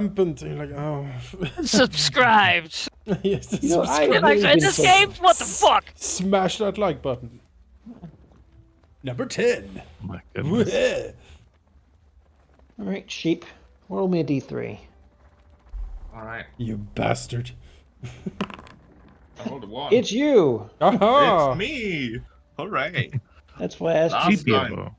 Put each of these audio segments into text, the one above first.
rampant. And you're like, oh. Subscribed. Yes, You know, I Can I really play been this thinking- game? What the fuck? Smash that like button. Number 10. My goodness. All right, sheep. Roll me a d3. All right. You bastard. I rolled a 1. It's you. Aha! It's me. Hooray. That's why I asked you. Last time, GPO.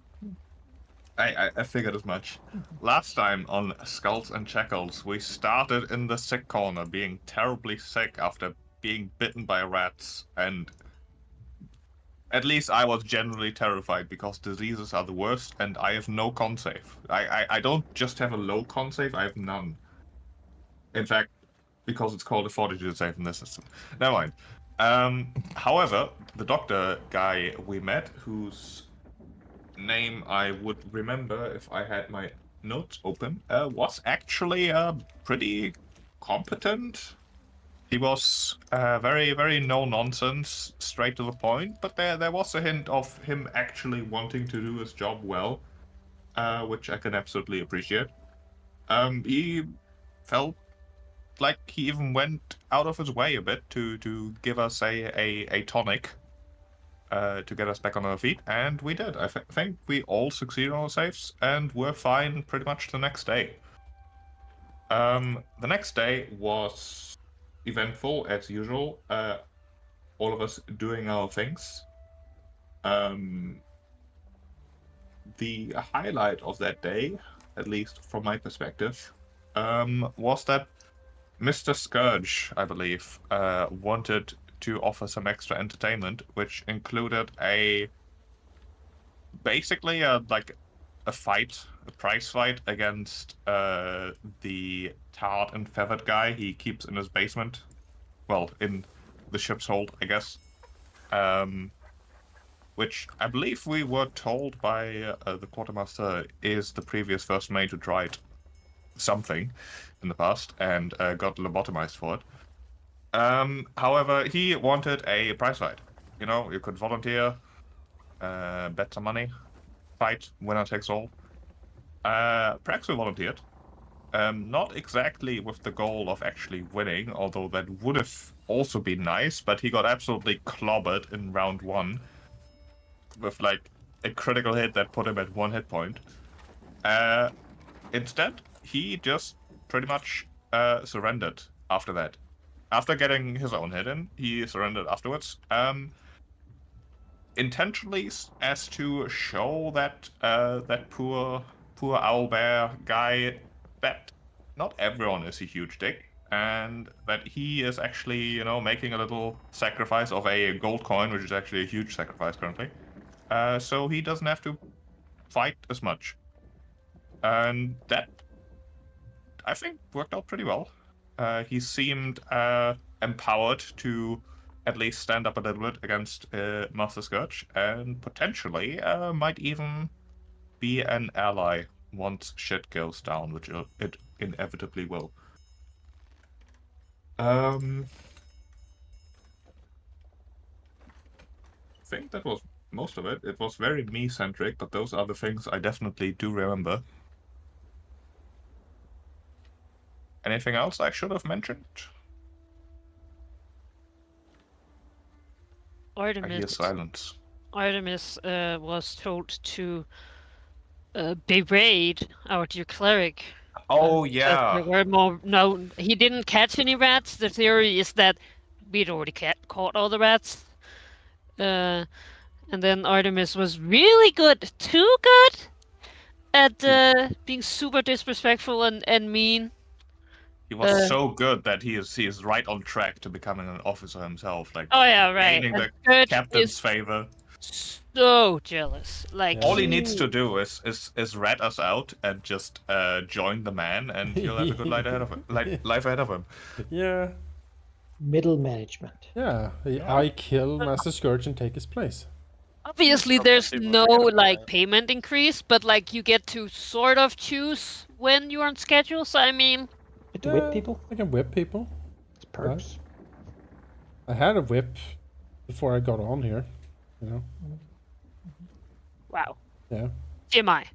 I figured as much. Last time on Skulls and Shackles, we started in the sick corner, being terribly sick after being bitten by rats, and at least I was generally terrified because diseases are the worst, and I have no con save. I don't just have a low con save, I have none. In fact, because it's called a fortitude save in this system. Never mind. However, the doctor guy we met, whose name I would remember if I had my notes open, was actually pretty competent. He was very, very no nonsense, straight to the point, but there was a hint of him actually wanting to do his job well, which I can absolutely appreciate. He felt like he even went out of his way a bit to give us a tonic to get us back on our feet, and we did. I think we all succeeded on our saves, and were fine pretty much the next day. The next day was eventful as usual. All of us doing our things. The highlight of that day, at least from my perspective, was that Mr. Scourge, I believe, wanted to offer some extra entertainment, which included basically a fight, a prize fight against the tarred and feathered guy he keeps in his basement. Well, in the ship's hold, I guess. Which I believe we were told by the quartermaster is the previous first mate who tried something in the past and got lobotomized for it. However, he wanted a prize fight. You know, you could volunteer, bet some money, fight, winner takes all. Praxu volunteered. Not exactly with the goal of actually winning, although that would have also been nice, but he got absolutely clobbered in round 1 with like a critical hit that put him at 1 hit point. Instead, he just pretty much surrendered after that. After getting his own hit in, he surrendered afterwards. Intentionally, as to show that that poor owlbear guy that not everyone is a huge dick, and that he is actually, you know, making a little sacrifice of a gold coin, which is actually a huge sacrifice currently. So he doesn't have to fight as much. And that, I think, worked out pretty well. He seemed empowered to at least stand up a little bit against Master Scourge, and potentially might even be an ally once shit goes down, which it inevitably will. I think that was most of it. It was very me-centric, but those are the things I definitely do remember. Anything else I should have mentioned? I hear silence. Artemis was told to berate our dear cleric. Oh, That yeah. there were more. No, he didn't catch any rats. The theory is that we'd already caught all the rats. And then Artemis was really good, too good, at being super disrespectful and mean. He was so good that he is right on track to becoming an officer himself. Like, Oh yeah, right. gaining And the Scourge captain's is favor. so jealous. Like Yeah. All he needs to do is rat us out and just join the man, and he'll have a good life ahead of him. Life ahead of him. Yeah. Middle management. Yeah. Yeah. I kill Master Scourge and take his place. Obviously, there's no like payment increase, but like you get to sort of choose when you're on schedule. So I mean, Get to whip people. I can whip people. It's perks. I had a whip before I got on here. You know? wow, Yeah. am I?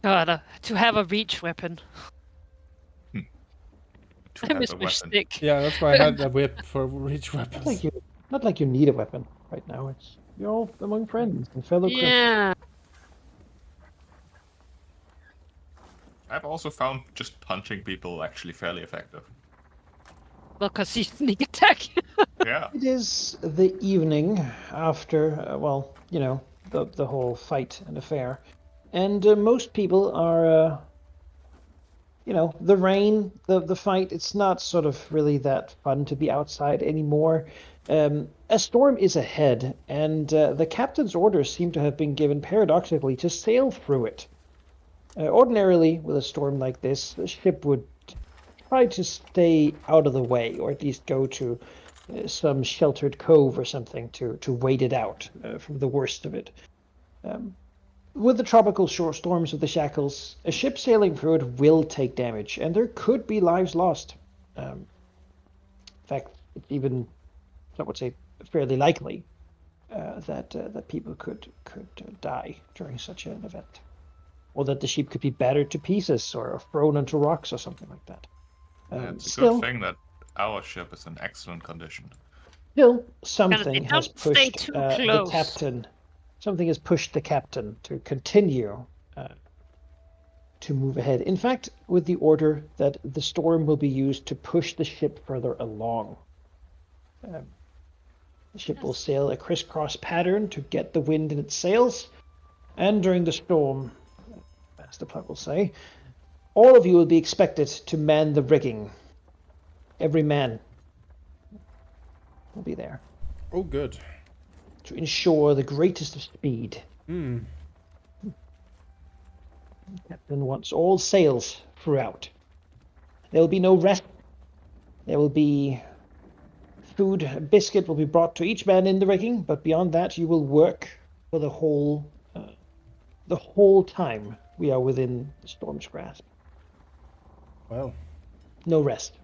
God, to have a reach weapon. To I have miss a my weapon. stick. Yeah, that's why I had a whip for reach weapons. Not like you need a weapon right now. It's you're all among friends and fellow criminals. Yeah. I've also found just punching people actually fairly effective. Well, because he sneak attack. Yeah. It is the evening after, well, the whole fight and affair, and most people are, the rain, the fight. It's not sort of really that fun to be outside anymore. A storm is ahead, and the captain's orders seem to have been given paradoxically to sail through it. Ordinarily, with a storm like this, the ship would try to stay out of the way, or at least go to some sheltered cove or something to wait it out from the worst of it. With the tropical short storms of the Shackles, a ship sailing through it will take damage, and there could be lives lost. In fact, it's even, I would say, fairly likely that people could die during such an event, or that the ship could be battered to pieces or thrown onto rocks or something like that. Yeah, it's a good Still, thing that our ship is in excellent condition. Still, Gonna say, something has don't stay pushed too the close. captain. Something has pushed the captain to continue to move ahead. In fact, with the order that the storm will be used to push the ship further along. The ship will sail a crisscross pattern to get the wind in its sails, and during the storm, as the plug will say, all of you will be expected to man the rigging. Every man will be there Oh, good. to ensure the greatest of speed. Hmm. Captain wants all sails throughout. There will be no rest. There will be food, biscuit will be brought to each man in the rigging, but beyond that, you will work for the whole time we are within the storm's grasp. Well, No rest.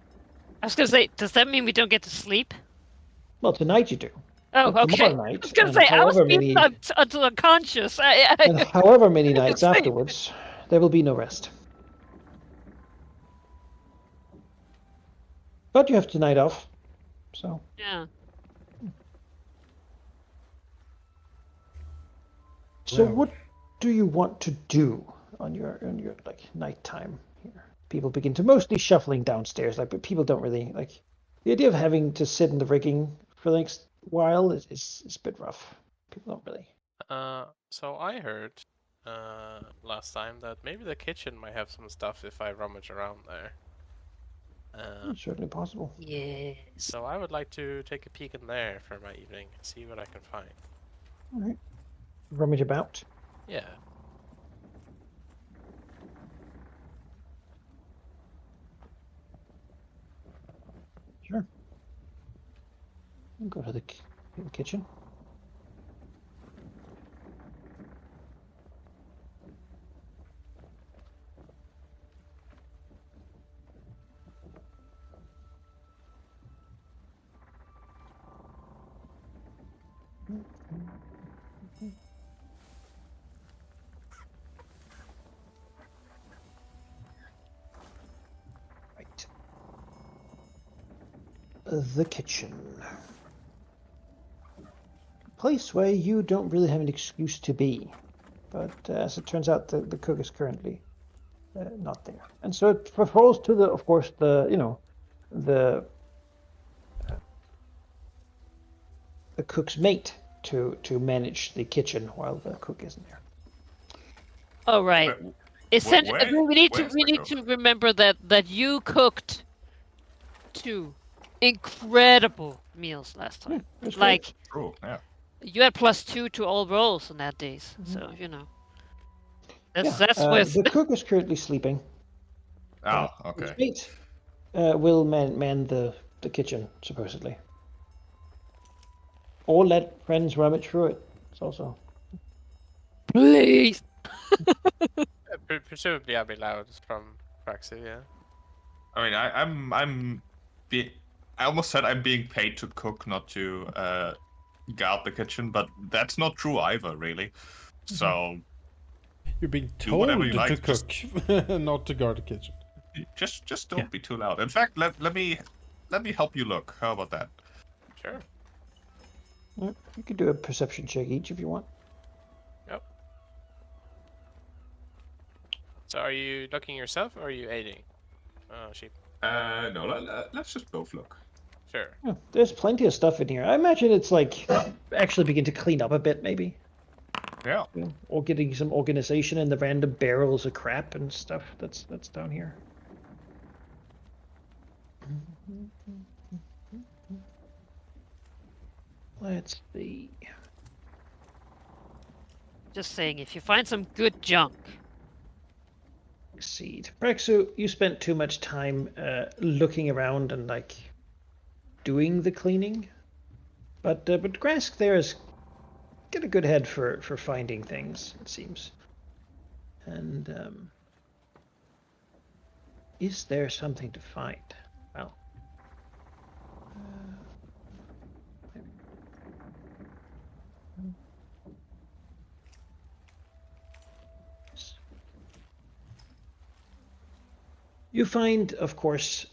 I was gonna say, does that mean we don't get to sleep? Well, tonight you do. Oh, But okay. tomorrow I night, was gonna and say I was however beaten many until unconscious. and however many nights Same. afterwards, there will be no rest. But you have tonight off, so. Yeah. So Well. what do you want to do on your like nighttime here? People begin to mostly shuffling downstairs, but people don't really like the idea of having to sit in the rigging for the next while is a bit rough. People don't really. So I heard last time that maybe the kitchen might have some stuff if I rummage around there. It's certainly possible. Yes. So I would like to take a peek in there for my evening and see what I can find. All right. Rummage about. Yeah. Sure. Go to the kitchen. Right. The kitchen. Place where you don't really have an excuse to be. But as it turns out, the cook is currently not there. And so it falls to of course, the cook's mate to manage the kitchen while the cook isn't there. Oh right. Where- Essentially, where- we need where's the cook? to remember that you cooked 2 incredible meals last time. it was great. Like True, yeah. you had +2 to all rolls on that days, so that's with The cook is currently sleeping. Oh, His okay. mate will man the kitchen supposedly, or let friends rummage through it. It's also please. Presumably I'll be loud from Praxi, yeah. I mean, I almost said I'm being paid to cook, not to guard the kitchen, but that's not true either, really. So You're being Do whatever told you to like, cook, not to guard the kitchen. Just don't Yeah. be too loud. In fact, let me help you look. How about that? Sure. You could do a perception check each if you want. Yep. So are you looking yourself or are you aiding? Oh, sheep. No, let's just both look. Sure. Yeah, there's plenty of stuff in here. I imagine it's like actually begin to clean up a bit, maybe. Yeah. You know, or getting some organization in the random barrels of crap and stuff that's down here. Let's see. Just saying, if you find some good junk, Succeed. Brexu, you spent too much time looking around and like doing the cleaning, but Grask there has got a good head for finding things, it seems. And is there something to find? Well, you find, of course,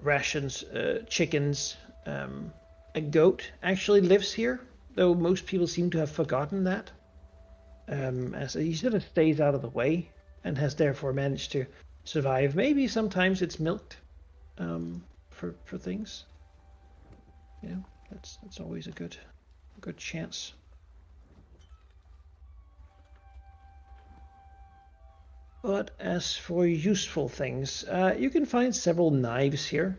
rations, chickens. A goat actually lives here, though most people seem to have forgotten that. As he sort of stays out of the way and has therefore managed to survive. Maybe sometimes it's milked for things. You know, that's always a good chance. But as for useful things, you can find several knives here,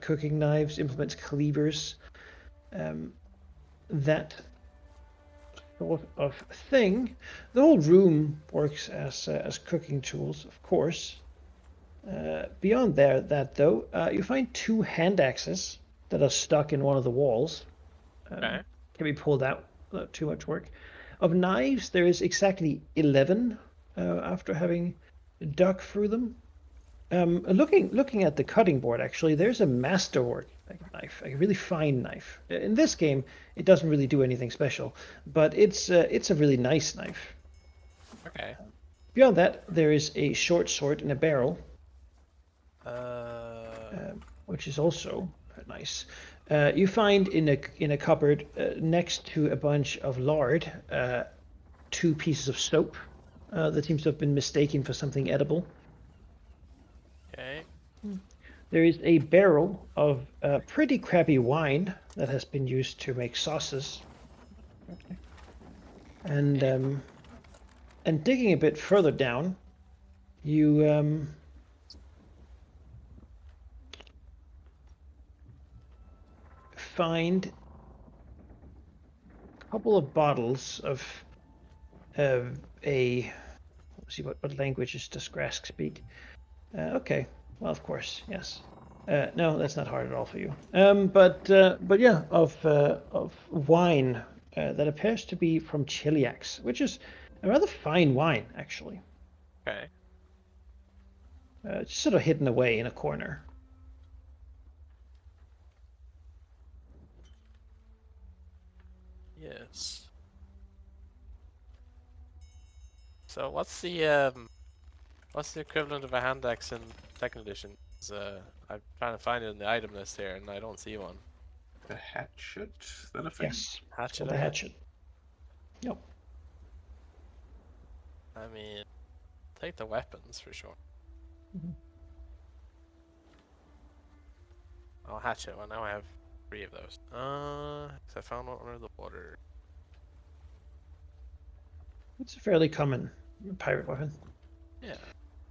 cooking knives, implements, cleavers, that sort of thing. The whole room works as cooking tools, of course. Beyond that though, you find 2 hand axes that are stuck in one of the walls. Okay. Can be pulled out without too much work. Of knives, there is exactly 11 after having dug through them. Looking at the cutting board, actually, there's a masterwork knife, a really fine knife. In this game, it doesn't really do anything special, but it's a really nice knife. Okay. Beyond that, there is a short sword and a barrel, which is also nice. You find in a cupboard next to a bunch of lard 2 pieces of soap that seems to have been mistaken for something edible. Okay. There is a barrel of pretty crappy wine that has been used to make sauces. And digging a bit further down, you find a couple of bottles of a. Let's see what languages does Grask speak. Okay, well, of course, yes. No, that's not hard at all for you. But yeah, of wine that appears to be from Chiliax, which is a rather fine wine, actually. Okay. It's sort of hidden away in a corner. Yes. So what's the equivalent of a hand axe in second edition? 'Cause, I'm trying to find it in the item list here, and I don't see one. The hatchet. Is that a thing? Yes, it's Hatchet. called a Okay. hatchet. Yep. I mean, take the weapons for sure. Mhm. Oh, hatchet. Well, now I have 3 of those. 'Cause I found one under the water. It's a fairly common pirate weapon. Yeah.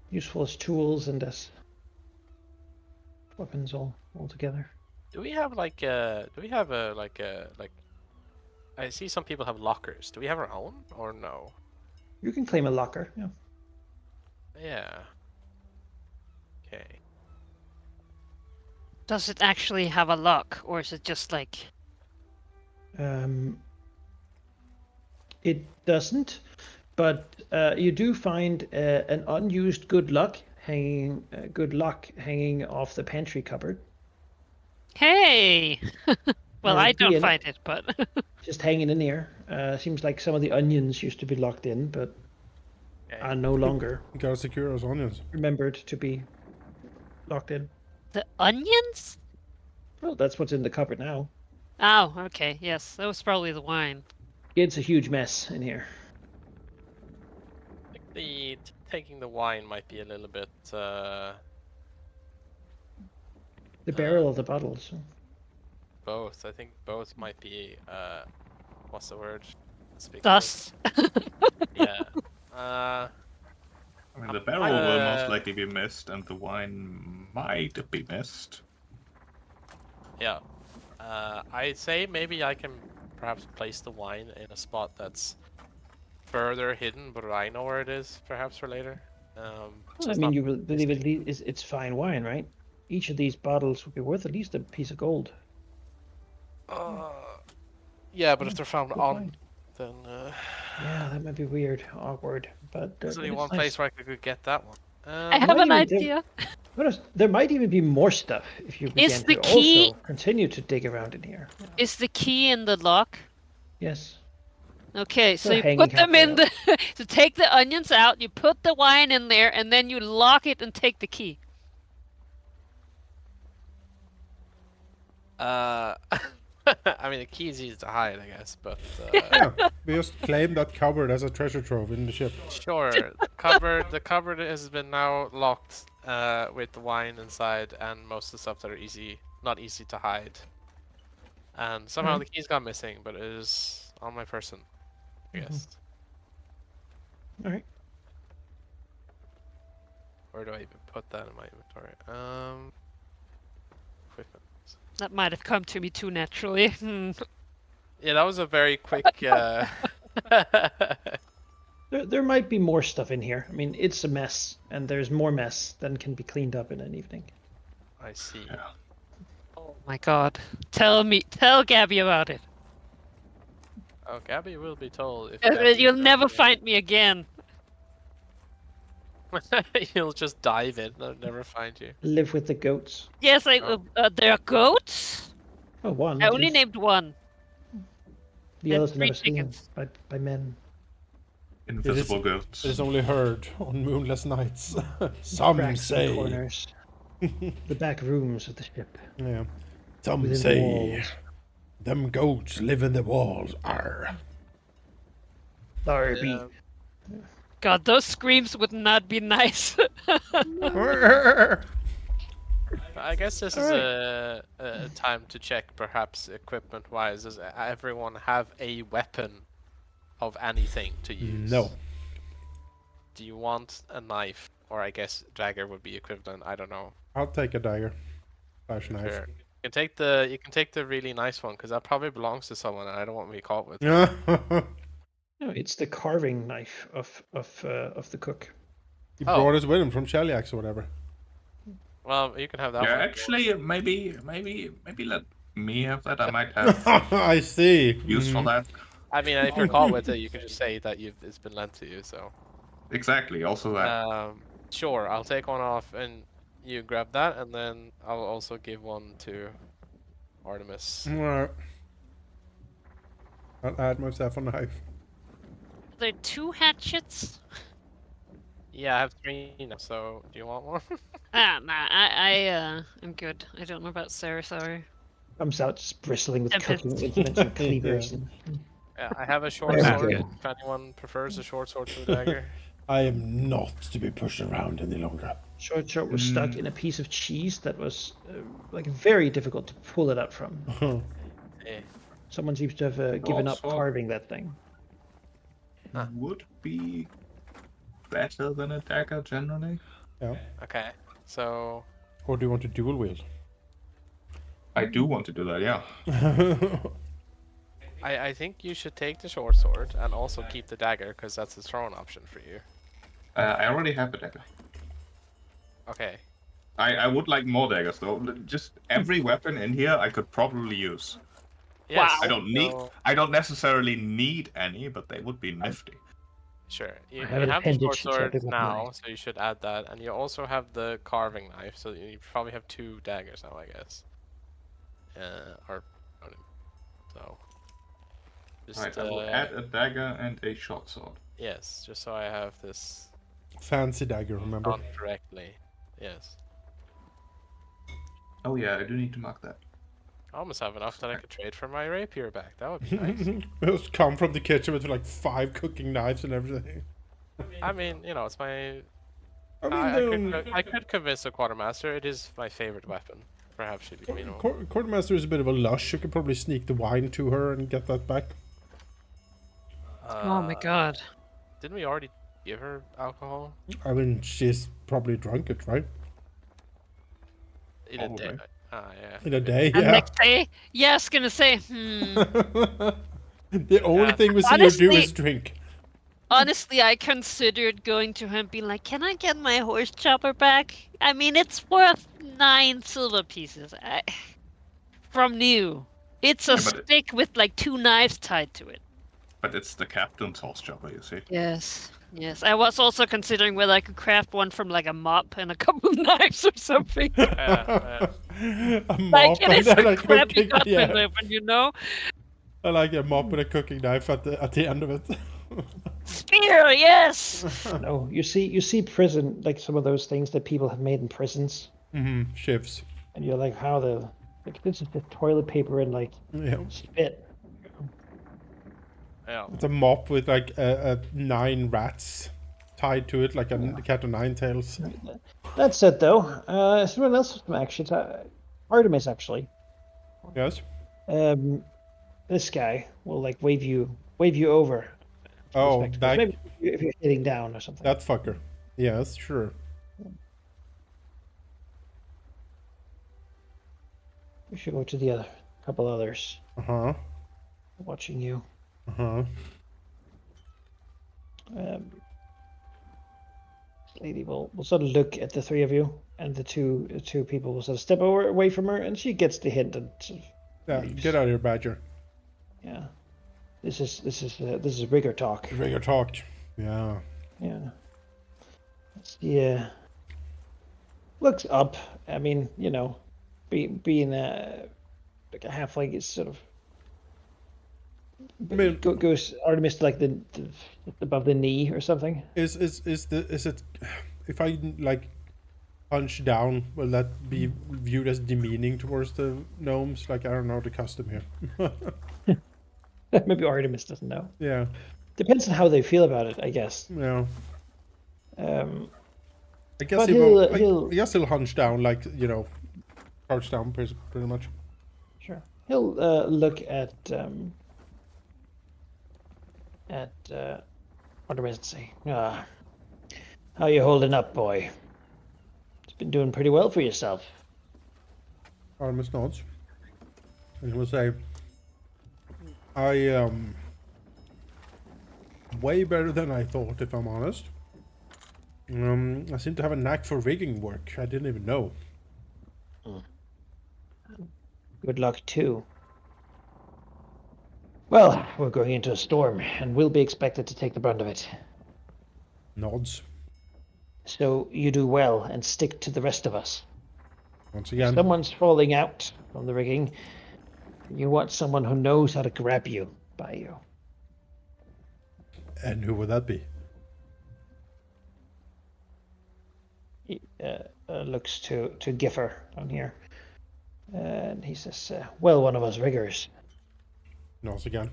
Useful as tools and as weapons all together. Do we have like do we have a like I see some people have lockers. Do we have our own or no? You can claim a locker. Yeah. Yeah. Okay. does it actually have a lock, or is it just like? It doesn't, but you do find an unused good lock hanging off the pantry cupboard. Hey! Well, I key don't in it, find it, but just hanging in there. Seems like some of the onions used to be locked in, but Okay. are no longer You gotta secure those onions. remembered to be locked in. The onions? Well, that's what's in the cupboard now. Oh, okay. Yes, that was probably the wine. It's a huge mess in here. I think taking the wine might be a little bit. The barrel of the bottles. Both. I think both might be. What's the word? Speak of it. Thus, Yeah. I mean, the Um, barrel will most uh, likely be missed, and the wine might be missed. Yeah. I'd say maybe I can perhaps place the wine in a spot that's further hidden, but I know where it is, perhaps for later. Well, I Just mean, not you believe at listing. least it's fine wine, right? Each of these bottles would be worth at least a piece of gold. Yeah, but if Yeah, they're found good on, wine. then Yeah, that might be weird, awkward, but there's only it's one nice. place where I could get that one. I have might an even- there- idea. There might even be more stuff if you begin the to key- also continue to dig around in here. Is the key in the lock? Yes. Okay, so The you hanging put them in halfway the. So take the onions out, you put the wine in there, and then you lock it and take the key. I mean, the key is easy to hide, I guess, but Yeah, we just claim that cupboard as a treasure trove in the ship. sure. The cupboard has been now locked with the wine inside and most of the stuff that are not easy to hide. And somehow the key's gone missing, but it is on my person, I guess. All right. Where do I even put that in my inventory? Equipment. That might have come to me too naturally. Yeah, that was a very quick. There might be more stuff in here. I mean, it's a mess, and there's more mess than can be cleaned up in an evening. I see. Yeah. Oh my god. Tell Gabby about it. Oh, Gabby will be told if. Gabby You'll is never around find me again. again. You'll just dive in. I'll never find you. Live with the goats. Yes, Oh. there are goats. Oh, one. I at only least. named one. The and others are 3 never seen chickens. by men. Invisible goats. It is only heard on moonless nights. Some Cracks and say. corners. The back rooms of the ship. Yeah. Some Within the say. walls. Them goats live in the walls. Arr. Darby. Yeah. God, those screams would not be nice. I guess this is a time to check, perhaps equipment-wise. Does everyone have a weapon of anything to use? No. Do you want a knife, or I guess dagger would be equivalent? I don't know. I'll take a dagger. Slash knife. Sure. You can take the really nice one because that probably belongs to someone, and I don't want to be caught with it. No, it's the carving knife of the cook. He Oh. brought us with him from Sheliax or whatever. Well, you can have that Yeah, one. actually, maybe let me have that. I might have I see. use for that. I mean, if you're caught with it, you can just say that it's been lent to you. So. Exactly. Also that. Sure, I'll take one off and you grab that, and then I'll also give one to Artemis. Alright. I'll add myself a knife. There are 2 hatchets. Yeah, I have 3 now, so do you want one? I'm good. I don't know about Sarah, sorry. Comes out just bristling with Tempted. cooking implements and cleavers. Yeah. Yeah, I have a short Yeah, sword, good. if anyone prefers a short sword to a dagger. I am not to be pushed around any longer. Short was stuck in a piece of cheese that was like very difficult to pull it out from. Eh. Someone seems to have given up Also- carving that thing. Would be better than a dagger generally. Yeah. Okay, so Or do you want to dual wield? I do want to do that. Yeah. I think you should take the short sword and also keep the dagger, because that's the thrown option for you. I already have a dagger. Okay, I would like more daggers though. Just every weapon in here I could probably use. yes, I don't necessarily need any, but they would be nifty. Sure. You I have an have the short appendage, so I sword pick up now, mine. so you should add that, and you also have the carving knife, so you probably have 2 daggers now, I guess. So. Just Right, I will add a dagger and a short sword. Yes, just so I have this Fancy dagger, remember? done correctly. Yes. Oh yeah, I do need to mark that. I almost have enough that I could trade for my rapier back. That would be nice. Just come from the kitchen with like 5 cooking knives and everything. I mean, you know, it's my. I mean, I could convince a quartermaster. It is my favorite weapon. Perhaps she'd be, you know. Quartermaster is a bit of a lush. You could probably sneak the wine to her and get that back. Oh my god. Didn't we already give her alcohol? I mean, she's probably drunk it, right? In a day. Probably. Yeah. In a day, And yeah. next day, yes, gonna say, The only Yeah. thing we see her do Honestly- is drink. Honestly, I considered going to him and being like, can I get my horse chopper back? I mean, it's worth 9 silver pieces. From new. It's a Yeah, but stick with like 2 knives tied to it. But it's the captain's horse chopper, you see. Yes. Yes. I was also considering whether I could craft one from like a mop and a couple of knives or something. A Like mop it is and a a crappy cooking, custom yeah. weapon, you know? I like a mop and a cooking knife at the end of it. Spear, yes! No, you see prison, like some of those things that people have made in prisons, Shifts. and you're like, how the like this is just toilet paper and like Yeah. spit. Yeah. It's a mop with like 9 rats tied to it, like a cat of 9 tails. That said, though, someone else with some actions. Artemis actually. Yes. This guy will like wave you over. to the Oh, spectacles. that Maybe if you're sitting down or something. that fucker. Yes, sure. We should go to the other couple others Uh-huh. watching you. Uh-huh. Lady will sort of look at the 3 of you, and the two people will sort of step away from her, and she gets the hint and sort of Yeah, leaves. get out of here, Badger. Yeah, this is rigor talk. Rigor talk. Yeah. Yeah. Yeah. Looks up. I mean, you know, being like a halfling is sort of I mean, goes Artemis to like the above the knee or something. is it if I like punch down, will that be viewed as demeaning towards the gnomes? Like, I don't know the custom here. Maybe Artemis doesn't know. Yeah. Depends on how they feel about it, I guess. Yeah. I guess But he will. he'll- I guess he'll hunch down, like, you know, crouch down pretty much. Sure. He'll look at Artemis and say, how you holding up, boy? It's been doing pretty well for yourself. Artemis nods, and he will say, "I way better than I thought, if I'm honest. I seem to have a knack for rigging work. I didn't even know." Good luck, too. Well, we're going into a storm, and we'll be expected to take the brunt of it. Nods So you do well and stick to the rest of us. once again. Someone's falling out from the rigging. You want someone who knows how to grab you by you. And who would that be? He looks to Giffer on here. And he says, well, one of us riggers. Nods again.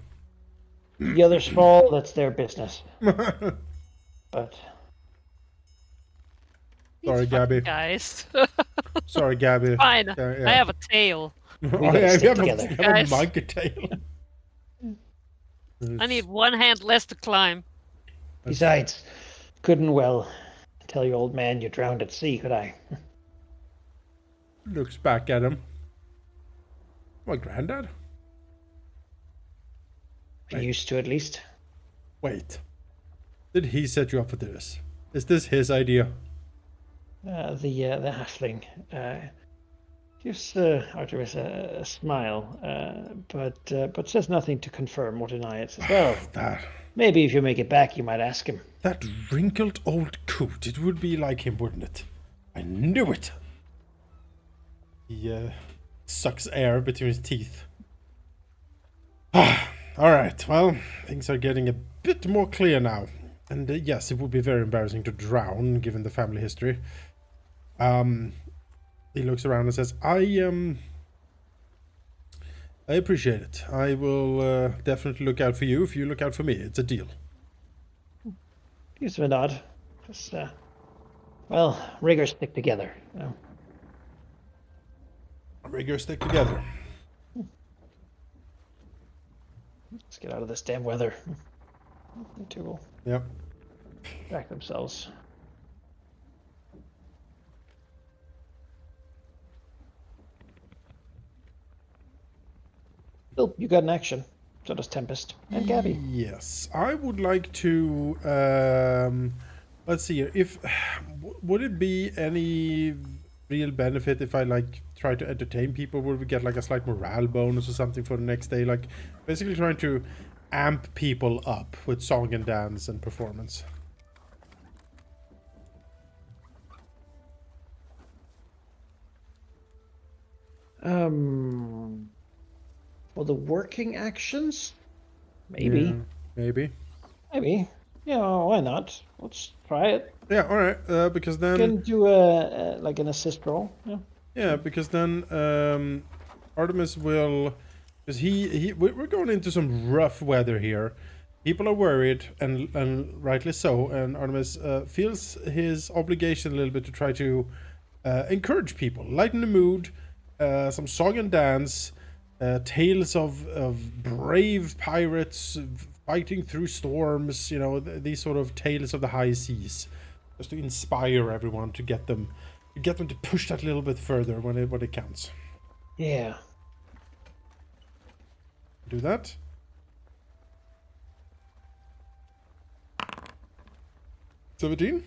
The others fall, that's their business. But Sorry, These Gabby. fucking guys. Sorry, Gabby. Fine. Yeah. I have a tail. Oh, gotta yeah, stick you have together. you have a Guys. monkey tail. I need one hand less to climb. besides, couldn't well tell your old man you drowned at sea, could I? Looks back at him. My granddad? I used to, at least. Wait. Did he set you up for this? Is this his idea? The halfling gives Artemis a smile, but says nothing to confirm or deny it. Says, well, That maybe if you make it back, you might ask him. that wrinkled old coot. It would be like him, wouldn't it? I knew it. He sucks air between his teeth. All right. Well, things are getting a bit more clear now. And yes, it would be very embarrassing to drown, given the family history. He looks around and says, I appreciate it. I will definitely look out for you if you look out for me. It's a deal. Gives him a nod. Just, well, riggers stick together. You know. Riggers stick together. Let's get out of this damn weather. The two will Yep. back themselves. Bill, you got an action. So does Tempest and Gabby. Yes, I would like to. Let's see here. If would it be any real benefit if I like try to entertain people? Would we get like a slight morale bonus or something for the next day? Like basically trying to amp people up with song and dance and performance. For the working actions, maybe, Yeah, maybe. maybe. Yeah, why not? Let's try it. Yeah. All right. Because then. Can do a like an assist roll. Yeah. Yeah, because then Artemis will, because we're going into some rough weather here. People are worried, and rightly so. And Artemis feels his obligation a little bit to try to encourage people, lighten the mood, some song and dance, tales of brave pirates fighting through storms. You know, these sort of tales of the high seas, just to inspire everyone to get them to push that a little bit further when it counts. Yeah. Do that. 17.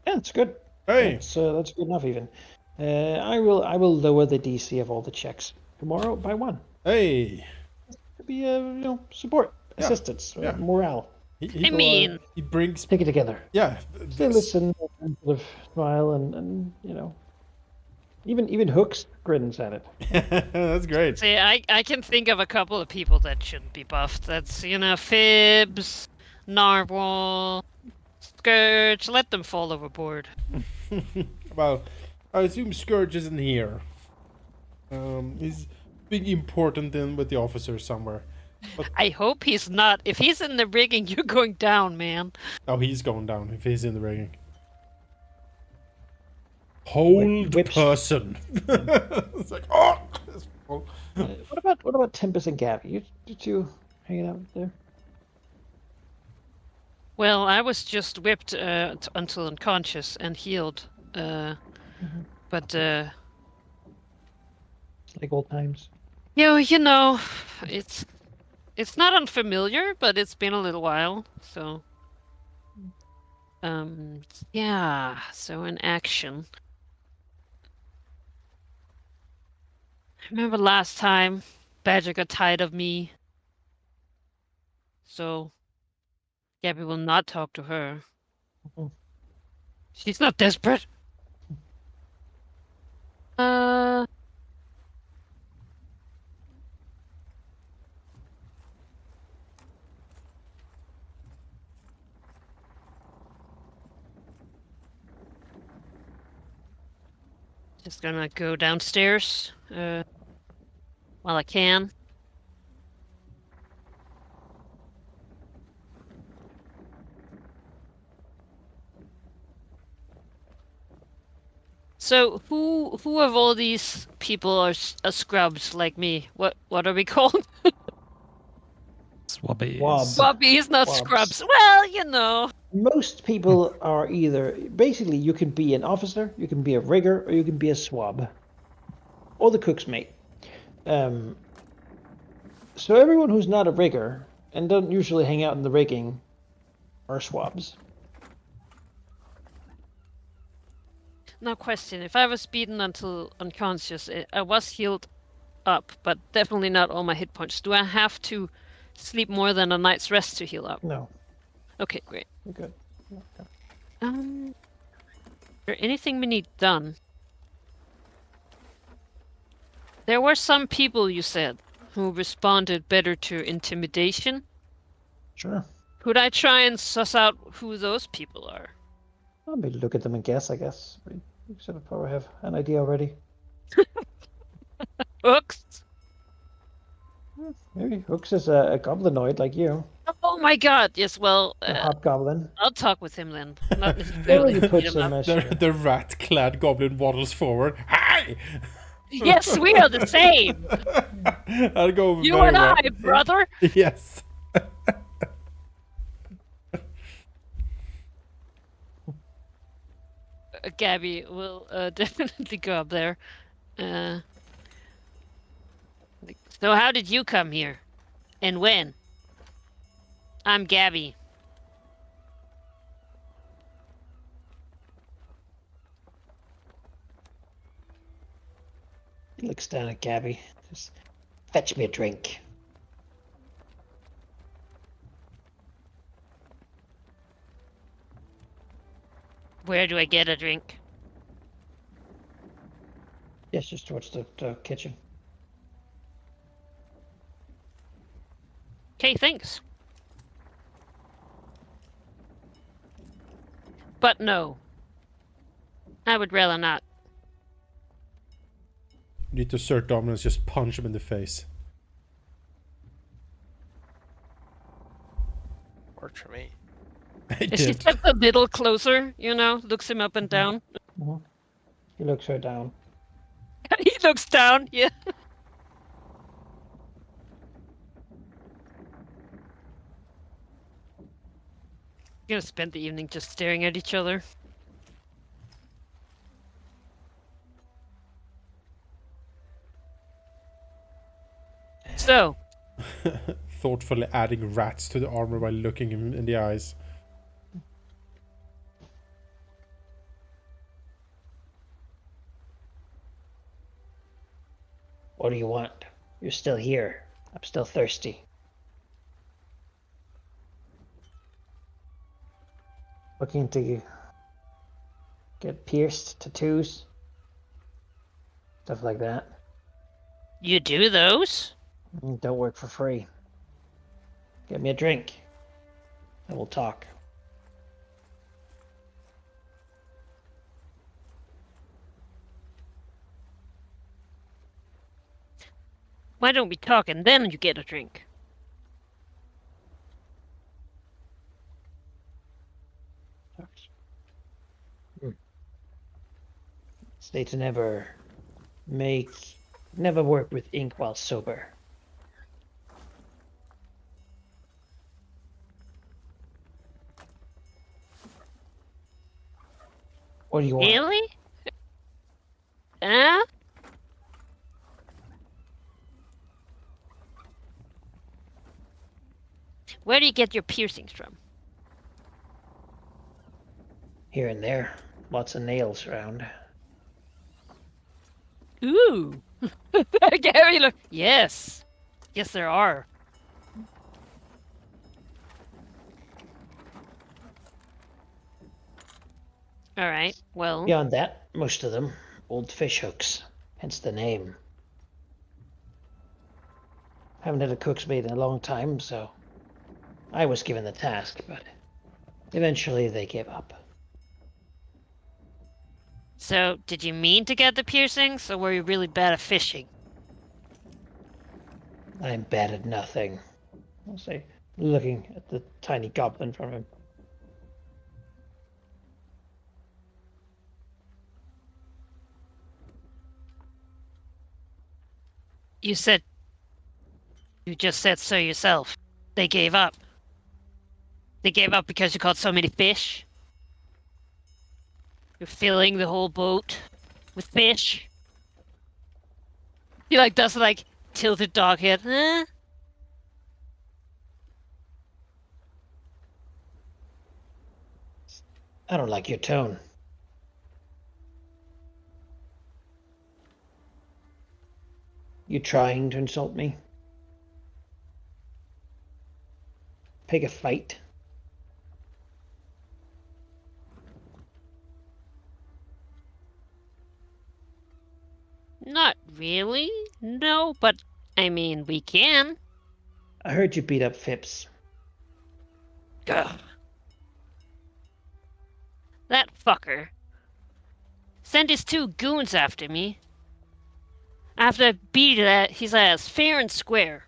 Yeah, it's good. Hey. That's good enough even. I will lower the DC of all the checks tomorrow by 1. Hey. To be support, Yeah, assistance, yeah. Morale. He I mean, he brings. Stick it together. Yeah. They listen and sort of smile and even Hooks grins at it. That's great. see, I can think of a couple of people that shouldn't be buffed. That's, Fibs, Narwhal, Scourge. Let them fall overboard. Well, I assume Scourge isn't here. He's being important in with the officers somewhere. I hope he's not. If he's in the rigging, you're going down, man. Oh, he's going down if he's in the rigging. Hold Whips. person. It's like, oh. What about Tempest and Gabby? You two hanging out there? Well, I was just whipped until unconscious and healed. But, Like old times. it's not unfamiliar, but it's been a little while, so. Yeah, so in action. I remember last time Badger got tired of me. So Gabby will not talk to her. Mhm. She's not desperate. Just gonna go downstairs while I can. So who of all these people are scrubs like me? What are we called? Swabbies. Swab. Swabbies, not Swabs. scrubs. Well, Most people are either basically you can be an officer, you can be a rigger, or you can be a swab, or the cook's mate. So everyone who's not a rigger and don't usually hang out in the rigging are swabs. Now, question: if I was beaten until unconscious, I was healed up, but definitely not all my hit points. Do I have to sleep more than a night's rest to heal up? No, Okay, great. you're good. Is there anything we need done? There were some people, you said, who responded better to intimidation. Sure. Could I try and suss out who those people are? I'll maybe look at them and guess, I guess. We sort of probably have an idea already. Hooks? Maybe Hooks is a goblinoid like you. Oh my god, yes, well, A hobgoblin. I'll talk with him then. Not Well, necessarily you beat put him some up. The rat-clad goblin waddles forward. Hi! Yes, we are the same! I'll go You very and well. I, brother! Yes. Gabby will definitely go up there. So how did you come here? And when? I'm Gabby. He looks down at Gabby. Just fetch me a drink. Where do I get a drink? Yes, just towards the kitchen. Okay, thanks. But no. I would rather not. You need to assert dominance, just punch him in the face. Worked for me. I She did. steps a little closer, you know, looks him up and down. He looks her down. He looks down, yeah. Gonna spend the evening just staring at each other. So, Thoughtfully adding rats to the armor while looking him in the eyes. What do you want? You're still here. I'm still thirsty. Looking to get pierced, tattoos, stuff like that. you do those? Don't work for free. Get me a drink, and we'll talk. Why don't we talk and then you get a drink? Say to never work with ink while sober. What do you want? Really? Huh? Where do you get your piercings from? Here and there, lots of nails around. Ooh. Gary, look. Yes. Yes, there are. All right. Well, Beyond that, most of them old fish hooks, hence the name. Haven't had a cook's mate in a long time, so I was given the task, but eventually they gave up. so did you mean to get the piercings, or were you really bad at fishing? I'm bad at nothing. I'll say, looking at the tiny goblin from him. You said. You just said so yourself. They gave up. They gave up because you caught so many fish. You're filling the whole boat with fish. He like does like tilted dog head. Huh? I don't like your tone. You trying to insult me? Pick a fight? Not really. No, but I mean we can. I heard you beat up Phipps. Ugh. That fucker. Sent his 2 goons after me. After I beat his ass fair and square.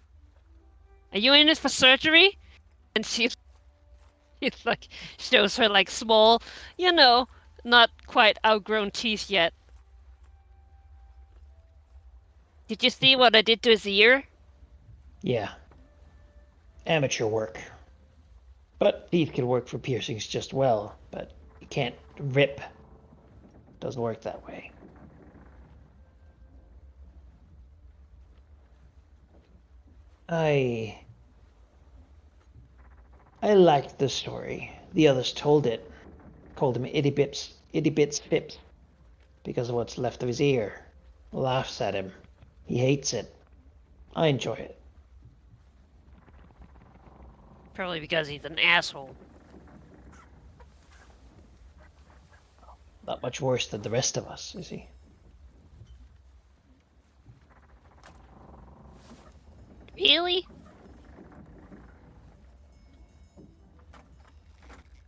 Are you in it for surgery? And she's like, shows her like small, not quite outgrown teeth yet. Did you see what I did to his ear? Yeah. Amateur work. But teeth can work for piercings just well, but you can't rip. Doesn't work that way. I liked the story. The others told it. Called him itty bits fips, because of what's left of his ear. Laughs at him. He hates it. I enjoy it. Probably because he's an asshole. Not much worse than the rest of us, is he? Really?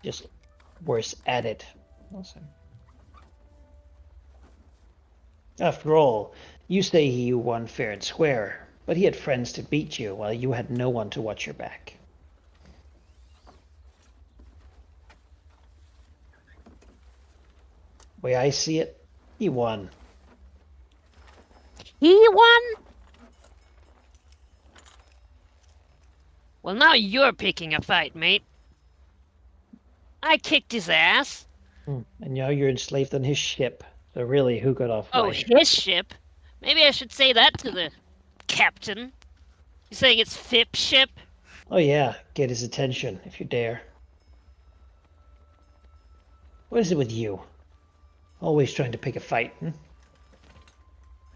Just worse at it. Also. After all, you say you won fair and square, but he had friends to beat you while you had no one to watch your back. Way I see it, he won. He won? Well, now you're picking a fight, mate. I kicked his ass. And now you're enslaved on his ship. So really, who got off Oh, light? his ship? Maybe I should say that to the captain. You saying it's Fip's ship? Oh yeah, get his attention if you dare. What is it with you? Always trying to pick a fight, I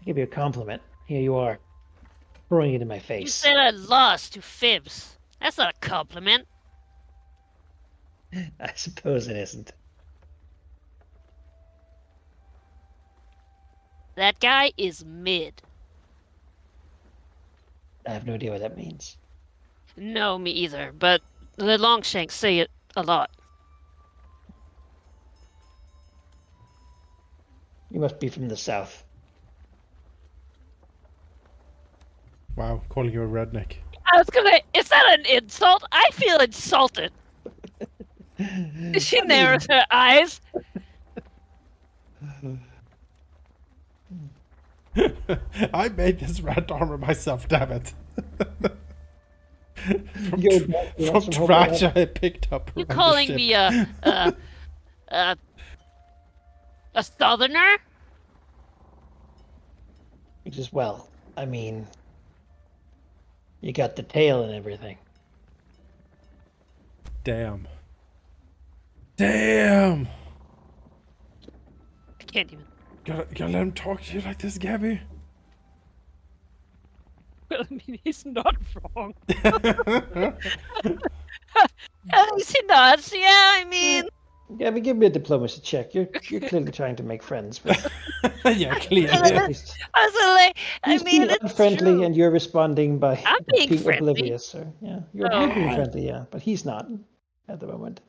give you a compliment. Here you are, throwing it in my You face. said I lost to Fibs. That's not a compliment. I suppose it isn't. That guy is mid. I have no idea what that means. No, me either, but the Longshanks say it a lot. You must be from the south. Wow, calling you a redneck. I was gonna. Is that an insult? I feel insulted. She narrows her eyes. I made this rat armor myself, damn it. from You're tr- back to from us from trash home. I picked up. You around the calling ship. me a southerner? Which is, well, I mean, you got the tail and everything. Damn. Damn! I can't even. Gotta let him talk to you like this, Gabby. Well, I mean, he's not wrong. At least he nods. Yeah, I mean. Yeah, but give me a diplomacy check. You're clearly trying to make friends. But Yeah, clearly. he's I was like, I he's mean, being it's unfriendly, true. and you're responding by I'm being friendly. oblivious. So yeah, you're Oh. being friendly, yeah, but he's not at the moment.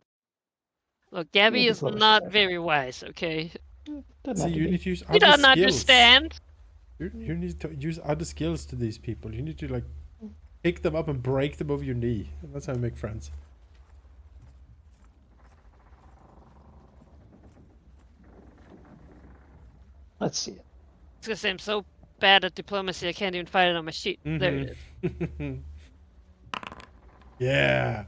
Look, Gabby Yeah, is diplomacy not check. very wise. Okay, Doesn't See, have to you be. need to use you other don't skills. understand. You need to use other skills to these people. You need to, like, pick them up and break them over your knee. That's how you make friends. Let's see it. It's because I'm so bad at diplomacy, I can't even find it on my sheet. There it is. Yeah.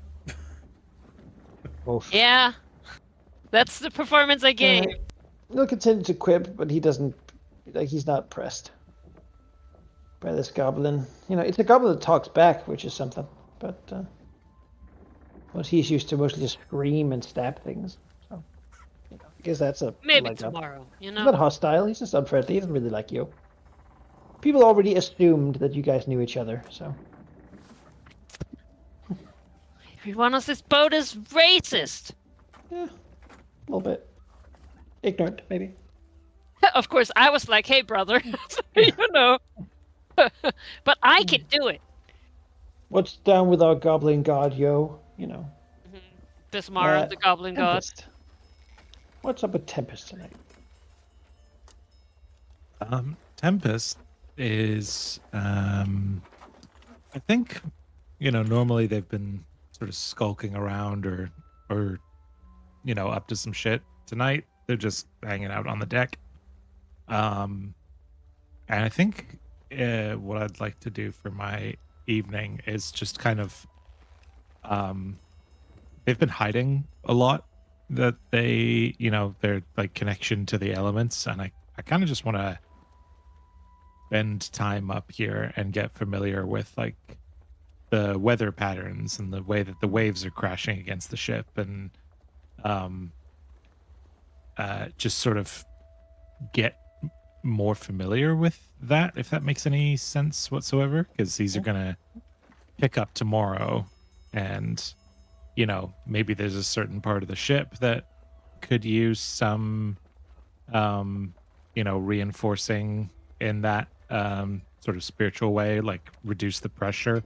Oof. Yeah, that's the performance I gave. Alright. He'll continue to quip, but he doesn't. Like, he's not pressed by this goblin. You know, it's a goblin that talks back, which is something. But what he's used to mostly just scream and stab things. So, you know, I guess that's a Maybe leg up. tomorrow. You He's know. not hostile. He's just unfriendly. He doesn't really like you. People already assumed that you guys knew each other, so. Everyone on this boat is racist. Yeah, a little bit. Ignorant, maybe. Of course, I was like, "Hey, brother," you know. But I can do it. What's down with our goblin god, yo? You know. Bismarck, the Goblin God. Tempest. What's up with Tempest tonight? Tempest is, I think, normally they've been sort of skulking around or, up to some shit. Tonight, they're just hanging out on the deck. And I think what I'd like to do for my evening is just kind of, they've been hiding a lot that their like connection to the elements. And I kind of just want to spend time up here and get familiar with like the weather patterns and the way that the waves are crashing against the ship and um just sort of get more familiar with that, if that makes any sense whatsoever, because these are gonna pick up tomorrow and maybe there's a certain part of the ship that could use some reinforcing in that sort of spiritual way, like reduce the pressure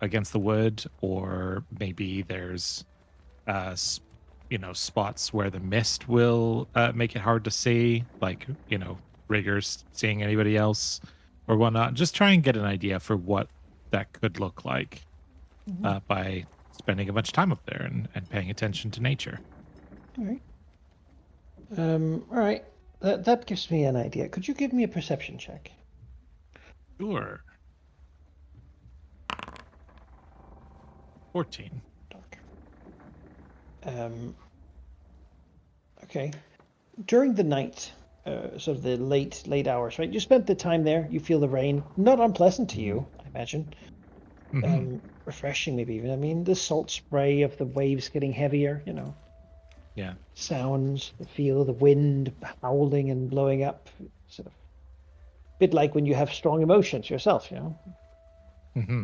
against the wood, or maybe there's spots where the mist will make it hard to see, like riggers seeing anybody else or whatnot. Just try and get an idea for what that could look like by spending a bunch of time up there and paying attention to nature. All right. All right. That gives me an idea. Could you give me a perception check? Sure. 14. Dark. Okay. During the night, sort of the late hours, right? You spent the time there. You feel the rain. Not unpleasant to you, I imagine. Refreshing, maybe even. I mean, the salt spray of the waves getting heavier. Yeah. Sounds, the feel of the wind howling and blowing up. Sort of a bit like when you have strong emotions yourself. Mm-hmm.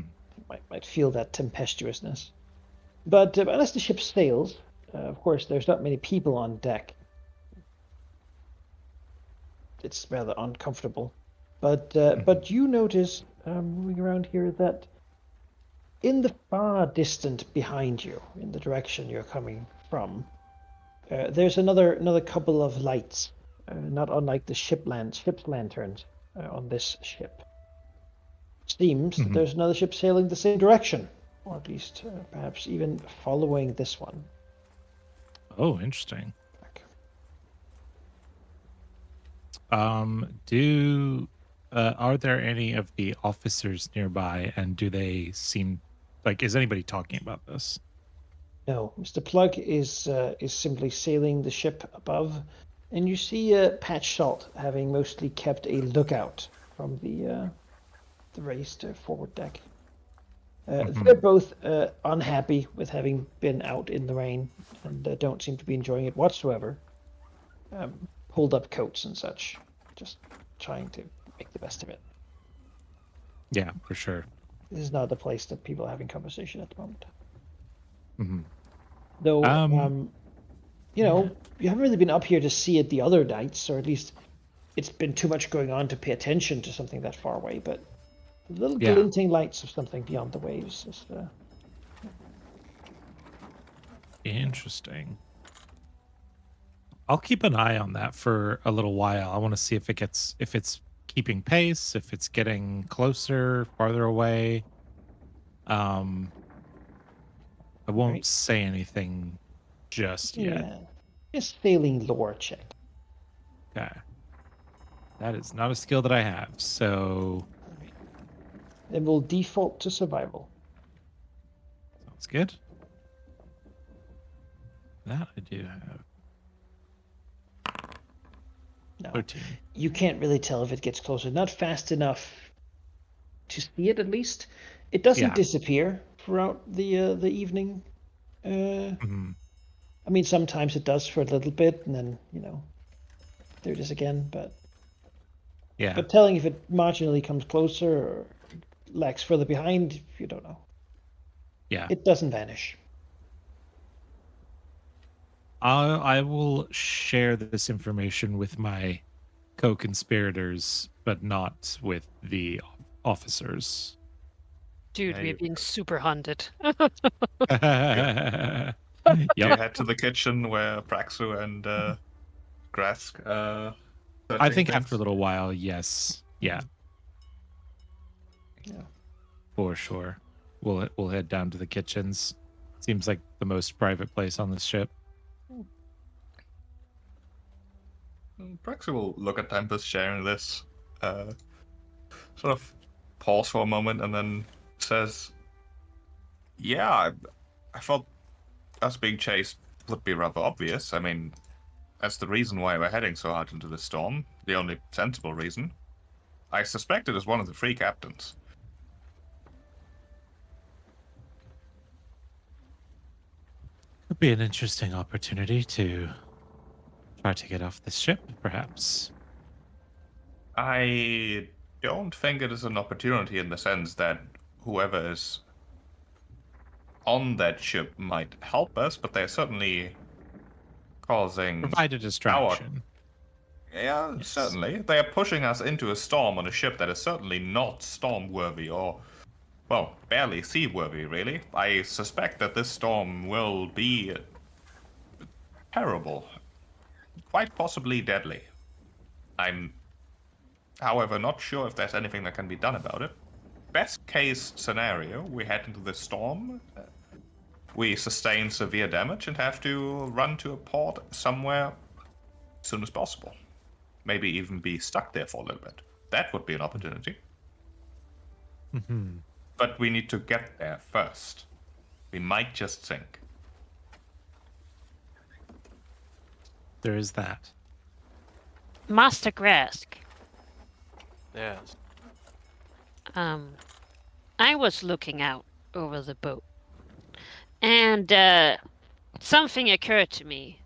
Might feel that tempestuousness. But unless the ship sails, of course, there's not many people on deck. It's rather uncomfortable. But you notice, moving around here, that in the far distant behind you, in the direction you're coming from, there's another couple of lights, not unlike the ship's lanterns on this ship. Seems that there's another ship sailing the same direction, or at least perhaps even following this one. Oh, interesting. Back. Are there any of the officers nearby, and do they seem like, is anybody talking about this? No, Mr. Plug is simply sailing the ship above, and you see Patch Salt having mostly kept a lookout from the raised forward deck. They're both unhappy with having been out in the rain and don't seem to be enjoying it whatsoever. Pulled up coats and such, just trying to make the best of it. Yeah, for sure. This is not the place that people are having conversation at the moment. Mm-hmm. Though, you haven't really been up here to see it the other nights, or at least it's been too much going on to pay attention to something that far away, but little glinting lights of something beyond the waves is Interesting. I'll keep an eye on that for a little while. I want to see if it's keeping pace, if it's getting closer, farther away. I won't say anything just yet. Yeah. Just sailing lore check. Okay. That is not a skill that I have, so It will default to survival. sounds good. That I do have. No. 13. You can't really tell if it gets closer. Not fast enough to see it, at least. It doesn't disappear throughout the evening. I mean, sometimes it does for a little bit, and then, there it is again. But telling if it marginally comes closer or lags further behind, you don't know. Yeah. It doesn't vanish. I will share this information with my co-conspirators, but not with the officers. Dude, we're Maybe. being super hunted. You Yep. head to the kitchen where Praxu and Grask I searching think things. after a little while, yes. Yeah, Yeah. for sure. We'll head down to the kitchens. Seems like the most private place on the ship. Praxu will look at Tempest sharing this, sort of pause for a moment, and then says, "Yeah, I thought us being chased would be rather obvious. I mean, that's the reason why we're heading so hard into the storm. The only sensible reason. I suspect it is one of the 3 captains." Could be an interesting opportunity to try to get off this ship, perhaps. I don't think it is an opportunity in the sense that whoever is on that ship might help us, but they're certainly causing Provide a distraction. Yeah, Yes. certainly. They are pushing us into a storm on a ship that is certainly not storm-worthy or, well, barely seaworthy, really. I suspect that this storm will be terrible, quite possibly deadly. I'm, however, not sure if there's anything that can be done about it. Best case scenario, we head into the storm, we sustain severe damage and have to run to a port somewhere as soon as possible. Maybe even be stuck there for a little bit. That would be an opportunity. Hmm. But we need to get there first. We might just sink. There is that. Master Grask, Yes. I was looking out over the boat, and something occurred to me.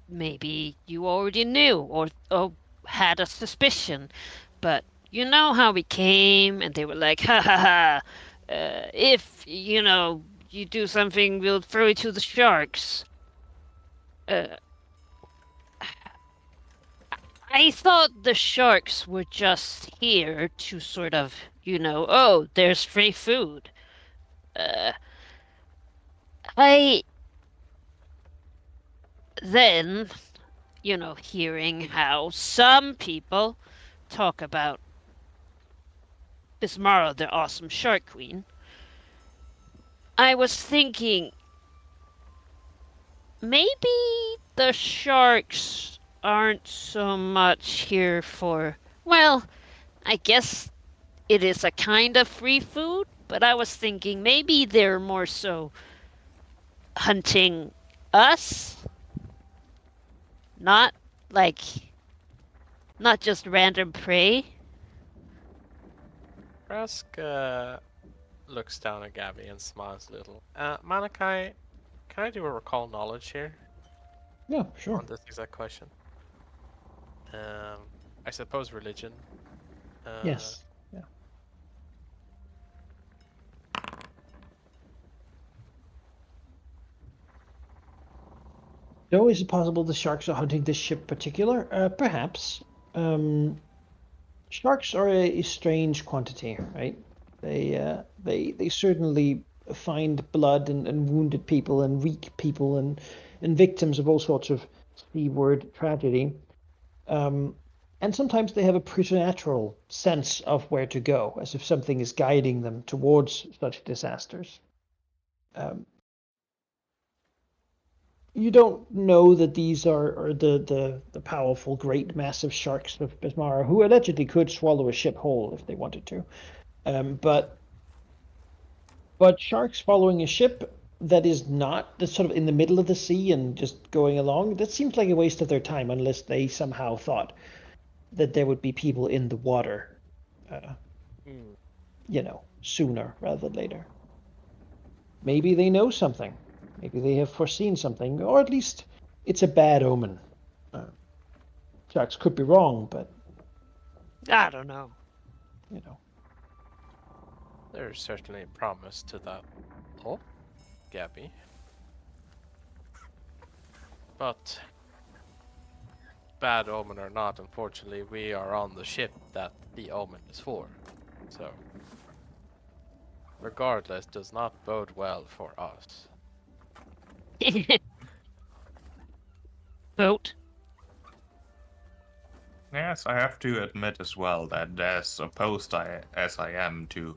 Maybe you already knew or had a suspicion, but you know how we came, and they were like, ha ha ha, if, you do something, we'll throw you to the sharks. Uh, I thought the sharks were just here to sort of, oh, there's free food. Uh, I then, hearing how some people talk about Bismara, the awesome shark queen, I was thinking maybe the sharks aren't so much here for, well, I guess it is a kind of free food, but I was thinking maybe they're more so hunting us, not like, not just random prey. Rask looks down at Gabby and smiles a little. Malachi, can I do a recall knowledge here Yeah, sure. on this exact question? I suppose religion. Yes. Yeah. So is it possible the sharks are hunting this ship particular? Perhaps. Sharks are a strange quantity, right? They certainly find blood and wounded people and weak people and victims of all sorts of seaward tragedy. And sometimes they have a preternatural sense of where to go, as if something is guiding them towards such disasters. You don't know that these are the powerful, great, massive sharks of Bismara, who allegedly could swallow a ship whole if they wanted to. But sharks following a ship that is not that's sort of in the middle of the sea and just going along, that seems like a waste of their time unless they somehow thought that there would be people in the water, Hmm. sooner rather than later. Maybe they know something. Maybe they have foreseen something, or at least it's a bad omen. Sharks could be wrong, but I don't know. you know. There's certainly a promise to that. Oh, Gabby. But bad omen or not, unfortunately, we are on the ship that the omen is for. So regardless, does not bode well for us. Boat. Yes, I have to admit as well that as opposed as I am to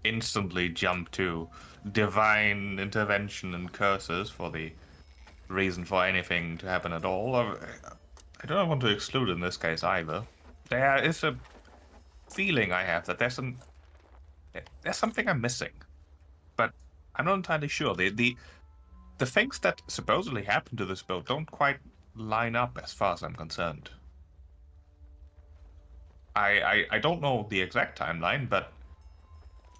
instantly jump to divine intervention and curses for the reason for anything to happen at all, I don't want to exclude in this case either. There is a feeling I have that there's something I'm missing, but I'm not entirely sure. The things that supposedly happened to this boat don't quite line up as far as I'm concerned. I don't know the exact timeline, but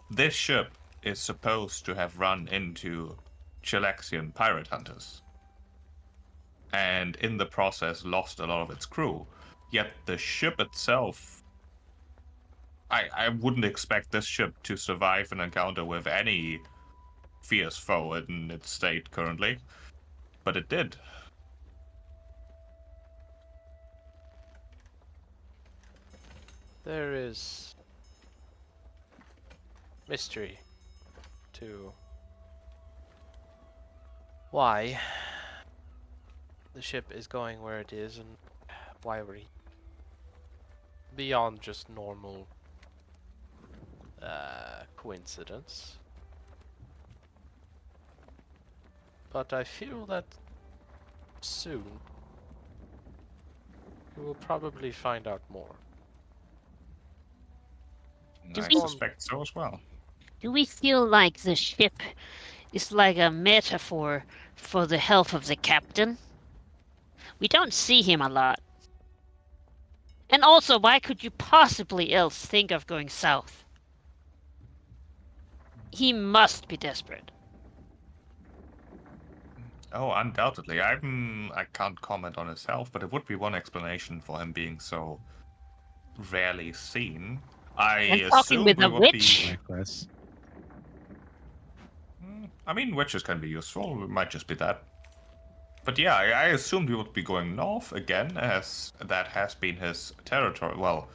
this ship is supposed to have run into Chilexian pirate hunters, and in the process lost a lot of its crew. Yet the ship itself, I wouldn't expect this ship to survive an encounter with any fierce foe in its state currently, but it did. There is mystery to why the ship is going where it is and why we're beyond just normal coincidence. But I feel that soon we will probably find out more. Do I we- suspect so as well. Do we feel like the ship is like a metaphor for the health of the captain? We don't see him a lot. And also, why could you possibly else think of going south? He must be desperate. Oh, undoubtedly. I can't comment on his health, but it would be one explanation for him being so rarely seen. I And talking assumed with we a would witch? be. Likewise. I mean, witches can be useful. It might just be that. But yeah, I assumed we would be going north again, as that has been his territory. Well,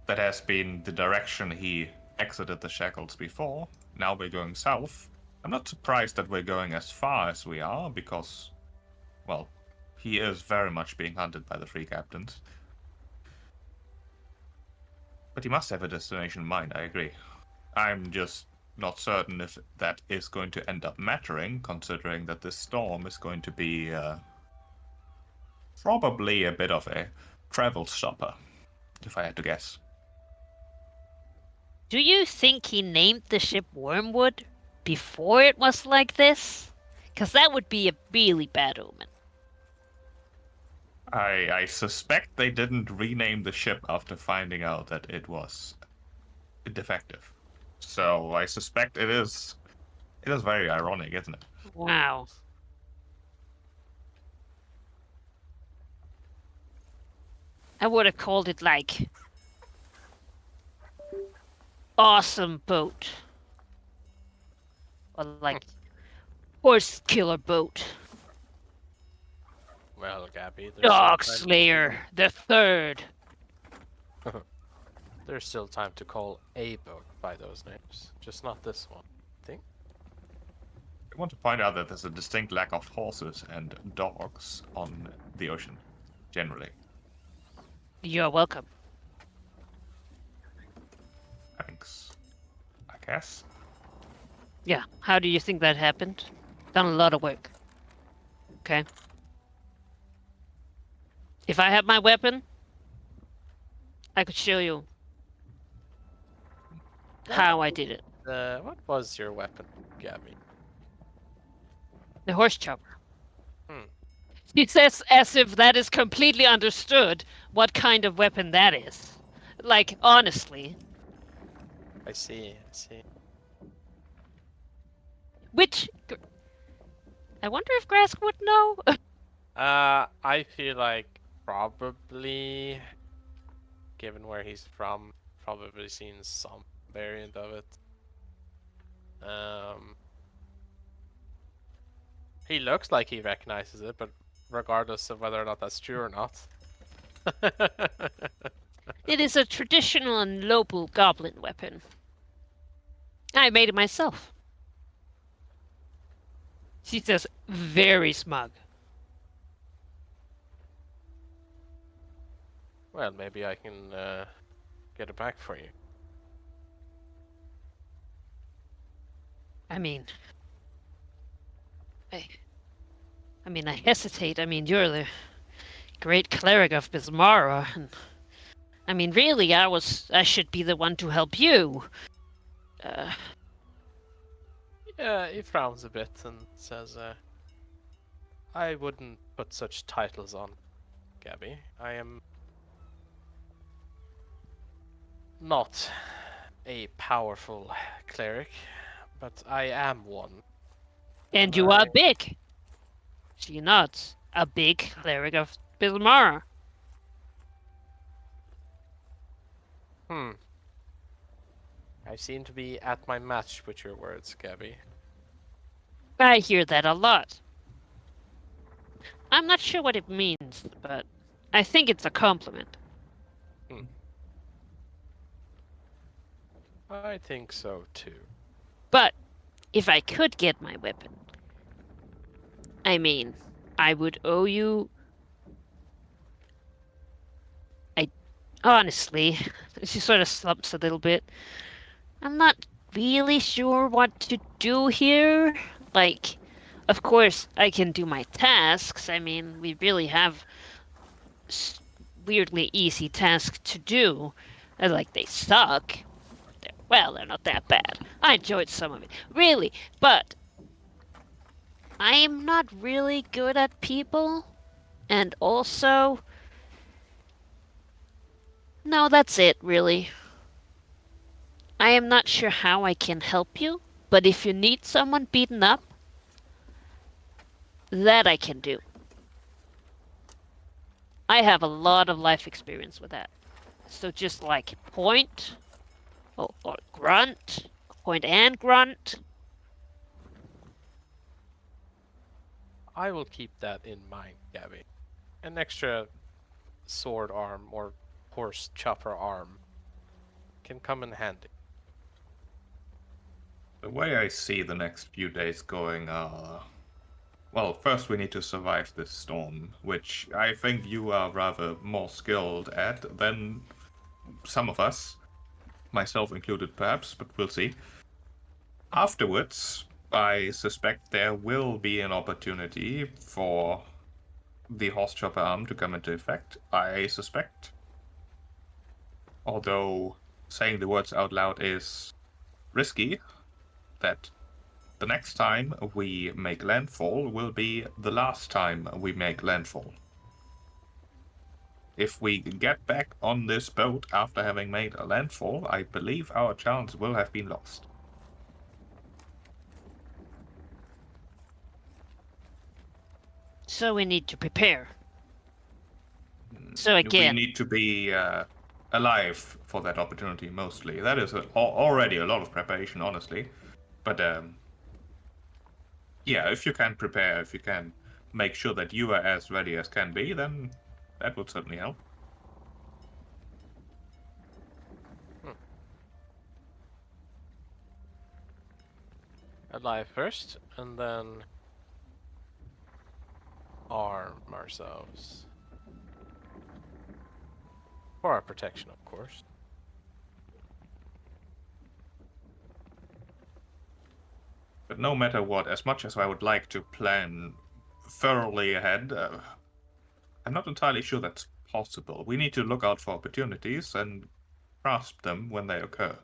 that has been the direction he exited the Shackles before. Now we're going south. I'm not surprised that we're going as far as we are, because, well, he is very much being hunted by the Free Captains. But he must have a destination in mind, I agree. I'm just not certain if that is going to end up mattering, considering that this storm is going to be probably a bit of a travel stopper, if I had to guess. Do you think he named the ship Wormwood before it was like this? Because that would be a really bad omen. I suspect they didn't rename the ship after finding out that it was defective. So I suspect it is very ironic, isn't it? Wow. I would have called it like awesome boat. Or like horse killer boat. Well, Gabby, Dog Slayer the Third. There's still time to call a boat by those names, just not this one. I think. I want to point out that there's a distinct lack of horses and dogs on the ocean, generally. You're welcome. Thanks. I guess. Yeah, how do you think that happened? Done a lot of work. Okay. If I had my weapon, I could show you how I did it. What was your weapon, Gabby? The horse chopper. Hmm. He says as if that is completely understood what kind of weapon that is. Like, honestly. I see. Which... I wonder if Grask would know? I feel like probably, given where he's from, probably seen some variant of it. He looks like he recognizes it, but regardless of whether or not that's true or not. It is a traditional and noble goblin weapon. I made it myself. She says, very smug. Well, maybe I can get it back for you. I mean, I hesitate. I mean, you're the great cleric of Bismara, and I mean, really, I should be the one to help you. Yeah, he frowns a bit and says, I wouldn't put such titles on, Gabby. I am not a powerful cleric, but I am one. And you are big. She nods. A big cleric of Bismara. I seem to be at my match with your words, Gabby. I hear that a lot. I'm not sure what it means, but I think it's a compliment. I think so too. But if I could get my weapon, I mean, I would owe you. Honestly, she sort of slumps a little bit. I'm not really sure what to do here. Like, of course, I can do my tasks. I mean, we really have weirdly easy tasks to do. Like, they suck. They're not that bad. I enjoyed some of it, really, but I am not really good at people. And also, no, that's it, really. I am not sure how I can help you, but if you need someone beaten up, that I can do. I have a lot of life experience with that. So just like point or grunt, point and grunt. I will keep that in mind, Gabby. An extra sword arm or horse chopper arm can come in handy. The way I see the next few days going are. Well, first we need to survive this storm, which I think you are rather more skilled at than some of us, myself included perhaps, but we'll see. Afterwards, I suspect there will be an opportunity for the horse chopper arm to come into effect. I suspect. Although saying the words out loud is risky, that the next time we make landfall will be the last time we make landfall. If we get back on this boat after having made a landfall, I believe our chance will have been lost. So we need to prepare. So again, we need to be alive for that opportunity mostly. That is already a lot of preparation, honestly. But yeah, if you can prepare, if you can make sure that you are as ready as can be, then that would certainly help. Alive first, and then arm ourselves. For our protection, of course. But no matter what, as much as I would like to plan thoroughly ahead, I'm not entirely sure that's possible. We need to look out for opportunities and grasp them when they occur.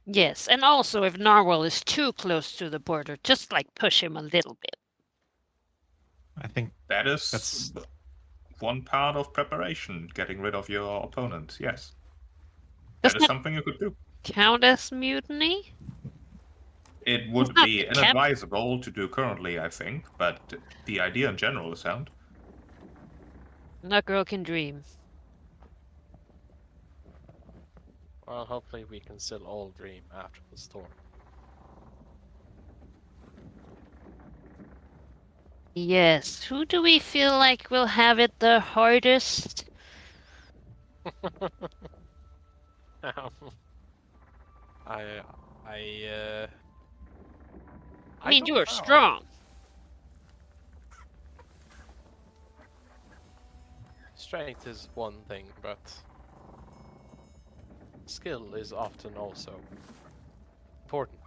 yes, and also if Narwhal is too close to the border, just like push him a little bit. I think That is that's one part of preparation, getting rid of your opponent, yes. Does That is that something you could do. count as mutiny? It would not be the cap- inadvisable to do currently, I think, but the idea in general is sound. No girl can dream. Well, hopefully we can still all dream after the storm. Yes, who do we feel like will have it the hardest? I I I mean, don't you are know. strong. Strength is one thing, but skill is often also important.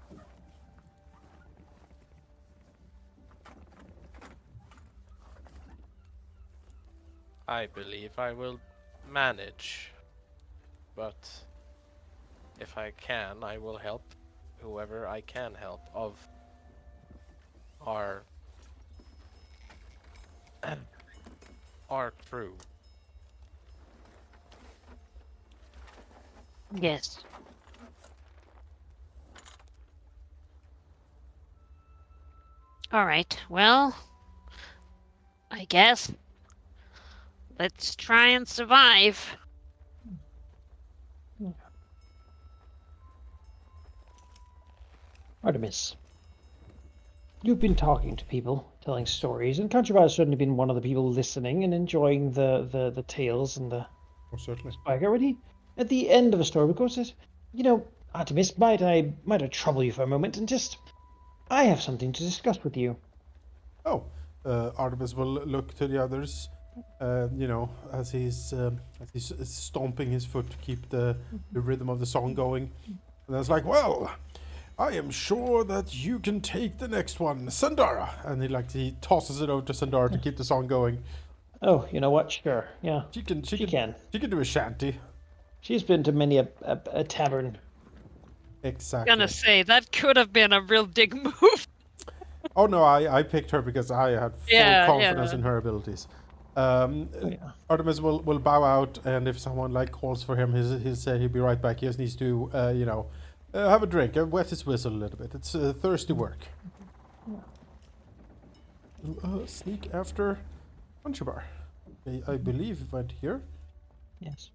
I believe I will manage, but if I can, I will help whoever I can help of our our crew. Yes. All right. Well, I guess let's try and survive. Artemis, you've been talking to people, telling stories, and Conchobar has certainly been one of the people listening and enjoying the tales and the Oh, certainly. spike. Already at the end of a story, of course, says, you know, Artemis, might I trouble you for a moment and just I have something to discuss with you. Oh, Artemis will look to the others, as he's stomping his foot to keep the rhythm of the song going. And it's like, well, I am sure that you can take the next one, Sandara. And he tosses it over to Sandara to keep the song going. Oh, you know what? Sure, yeah, She can do a shanty. She's been to many a tavern. Exactly. Gonna say that could have been a real dig move. Oh no, I picked her because I had full Yeah, confidence yeah. in her abilities. Oh, yeah. Artemis will bow out, and if someone calls for him, he'll say he'll be right back. He just needs to, have a drink, wet his whistle a little bit. It's thirsty work. Sneak after Punchabar. I believe it went here. Yes.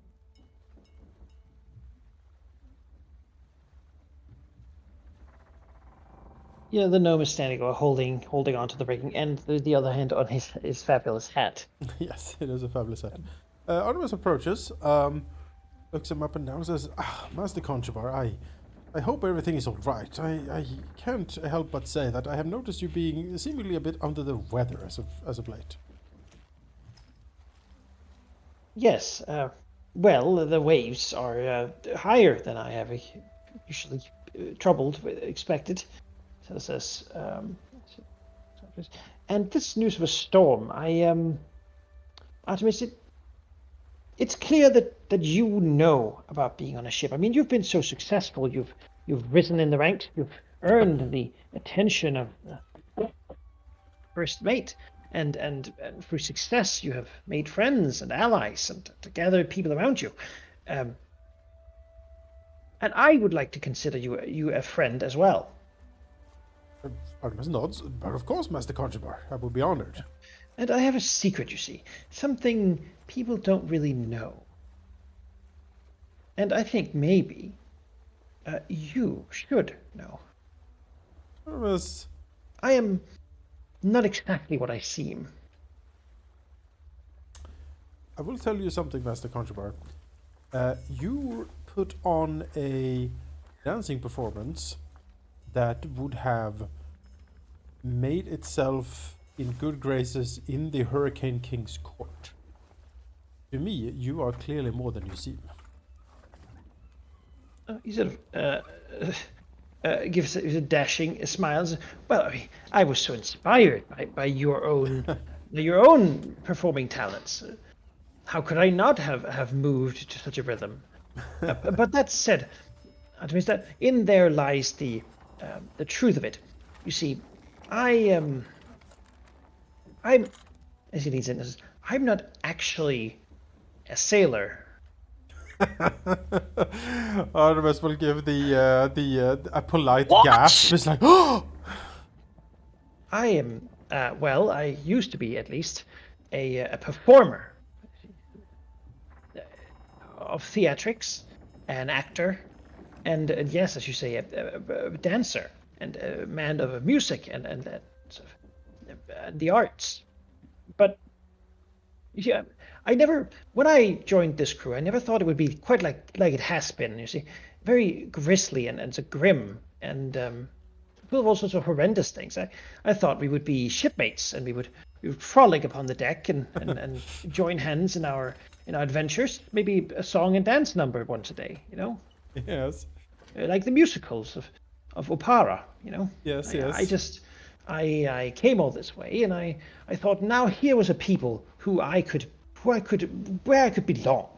Yeah, the gnome is standing or holding onto the rigging, and the other hand on his fabulous hat. Yes, it is a fabulous set. Artemis approaches, looks him up and down, says, Master Conchabar, I hope everything is all right. I can't help but say that I have noticed you being seemingly a bit under the weather as of late. Yes. Well, the waves are higher than I have usually expected. So it says, and this news of a storm, Artemis, it's clear that you know about being on a ship. I mean, you've been so successful. You've risen in the ranks. You've earned the attention of the first mate, and through success, you have made friends and allies and to gather people around you. And I would like to consider you a friend as well. Artemis nods, but of course, Master Conchabar, I will be honored. And I have a secret, you see, something people don't really know. And I think maybe you should know. Artemis, I am not exactly what I seem. I will tell you something, Master Conchabar. You put on a dancing performance that would have made itself in good graces in the Hurricane King's court. To me, you are clearly more than you seem. He sort of gives a dashing smile. Well, I was so inspired by your own performing talents. How could I not have moved to such a rhythm? But that said, Artemis, that in there lies the truth of it. You see, I'm as he leads in, I'm not actually a sailor. Artemis will give a polite What? gasp. It's like, oh! I am well, I used to be at least a performer of theatrics, an actor, and yes, as you say, a dancer and a man of music and sort of, the arts. But yeah, I never, when I joined this crew, I never thought it would be quite like it has been. You see, very grisly and so grim and full of all sorts of horrendous things. I thought we would be shipmates, and we would frolic upon the deck and join hands in our adventures. Maybe a song and dance number once a day, Yes. like the musicals of opera. Yes. I just I came all this way, and I thought now here was a people where I could belong.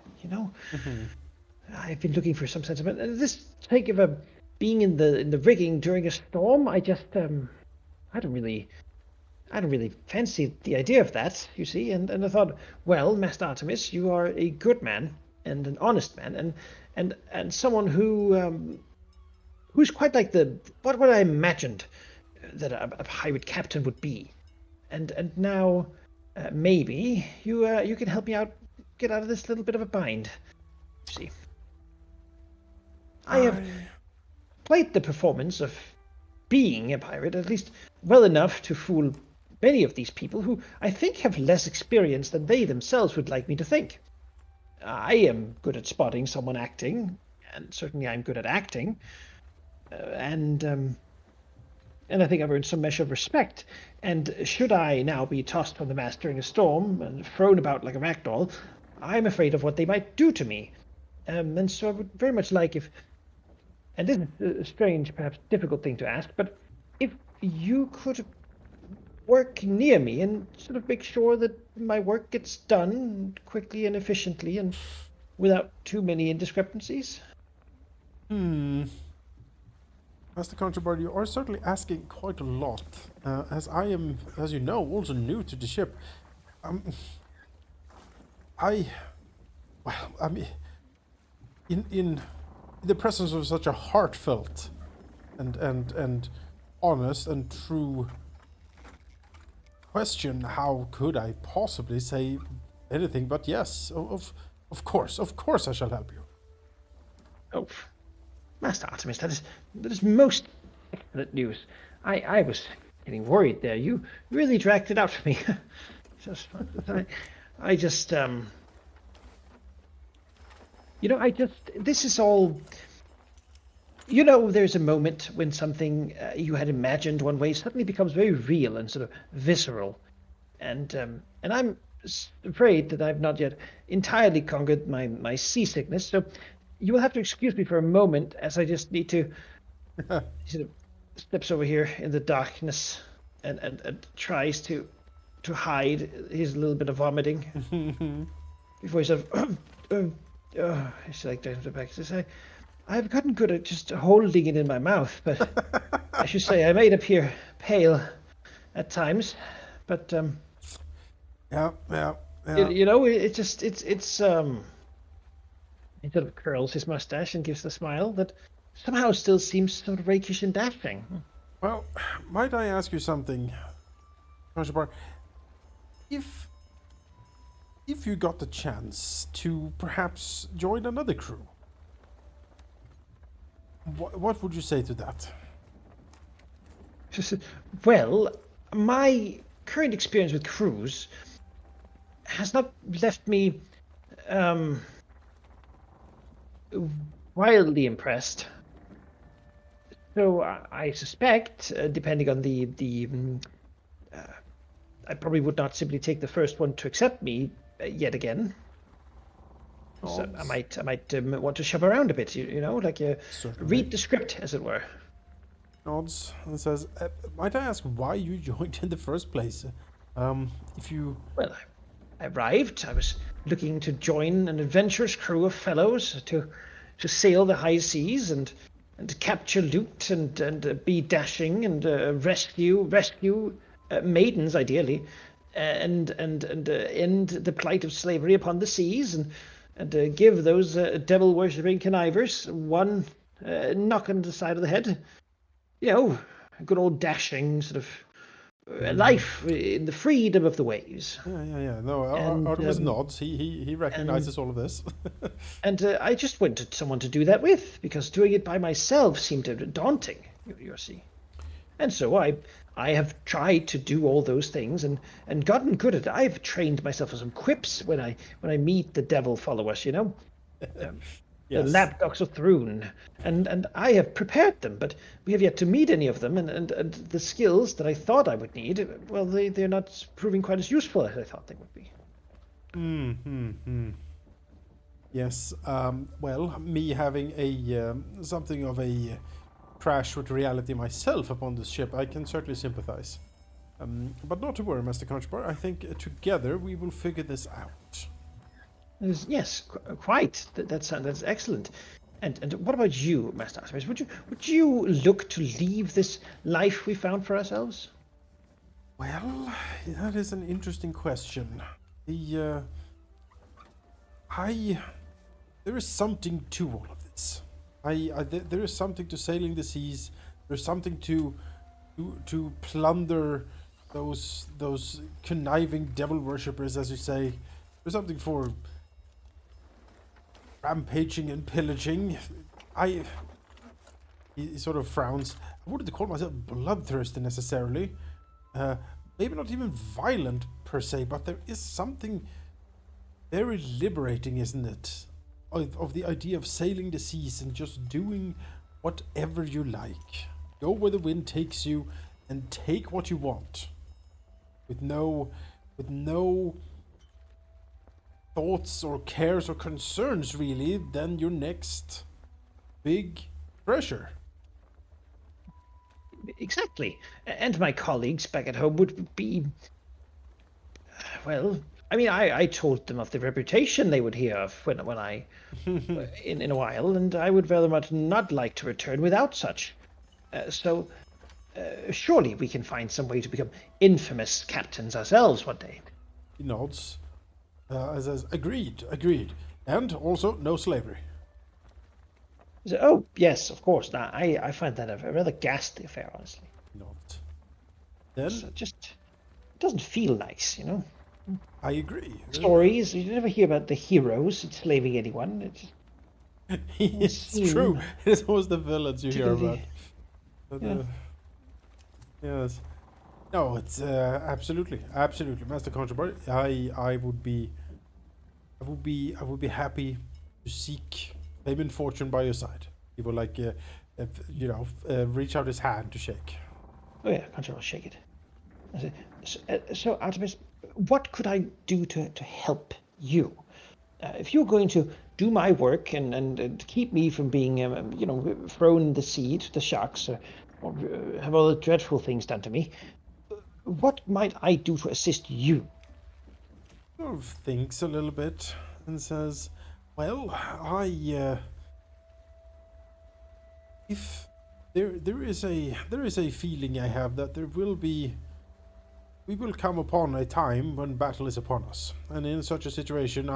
I've been looking for some sense of it. And this take of being in the rigging during a storm, I just I don't really fancy the idea of that, you see. And I thought, well, Master Artemis, you are a good man and an honest man, and someone who's quite like what I imagined that a pirate captain would be. And now maybe you can help me out, get out of this little bit of a bind. You see, I have played the performance of being a pirate at least well enough to fool many of these people who I think have less experience than they themselves would like me to think. I am good at spotting someone acting, and certainly I'm good at acting, and I think I've earned some measure of respect. And should I now be tossed from the mast during a storm and thrown about like a ragdoll, I'm afraid of what they might do to me. And so I would very much like if, and this is a strange, perhaps difficult thing to ask, but if you could work near me and sort of make sure that my work gets done quickly and efficiently and without too many indiscrepancies. Master Contrabard, you are certainly asking quite a lot, as I am, as you know, also new to the ship. I mean, in the presence of such a heartfelt and honest and true question, how could I possibly say anything but yes? Of course I shall help you. Oh, Master Artemis, that is most excellent news. I was getting worried there. You really dragged it out for me. I just this is all. There's a moment when something you had imagined one way suddenly becomes very real and sort of visceral, and I'm afraid that I've not yet entirely conquered my seasickness. So you will have to excuse me for a moment, as I just need to. He sort of steps over here in the darkness and tries to hide his little bit of vomiting before he sort of. He's like down to the back. He says, I've gotten good at just holding it in my mouth, but I should say I might appear pale at times. But Yeah. it's he sort of curls his mustache and gives the smile that somehow still seems sort of rakish and dashing. Well, might I ask you something, Contrabard? If you got the chance to perhaps join another crew, what would you say to that? Well, my current experience with crews has not left me wildly impressed. So I suspect, depending on I probably would not simply take the first one to accept me yet again. So I might want to shove around a bit, like read the script, as it were. Nods and says, might I ask why you joined in the first place? If you... Well, I arrived. I was looking to join an adventurous crew of fellows to sail the high seas and capture loot and be dashing and rescue maidens, ideally, and end the plight of slavery upon the seas and give those devil-worshipping connivers one knock on the side of the head. A good old dashing sort of life in the freedom of the waves. Yeah. No, And, Artemis nods. He recognizes all of this. And I just wanted someone to do that with, because doing it by myself seemed daunting, you see. And so I have tried to do all those things and gotten good at it. I've trained myself for some quips when I meet the devil followers, The Yes. lapdogs of Thrune, and I have prepared them, but we have yet to meet any of them, and the skills that I thought I would need, well, they're not proving quite as useful as I thought they would be. Yes. Well, me having a something of a crash with reality myself upon this ship, I can certainly sympathize. But not to worry, Master Conchbar. I think together we will figure this out. Yes, quite. That's excellent. And what about you, Master Artemis? Would you look to leave this life we found for ourselves? Well, that is an interesting question. There is something to all of this. There is something to sailing the seas. There's something to plunder those conniving devil worshippers, as you say. There's something for rampaging and pillaging. He sort of frowns. I wouldn't call myself bloodthirsty necessarily. Maybe not even violent per se, but there is something very liberating, isn't it? Of the idea of sailing the seas and just doing whatever you like. Go where the wind takes you and take what you want. With no thoughts or cares or concerns really than your next big treasure. Exactly. And my colleagues back at home would be, well, I mean, I told them of the reputation they would hear of when I, in a while, and I would very much not like to return without such. So surely we can find some way to become infamous captains ourselves one day. He nods. Says, agreed. And also, no slavery. So, oh, yes, of course. Now, I find that a rather ghastly affair, honestly. He nods. Then, So it doesn't feel nice, you know? I agree. Stories, you never hear about the heroes enslaving anyone. It's true. It's always the villains you hear about. Yeah. Yes. No, it's absolutely, Master Conchbar. I would be happy to seek fame and fortune by your side. He would like, reach out his hand to shake. Oh yeah, Control, shake it. I say, so Artemis, what could I do to help you? If you're going to do my work and keep me from being, thrown in the sea to the sharks or have all the dreadful things done to me, what might I do to assist you? Sort of thinks a little bit and says, "Well, if there is a feeling I have that we will come upon a time when battle is upon us, and in such a situation,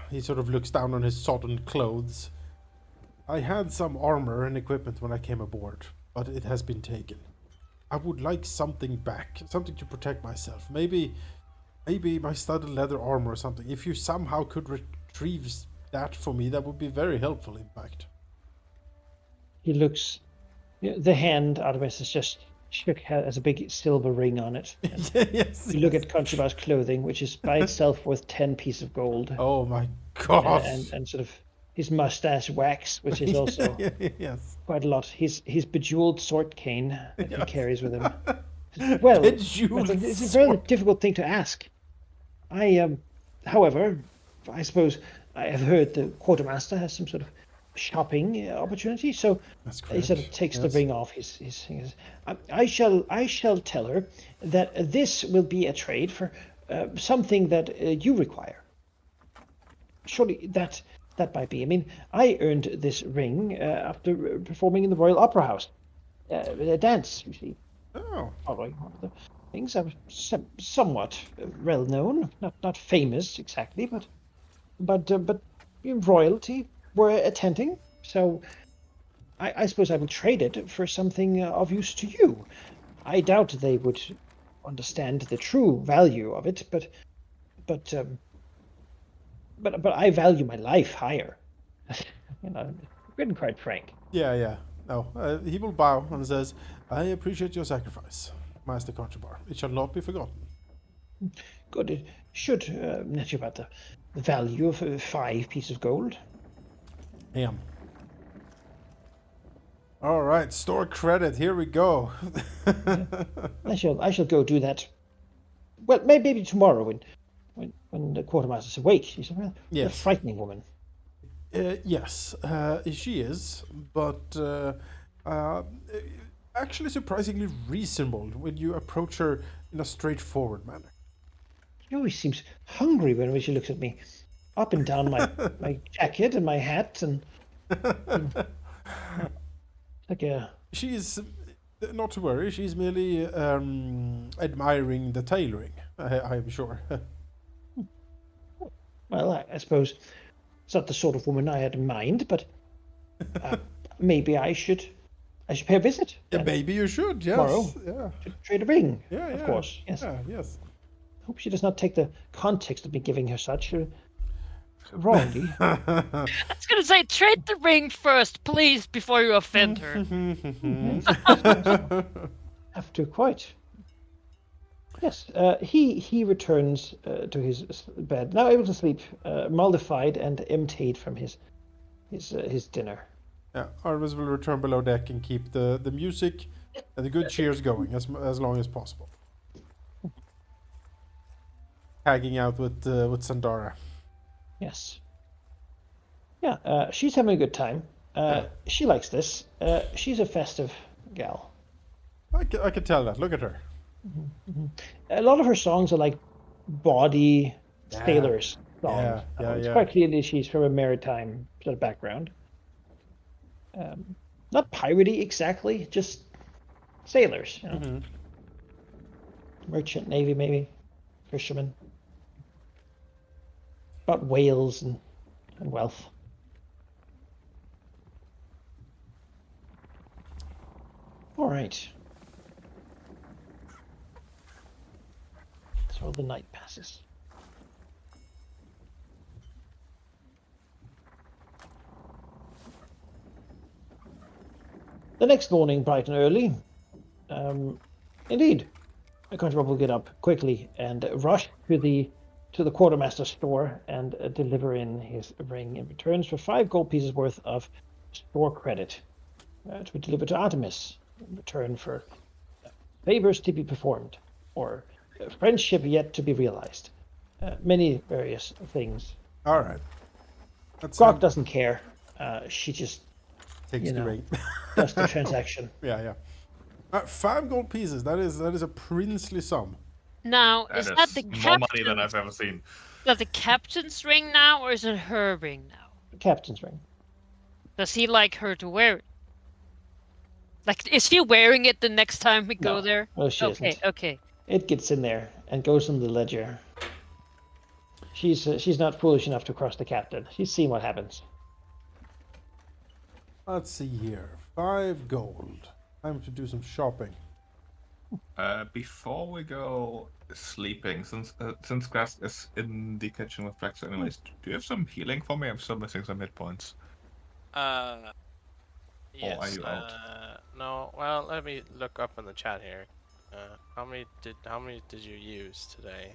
he sort of looks down on his sodden clothes. I had some armor and equipment when I came aboard, but it has been taken. I would like something back, something to protect myself. Maybe my studded leather armor or something. If you somehow could retrieve that for me, that would be very helpful, in fact." He looks, the hand Artemis is just shook, has a big silver ring on it. Yes. You look at Conchobar's clothing, which is by itself worth 10 pieces of gold. Oh my god. And sort of his mustache wax, which is also Yes. quite a lot. His bejeweled sword cane that he carries with him. Well, Bejeweled it's a very sword. difficult thing to ask. However, I suppose I have heard the quartermaster has some sort of shopping opportunity, so That's he sort of correct. takes the Yes. ring off his fingers. I shall tell her that this will be a trade for something that you require. Surely that might be. I mean, I earned this ring after performing in the Royal Opera House, a dance, you see. Oh. Following one of the things, I was somewhat well known, not famous exactly, but royalty were attending. So I suppose I will trade it for something of use to you. I doubt they would understand the true value of it, but I value my life higher. Being quite frank. Yeah. No, he will bow and says, "I appreciate your sacrifice, Master Conchobar. It shall not be forgotten." Good. It should net you about the value of 5 pieces of gold. Damn. All right, store credit. Here we go. I shall go do that. Well, maybe tomorrow when the quartermaster's awake. She's a Yes. frightening woman. Yes, she is, but actually surprisingly reasonable when you approach her in a straightforward manner. She always seems hungry when she looks at me, up and down my jacket and my hat, and like a She's not to worry. She's merely admiring the tailoring. I'm sure. well, I suppose it's not the sort of woman I had in mind, but maybe I should pay a visit. Yeah, Then. maybe you should. Yes. Tomorrow. Yeah. To trade a ring. Yeah. Of Yeah. course. Yes. Yeah. Yes. Hope she does not take the context of me giving her such wrongly. I was gonna say, trade the ring first, please, before you offend her. Have to quite. Yes, he returns to his bed, now able to sleep, mollified and emptied from his dinner. Yeah, Arvis will return below deck and keep the music and the good cheers going as long as possible. Hanging out with Sandara. Yes. Yeah, she's having a good time. She likes this. She's a festive gal. I can tell that. Look at her. A lot of her songs are like bawdy Yeah. sailors songs. Yeah, It's yeah. quite clearly she's from a maritime sort of background. Not piratey exactly, just sailors. You know? Mhm. Merchant navy maybe, fishermen. About whales and wealth. All right. So the night passes. The next morning, bright and early, indeed, Constable will get up quickly and rush to the quartermaster's store and deliver in his ring in returns for 5 gold pieces worth of store credit to be delivered to Artemis in return for favors to be performed or friendship yet to be realized. Many various things. All right. That's Grok doesn't care. She just takes you the know. ring. does the transaction. Yeah. 5 gold pieces. That is a princely sum. Now, That is that the more money than captain's? I've ever seen. Is that the captain's ring now, or is it her ring now? Captain's ring. Does he like her to wear it? Like, is she wearing it the next time we go No. there? No, she Okay, isn't. okay. It gets in there and goes in the ledger. She's not foolish enough to cross the captain. She's seen what happens. Let's see here. 5 gold. Time to do some shopping. Before we go sleeping, since Grass is in the kitchen with Rex anyways, do you have some healing for me? I'm still missing some hit points. Yes. are you out? No. Well, let me look up in the chat here. How many did you use today?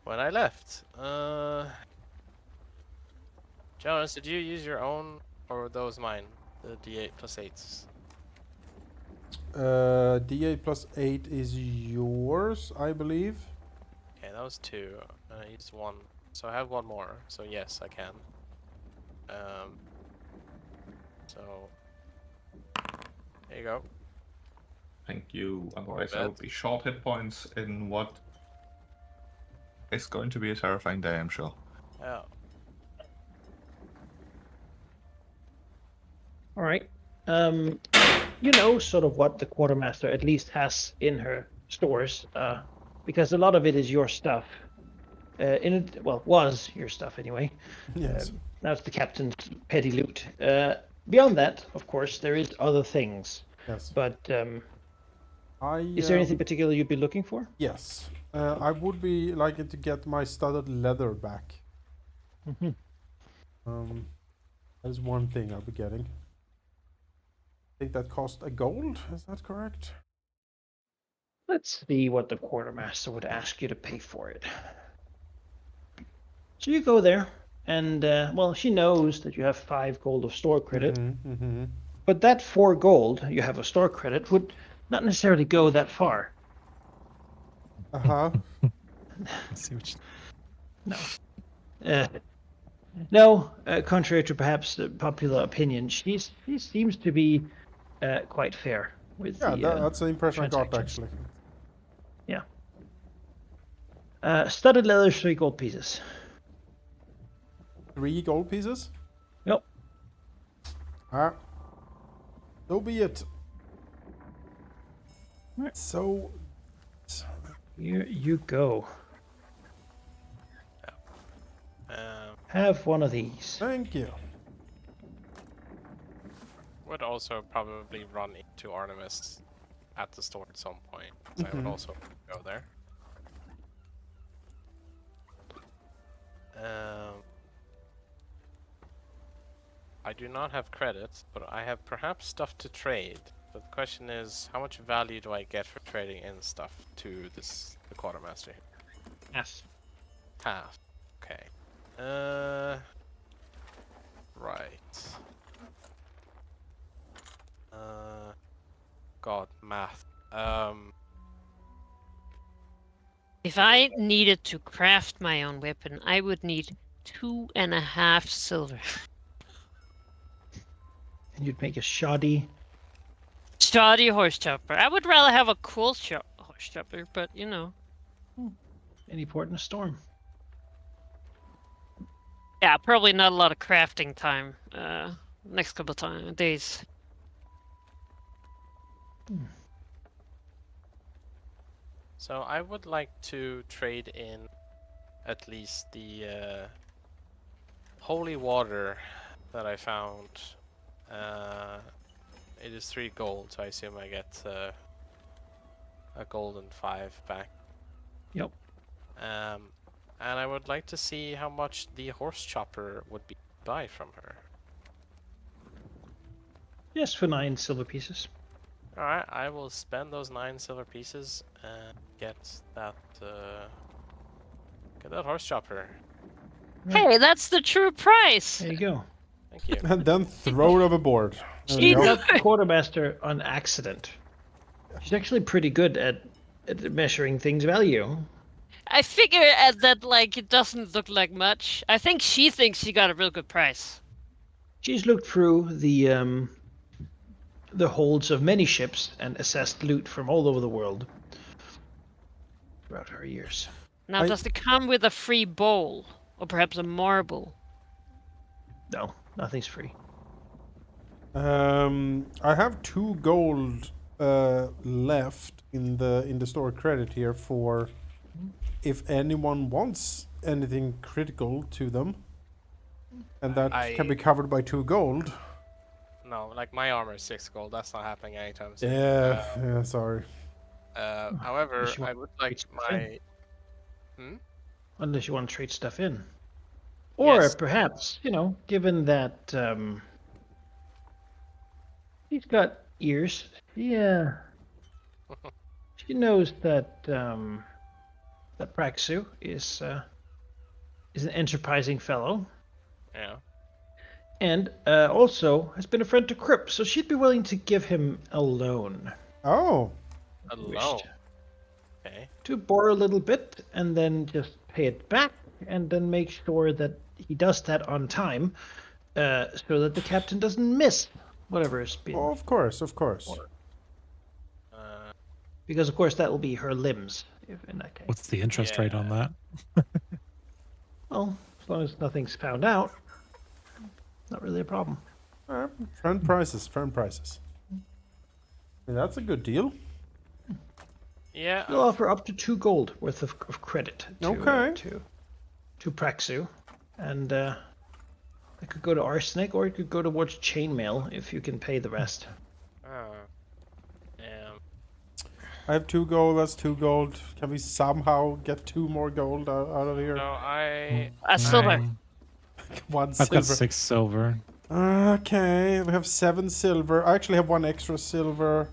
When I left. Jonas, did you use your own or were those mine? The D8 plus 8s. D8 plus 8 is yours, I believe. Okay, that was 2. And I used 1. So I have 1 more. So yes, I can. So there you go. Thank you. Otherwise, I bad. will be short hit points in what is going to be a terrifying day, I'm sure. Yeah. All right. You know sort of what the quartermaster at least has in her stores, because a lot of it is your stuff. Was your stuff anyway. Yes. Now it's the captain's petty loot. Beyond that, of course, there is other things. Yes. But I is there anything particular you'd be looking for? Yes. I would be liking to get my studded leather back. Mm-hmm. That is one thing I'll be getting. I think that cost a gold. Is that correct? Let's see what the quartermaster would ask you to pay for it. So you go there, and well, she knows that you have 5 gold of store credit, Mm-hmm. but that 4 gold you have of store credit would not necessarily go that far. Uh-huh. I see what you- No. No, contrary to perhaps the popular opinion, she seems to be quite fair with Yeah, the that's the impression I got, transactions. actually. Yeah. Studded leather, 3 gold pieces. 3 gold pieces? Yep. Ah. So be it. Right. So... Here you go. Um, Have one of these. Thank you. would also probably run into Artemis at the store at some point. So I would also go there. I do not have credits, but I have perhaps stuff to trade. But the question is, how much value do I get for trading in stuff to the quartermaster here? Yes. Half. Okay. Right. God, math. If I needed to craft my own weapon, I would need 2.5 silver. And you'd make a shoddy. Shoddy horse chopper. I would rather have a cool horse chopper, but you know. Any port in a storm. Yeah, probably not a lot of crafting time. Next couple of days. So I would like to trade in at least the holy water that I found. It is 3 gold, so I assume I get a gold and 5 back. Yep. And I would like to see how much the horse chopper would be buy from her. Yes, for 9 silver pieces. Alright, I will spend those 9 silver pieces and get that horse chopper. Right. Hey, that's the true price. There you go. Thank you. And then throw it overboard. There She we go. Got the quartermaster on accident. She's actually pretty good at measuring things value. I figure that like it doesn't look like much. I think she thinks she got a real good price. She's looked through the holds of many ships and assessed loot from all over the world throughout her years. Now, does it come with a free bowl or perhaps a marble? No, nothing's free. I have 2 gold left in the store credit here for if anyone wants anything critical to them, and that can be covered by 2 gold. No, like my armor is 6 gold. That's not happening anytime soon. Yeah, sorry. However, Unless you I want would to like trade stuff my. Unless you want to trade stuff in. Or Yes. perhaps, given that he's got ears, yeah. She knows that that Praxu is an enterprising fellow, Yeah. and also has been a friend to Crip, so she'd be willing to give him a loan. Oh, Alone. Okay. To borrow a little bit and then just pay it back, and then make sure that he does that on time, so that the captain doesn't miss whatever is being. of course. Because of course that will be her limbs, if in that case. What's the interest rate on that? Well, as long as nothing's found out, not really a problem. Friend prices. Yeah, that's a good deal. Yeah. We'll offer up to 2 gold worth of credit to, Okay. to Praxu, and it could go to Arsenic, or it could go towards chainmail if you can pay the rest. I have 2 gold. That's 2 gold. Can we somehow get 2 more gold out of here? No, I. Silver. 1 I've silver. got 6 silver. Okay, we have 7 silver. I actually have 1 extra silver.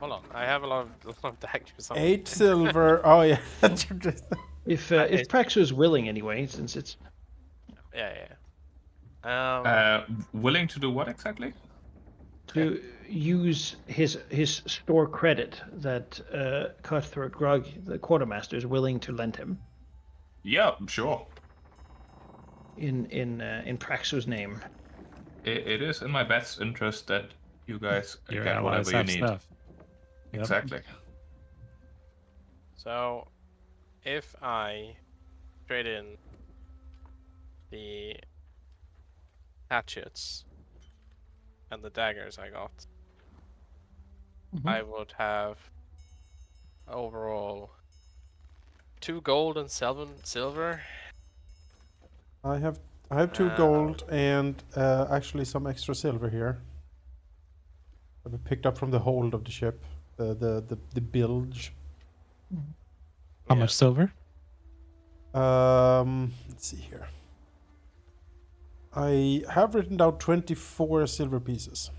Hold on, I have a lot of daggers on me. 8 silver. Oh yeah. If it's- Praxo is willing anyway, since it's Yeah, yeah. Willing to do what exactly? to use his store credit that Cutthroat Grug, the quartermaster, is willing to lend him Yeah, sure. in Praxo's name. It is in my best interest that you guys Your get allies whatever you have need. stuff. Yep. Exactly. So, if I trade in the hatchets and the daggers I got, I would have overall 2 gold and 7 silver. I have 2 gold and actually some extra silver here. I've picked up from the hold of the ship. The bilge. How Yeah. much silver? Let's see here. I have written down 24 silver pieces.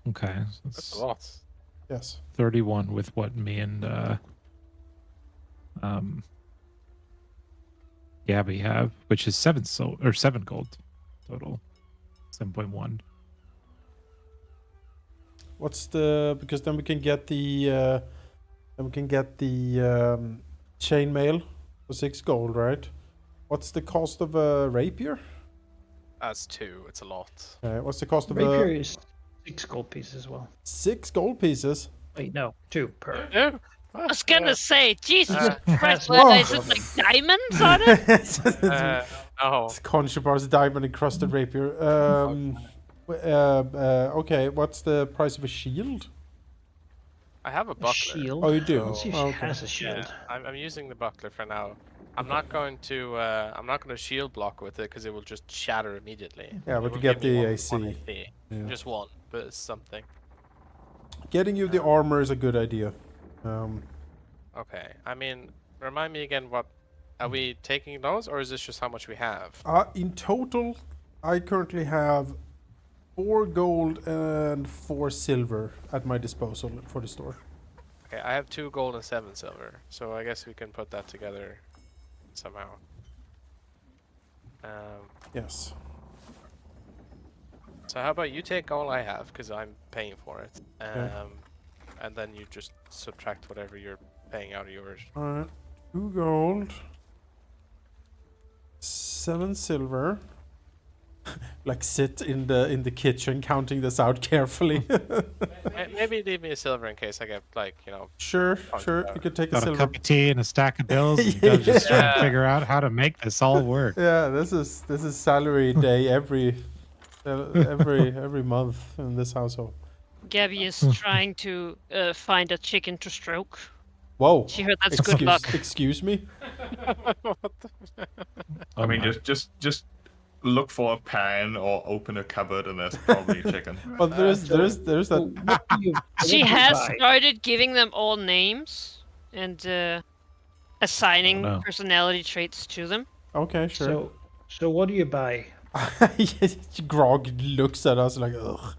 Okay, so That's it's a lot. Yes. 31 with what me and Gabby have, which is 7 gold total. 7.1. What's the, because then we can get the chainmail for 6 gold, right? What's the cost of a rapier? That's 2. It's a lot. What's the cost of Rapier a is 6 gold pieces as well. 6 gold pieces? Wait, no, 2 per. Yeah. I was gonna say, Jesus Has Christ, more is it like diamonds on it? No. It's Conchabar's diamond encrusted rapier. Okay, what's the price of a shield? I have a A buckler. shield. Oh, you do? Let's see if she Oh, okay. has a shield. Yeah, I'm using the buckler for now. I'm not going to shield block with it because it will just shatter immediately. Yeah, It but will you get give me the one AC. AC. Yeah. Just 1, but it's something. Getting you the armor is a good idea. Okay. I mean, remind me again, what are we taking those, or is this just how much we have? In total, I currently have 4 gold and 4 silver at my disposal for the store. Okay, I have 2 gold and 7 silver, so I guess we can put that together somehow. Yes. So how about you take all I have, because I'm paying for it, and then you just subtract whatever you're paying out of yours. Alright. 2 gold. 7 silver. Like sit in the kitchen counting this out carefully. Maybe leave me a silver in case I get, like, Sure. You could take a Got a silver. cup of tea and a stack of bills, and you gotta just try Yeah. and figure out how to make this all work. Yeah, this is salary day every month in this household. Gabby is trying to find a chicken to stroke. Whoa. She heard that's good luck. Excuse me. I mean, just look for a pan or open a cupboard, and there's probably chicken. But there's that. What do you- She what do you has buy? started giving them all names and assigning no. personality traits to them. Okay, sure. So what do you buy? Grog looks at us like, ugh.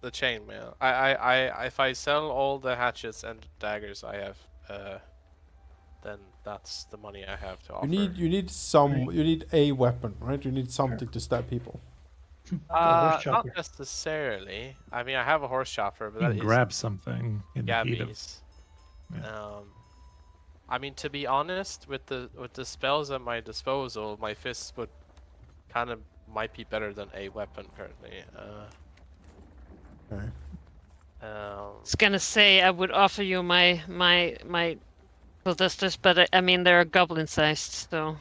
The chainmail. I if I sell all the hatchets and daggers I have, then that's the money I have to offer. You need a weapon, right? You need something to stab people. horse Not chopper. necessarily. I mean, I have a horse chopper, but You that can is grab something in the heat of. Gabby's. Yeah. I mean, to be honest, with the spells at my disposal, my fists would kind of might be better than a weapon currently. Okay. I was gonna say I would offer you my ballistas, but I mean they're goblin sized, so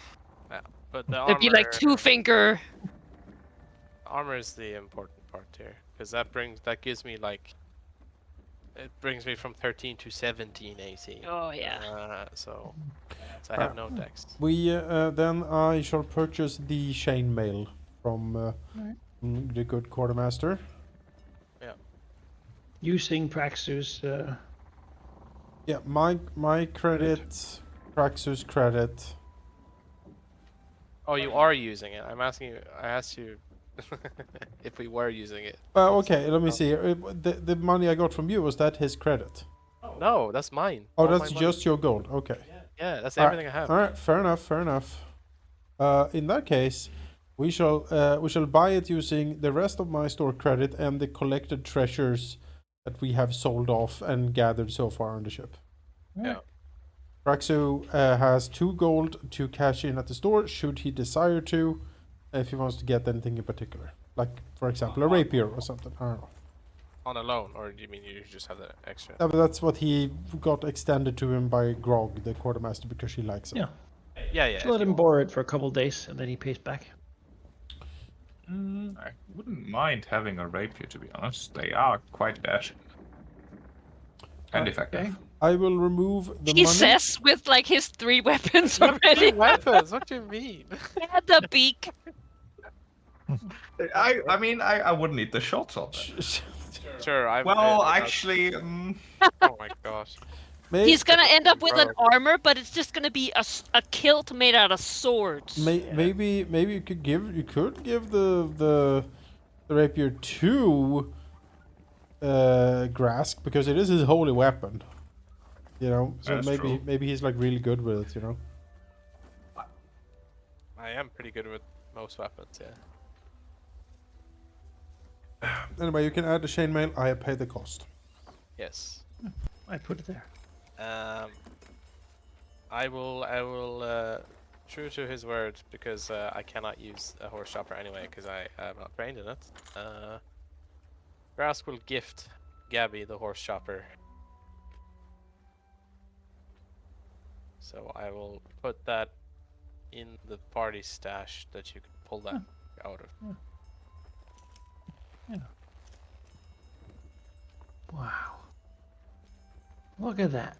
But the it'd be like armor- 2-finger. Armor is the important part here, because that gives me like, it brings me from 13 to 17 AC. Oh yeah. So I have no dex. We then I shall purchase the chainmail from the good quartermaster. Using Praxus. Yeah, my credit, Praxus credit. Oh, you are using it. I'm asking you. I asked you if we were using it. Okay, let me see. The money I got from you, was that his credit? No, that's mine. Oh, All my that's money. just your gold. Okay. Yeah, that's All right, everything I have. All right, fair enough, fair enough. In that case, we shall buy it using the rest of my store credit and the collected treasures that we have sold off and gathered so far on the ship. Yeah. Raxu has 2 gold to cash in at the store, should he desire to, if he wants to get anything in particular. Like, for example, a rapier or something. I don't know. On a loan, or do you mean you just have the extra? Yeah, but that's what he got extended to him by Grog, the quartermaster, because she likes him. Yeah. Yeah. Just let him borrow it for a couple of days, and then he pays back. I wouldn't mind having a rapier, to be honest. They are quite bad. And effective. I will remove the He money. says with like his 3 weapons already. Weapons? What do you mean? And the beak. I mean, I wouldn't need the shots on it. Sure, I. Well, actually, Oh my gosh. He's gonna end up with an Bro. armor, but it's just gonna be a kilt made out of swords. Maybe you could give the rapier to Grask, because it is his holy weapon. You know, so That's true. maybe he's like really good with it. You know. I am pretty good with most weapons, yeah. Anyway, you can add the chainmail. I pay the cost. Yes. I put it there. I will, true to his word, because I cannot use a horse chopper anyway, because I am not trained in it. Grask will gift Gabby the horse chopper. So I will put that in the party stash that you can pull that out of. Yeah. Wow. Look at that.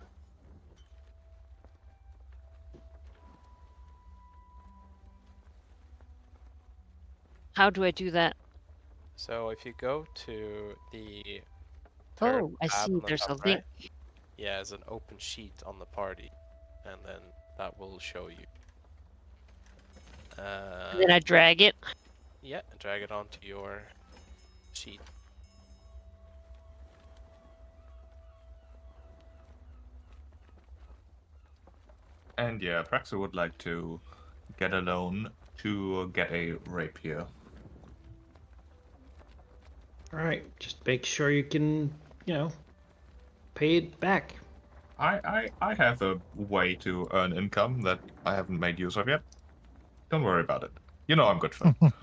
How do I do that? So if you go to the third Oh, I tab see. on the There's a top link. right, yeah, there's an open sheet on the party, and then that will show you. And then I drag it. Yeah, drag it onto your sheet. and yeah, Praxo would like to get a loan to get a rapier. All right, just make sure you can, pay it back. I have a way to earn income that I haven't made use of yet. Don't worry about it. You know I'm good for it.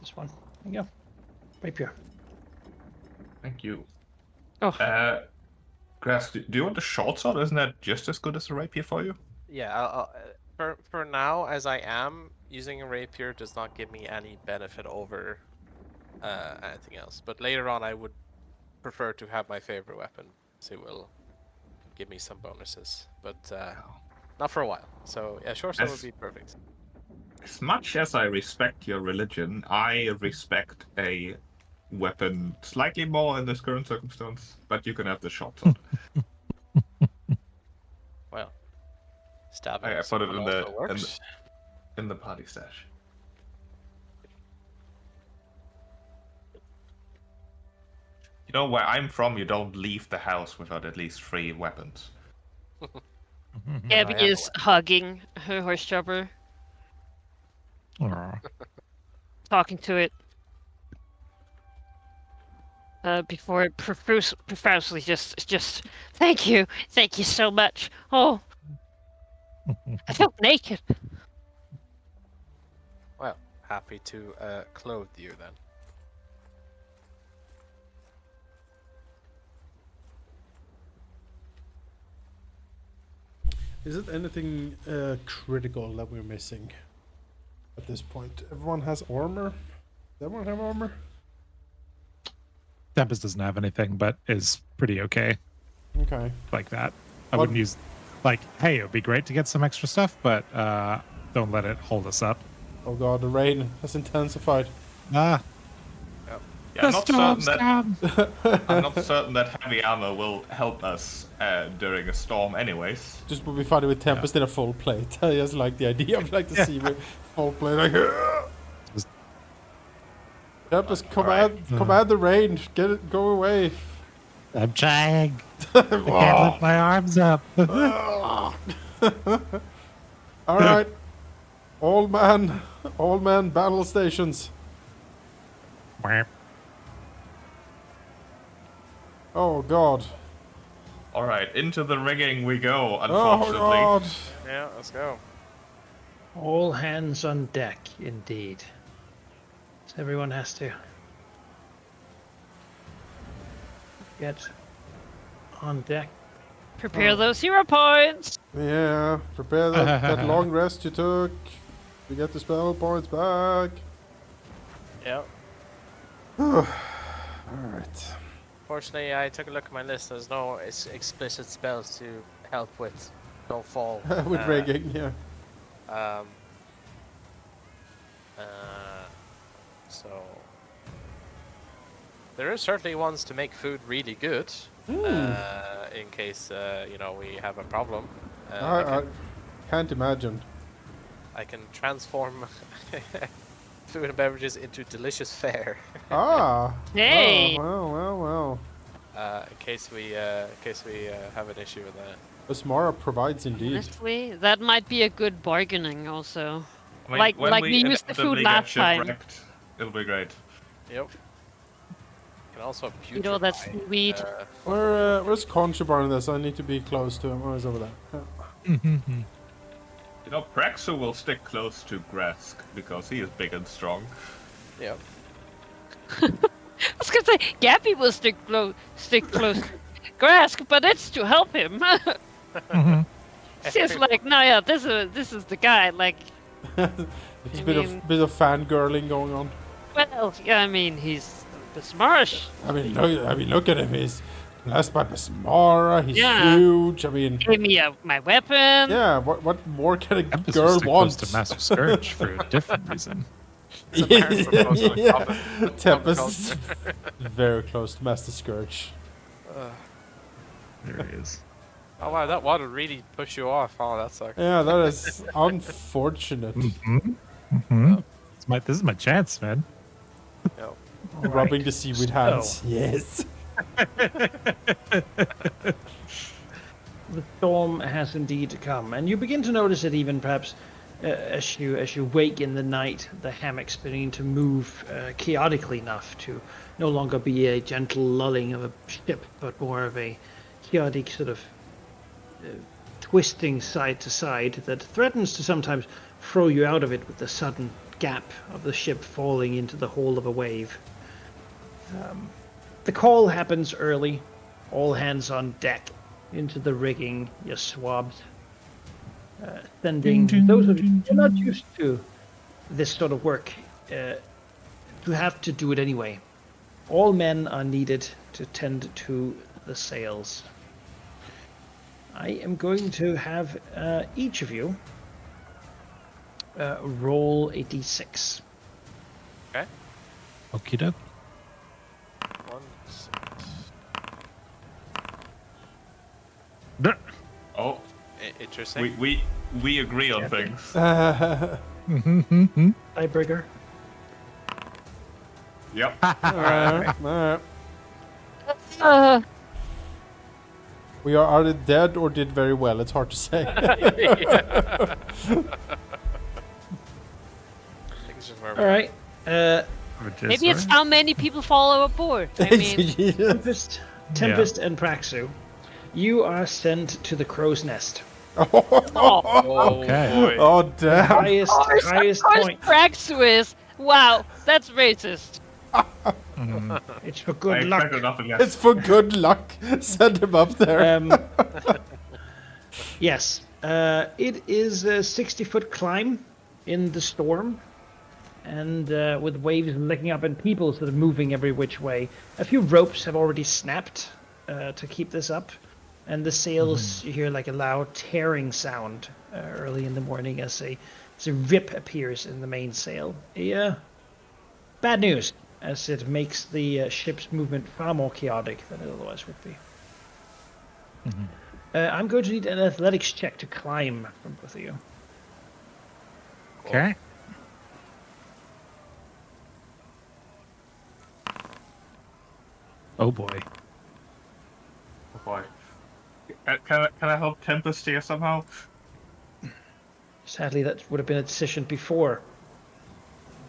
This one. There you go. Rapier. Thank you. Oh. Grass, do you want a short sword? Isn't that just as good as a rapier for you? Yeah, for now, as I am, using a rapier does not give me any benefit over anything else. But later on, I would prefer to have my favorite weapon, so it will give me some bonuses. But not for a while. So yeah, short sword would be perfect. As much as I respect your religion, I respect a weapon slightly more in this current circumstance, but you can have the short sword. Well, stabbing. I put it someone also works. in the party stash. You know, where I'm from, you don't leave the house without at least 3 weapons. Gabby I have a is hugging her horse chopper, Aw. talking to it. Before it profusely just thank you so much. Oh, I felt naked. Well, happy to clothe you then. Is it anything critical that we're missing at this point? Everyone has armor? Does everyone have armor? Tempest doesn't have anything, but is pretty okay Okay. like that. I What- wouldn't use, like, hey, it would be great to get some extra stuff, but don't let it hold us up. Oh god, the rain has intensified. Ah, Yeah, Yeah, I'm The not certain storms that come. I'm not certain that heavy armor will help us during a storm, anyways. Just would be funny with Tempest in a full plate. I just like the idea of like the sea with full plate. Like, Just- Tempest, Alright. command the rain. Get it, go away. I'm trying. I can't lift my arms up. All right, all man battle stations. Oh God. All right, into the rigging we go. Oh Unfortunately, God. Yeah, let's go. All hands on deck, indeed. So everyone has to get on deck. Prepare those hero points. Yeah, prepare that long rest you took. You get the spell points back. Yep. All right. Fortunately, I took a look at my list. There's no explicit spells to help with don't fall. With rigging, yeah. Um. So there is certainly ones to make food really good. In case you know, we have a problem. I can't imagine. I can transform food and beverages into delicious fare. Ah. Hey. Well. In case we have an issue with that. Asmara provides indeed. Honestly, that might be a good bargaining also. I mean, Like- when like we used the food inevitably get last time. shipwrecked, it'll be great. Yep. Can also You know, that's putrefy, sweet. Where's Conchabar in this? I need to be close to him. Oh, he's over there. You know, Praxu will stick close to Grask because he is big and strong. Yep. I was gonna say, Gappy will stick close. Grask, but it's to help him. She's like, no, yeah, this is the guy. Like, It's I a mean- bit of fangirling going on. well, yeah, I mean, he's Bismarck. I mean, look at him. He's blessed by Asmara. He's Yeah. huge. I mean, Gave me my weapon. yeah. What more can a Tempest girl was stick want? close to Master Scourge for a different reason. It's a parent proposal in Yeah. common Tempest culture. is very close to Master Scourge. There he is. Oh wow, that water really pushed you off. Oh, that sucks. Yeah, that is unfortunate. This is my chance, man. Yep. Rubbing the sea with hands. Yes. The storm has indeed come, and you begin to notice it even perhaps as you wake in the night. The hammock's beginning to move chaotically enough to no longer be a gentle lulling of a ship, but more of a chaotic sort of twisting side to side that threatens to sometimes throw you out of it with the sudden gap of the ship falling into the hole of a wave. The call happens early. All hands on deck. Into the rigging, your swabs. Sending those of you who are not used to this sort of work to have to do it anyway. All men are needed to tend to the sails. I am going to have each of you roll a d6. Okay. Okie doke. 1, 6. Oh, Interesting. we agree on things. Tiebreaker. Yep. Alright. Uh, We are either dead or did very well. It's hard to say. All right. maybe it's how many people follow aboard. I mean, Tempest and Praxu, you are sent to the crow's nest. Oh, Okay. boy. Oh damn! Highest point. Praxu is. Wow, that's racist. It's for I good luck. expected nothing less. It's for good luck. Send him up there. Yes. It is a 60-foot climb in the storm, and with waves licking up and people sort of moving every which way. A few ropes have already snapped to keep this up, and the sails, you hear like a loud tearing sound early in the morning as a rip appears in the mainsail. Bad news. as it makes the ship's movement far more chaotic than it otherwise would be. Mhm. I'm going to need an athletics check to climb from both of you. Okay. Oh boy. Oh boy. Can I help Tempest here somehow? Sadly, that would have been a decision before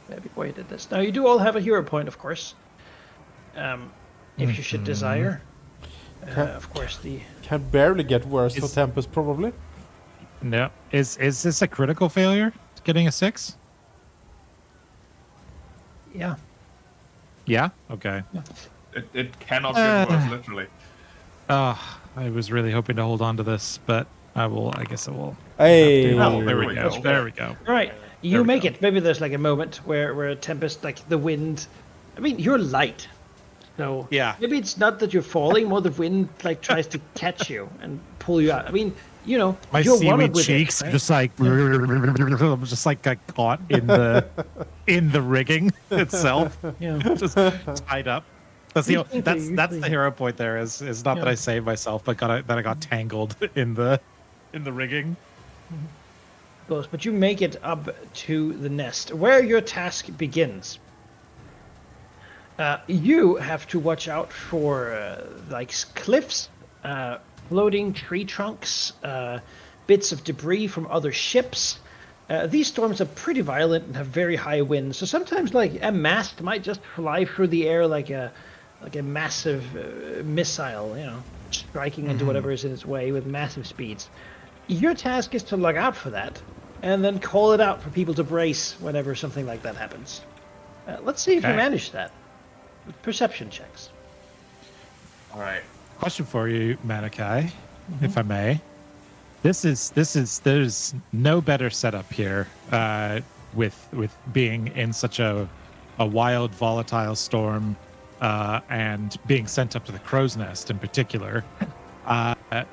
you did this. Now, you do all have a hero point, of course. If you should desire. Of course, the... Can barely get worse for Is- Tempest, probably. No. Is this a critical failure? Getting a 6? Yeah. Yeah? Okay. It cannot get worse, literally. I was really hoping to hold on to this, but I guess I will. Hey, Well, There we that's go. fair. There we go. Right. You we make go. it. Maybe there's like a moment where Tempest, like the wind... I mean, you're light. So Yeah. maybe it's not that you're falling, more the wind like tries to catch you and pull you out. I mean, you know, My you're one seaweed with cheeks it, are right? just like I'm just like got caught in the rigging itself, Yeah. just tied up. That's You think that's that the usually- hero point. There is not that Yeah. I saved myself, but that I got tangled in the rigging. Goes, but you make it up to the nest, where your task begins. You have to watch out for like cliffs, floating tree trunks, bits of debris from other ships. These storms are pretty violent and have very high winds, so sometimes like a mast might just fly through the air like a massive missile, you know, striking into whatever is in its way with massive speeds. Your task is to look out for that, and then call it out for people to brace whenever something like that happens. Let's see if you Okay. manage that. With perception checks. All right. Question for you, Malachi, if I may. There's no better setup here with being in such a wild, volatile storm and being sent up to the crow's nest in particular,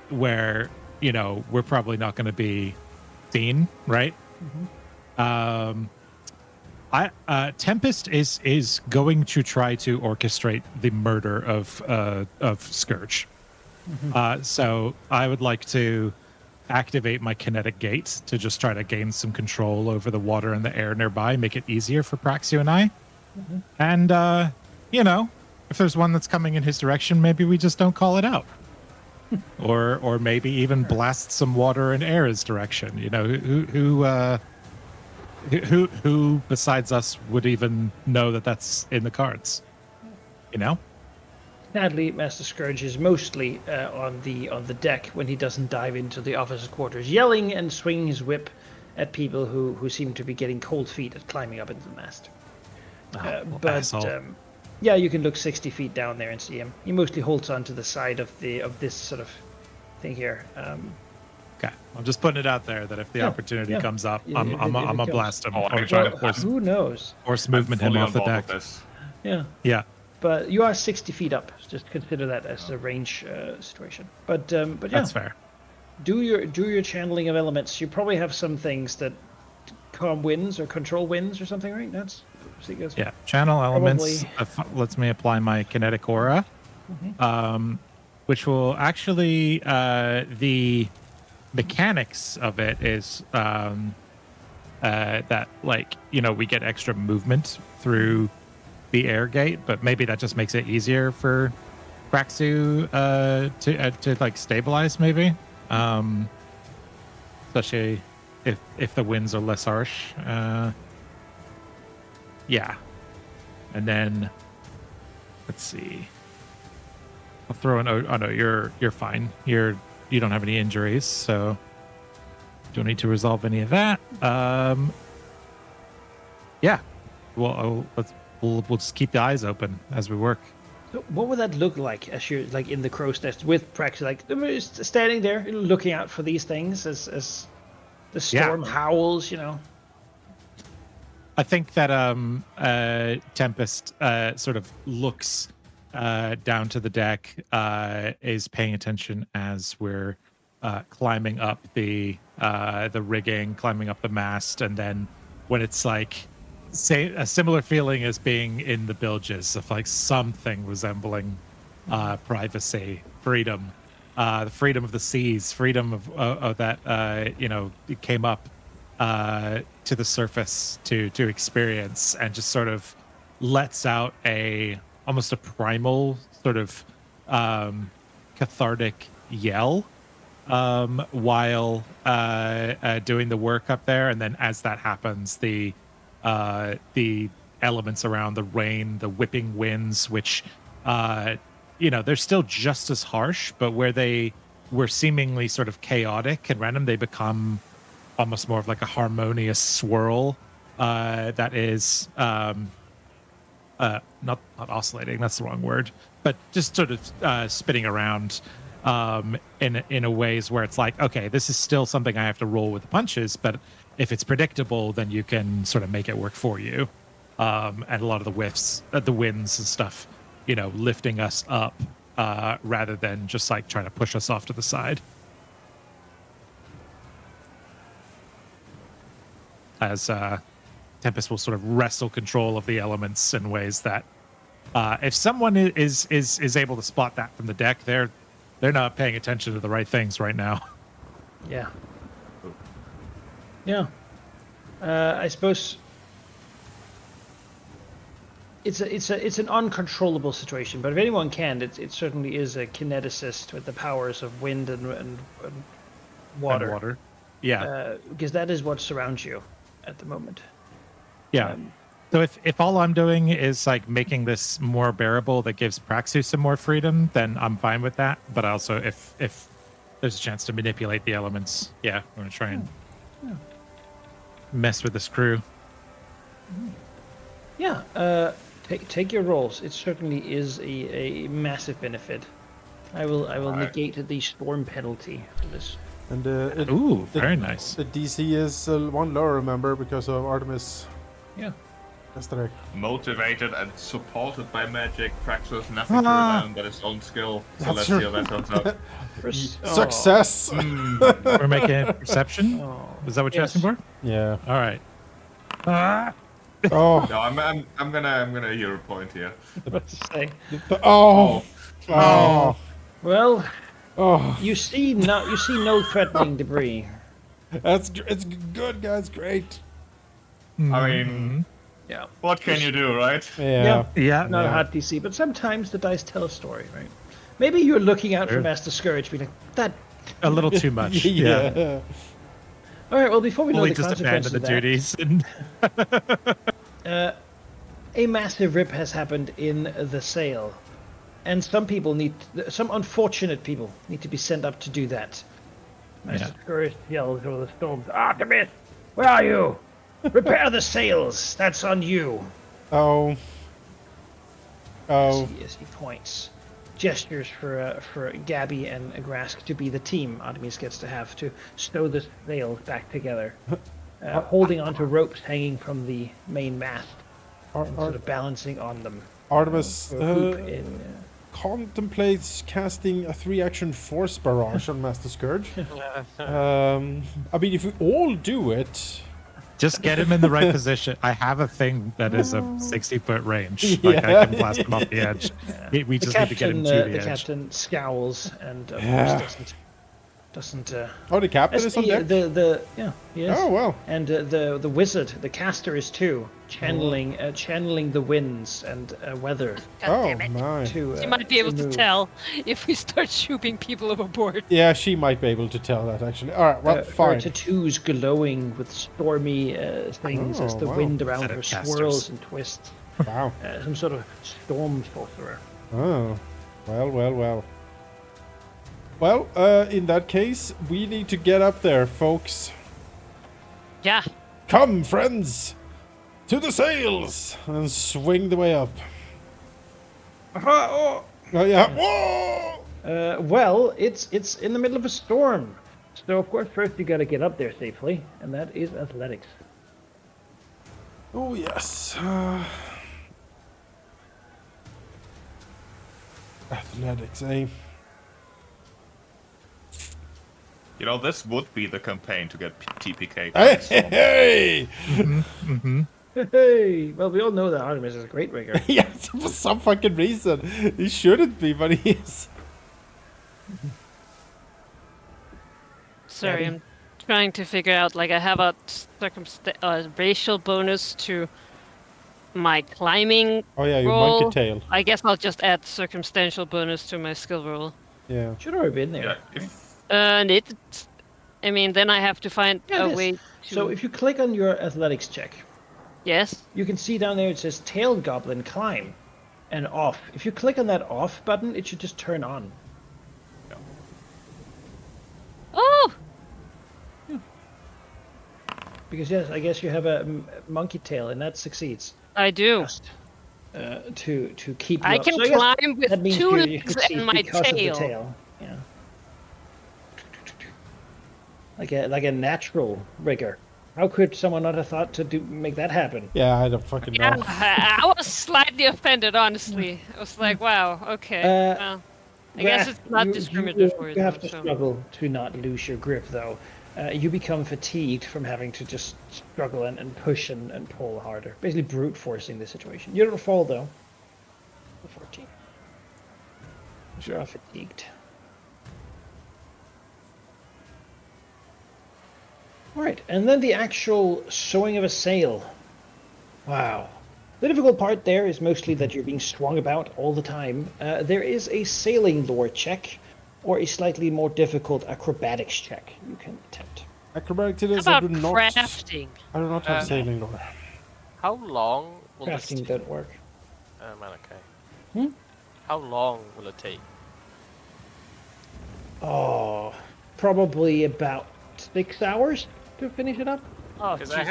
where we're probably not going to be seen, right? Tempest is going to try to orchestrate the murder of Scourge. So I would like to activate my kinetic gate to just try to gain some control over the water and the air nearby, make it easier for Praxio and I. And if there's one that's coming in his direction, maybe we just don't call it out. or maybe even blast some water and air his direction. Who besides us would even know that that's in the cards? Sadly, Master Scourge is mostly on the deck when he doesn't dive into the officers' quarters, yelling and swinging his whip at people who seem to be getting cold feet at climbing up into the mast. Asshole. Yeah, you can look 60 feet down there and see him. He mostly holds on to the side of this sort of thing here. Okay, I'm just putting it out there that if the opportunity yeah. comes up, Yeah, I'm if it gonna comes. blast him. Oh, I'm I- trying to well, Who knows? force movement him Fully off on the board deck. with this. Yeah. Yeah. But you are 60 feet up. Just consider that as a range situation. But yeah, That's fair. do your channeling of elements. You probably have some things that calm winds or control winds or something, right? That's Yeah, channel elements Probably. lets me apply my kinetic aura, which will actually the mechanics of it is that we get extra movement through the air gate, but maybe that just makes it easier for Praxu to like stabilize, maybe, especially if the winds are less harsh. Yeah. And then let's see. I'll throw in. Oh no, you're fine. You don't have any injuries, so don't need to resolve any of that. Yeah. Well, we'll just keep the eyes open as we work. So what would that look like as you're like in the crow's nest with Praxis, like just standing there looking out for these things as the storm howls, I think that Tempest sort of looks down to the deck, is paying attention as we're climbing up the rigging, climbing up the mast, and then when it's like a similar feeling as being in the bilges of like something resembling privacy, freedom, the freedom of the seas, freedom of that it came up to the surface to experience, and just sort of lets out a almost a primal sort of cathartic yell while doing the work up there. And then as that happens, the elements around, the rain, the whipping winds, which they're still just as harsh, but where they were seemingly sort of chaotic and random, they become almost more of like a harmonious swirl that is not oscillating, that's the wrong word, but just sort of spinning around in a ways where it's like, okay, this is still something I have to roll with the punches, but if it's predictable, then you can sort of make it work for you. And a lot of the whiffs, the winds and stuff, lifting us up rather than just like trying to push us off to the side. As Tempest will sort of wrestle control of the elements in ways that if someone is able to spot that from the deck, they're not paying attention to the right things right now. Yeah. Yeah. I suppose it's an uncontrollable situation, but if anyone can, it certainly is a kineticist with the powers of wind and water. And water. Yeah. Because that is what surrounds you at the moment. Yeah. So if all I'm doing is like making this more bearable that gives Praxu some more freedom, then I'm fine with that. But also if there's a chance to manipulate the elements, yeah, I'm gonna try and mess with this crew. Yeah, take your rolls. It certainly is a massive benefit. I will negate the storm penalty for this. And very nice. The DC is one lower, remember, because of Artemis. Yeah. Yesterday. Motivated and supported by magic, Praxis nothing to rely on but his own skill. So let's see how that turns out. Success! We're making perception? Is that what you're asking for? Yeah. All right. Oh. No, I'm gonna hero point here. What's to say? Oh. Well, Oh. you see no threatening debris. It's good, guys. Great. I mean, Yeah. what can you do, right? Yeah. Yeah. Not a hard DC, but sometimes the dice tell a story, right? Maybe you're looking out for Master Scourge, being like, that. A little too much. Yeah. All right. Well, before we know Fully the just consequences abandon the of duties. And a massive rip has happened in the sail, and some unfortunate people need to be sent up to do that. Master Scourge yells over the storms, "Artemis, where are you? Repair the sails. That's on you." Oh. As he points, gestures for Gabby and Grask to be the team Artemis gets to have to stow the sails back together, holding onto ropes hanging from the main mast, and sort of balancing on them. Artemis Contemplates casting a 3-action force barrage on Master Scourge. I mean, if we all do it... just get him in the right position. I have a thing that is a 60-foot range. Like I can blast him off the edge. We just need to get him to the edge. The captain scowls and of course doesn't. Oh, the captain is on deck? He is. Oh, well. And the wizard, the caster is too, channeling the winds and weather. God damn it. My. To, She might be able to move. tell if we start shooting people overboard. Yeah, she might be able to tell that, actually. All right, well, Her fine. tattoos glowing with stormy things as the wow. wind around Set her of casters. swirls and twists. Wow. Some sort of storm sorcerer. Oh. Well. Well, in that case, we need to get up there, folks. Yeah. Come, friends! To the sails! And swing the way up. Oh, yeah. Whoa! Well, it's in the middle of a storm, so of course first you got to get up there safely, and that is athletics. Oh, yes. Athletics, eh? You know, this would be the campaign to get TPK. Hey! Hey, well, we all know that Artemis is a great rigger. Yes, for some fucking reason. He shouldn't be, but he is. Sorry, Gabby? I'm trying to figure out. Like, I have a racial bonus to my climbing Oh yeah, your roll. monkey tail. I guess I'll just add circumstantial bonus to my skill roll. Yeah. Should have been there. Yeah, if And I mean, then I have to find Yeah, a it is. way to. So if you click on your athletics check, Yes. you can see down there it says Tail Goblin Climb and off. If you click on that off button, it should just turn on. Oh, Because yes, I guess you have a monkey tail, and that succeeds. I do. Just to keep you I up. can So I guess climb with that means 2 you legs succeed and my because of the tail. tail. Yeah. Like a natural rigger. How could someone not have thought to make that happen? Yeah, I don't fucking Yeah, know. I was slightly offended, honestly. I was like, wow, okay. Well, I guess it's not discriminatory, You have though, to so. struggle to not lose your grip, though. You become fatigued from having to just struggle and push and pull harder. Basically brute forcing the situation. You don't fall, though. 14. You are fatigued. Alright, and then the actual sewing of a sail. Wow. The difficult part there is mostly that you're being swung about all the time. There is a sailing lore check, or a slightly more difficult acrobatics check you can attempt. Acrobatic it How is. I about do not. crafting? I do not have sailing lore. How long will this Crafting take? don't work. Man, okay. Hmm? How long will it take? Oh, probably about 6 hours to finish it up. Oh, Because Jesus.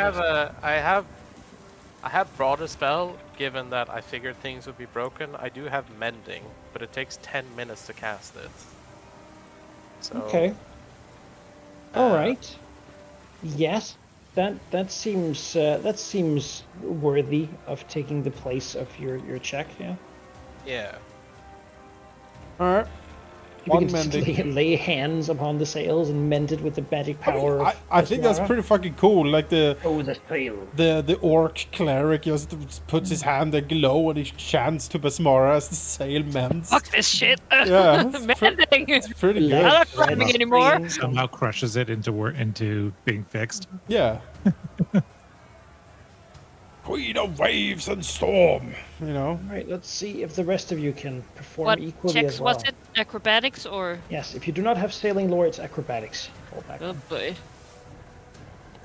I have brought a spell. Given that I figured things would be broken, I do have mending, but it takes 10 minutes to cast it. So Okay. uh, All right. Yes, that seems worthy of taking the place of your check. Yeah. Yeah. Alright. You One can just mending. lay hands upon the sails and mend it with the magic power of I think that's Asmara. pretty fucking cool. Like the sail. the orc cleric just puts his hand aglow and he chants to Basmara as the sail mends. Fuck this shit. Yeah, it's Mending. It's pretty Let good. I'm not red climbing anymore. screen. Somehow crushes it into being fixed. Yeah. Queen of waves and storm. You know. All right, let's see if the rest of you can perform What equally checks as well. was it? Acrobatics or? Yes, if you do not have sailing lore, it's acrobatics. Fall back Oh on. boy.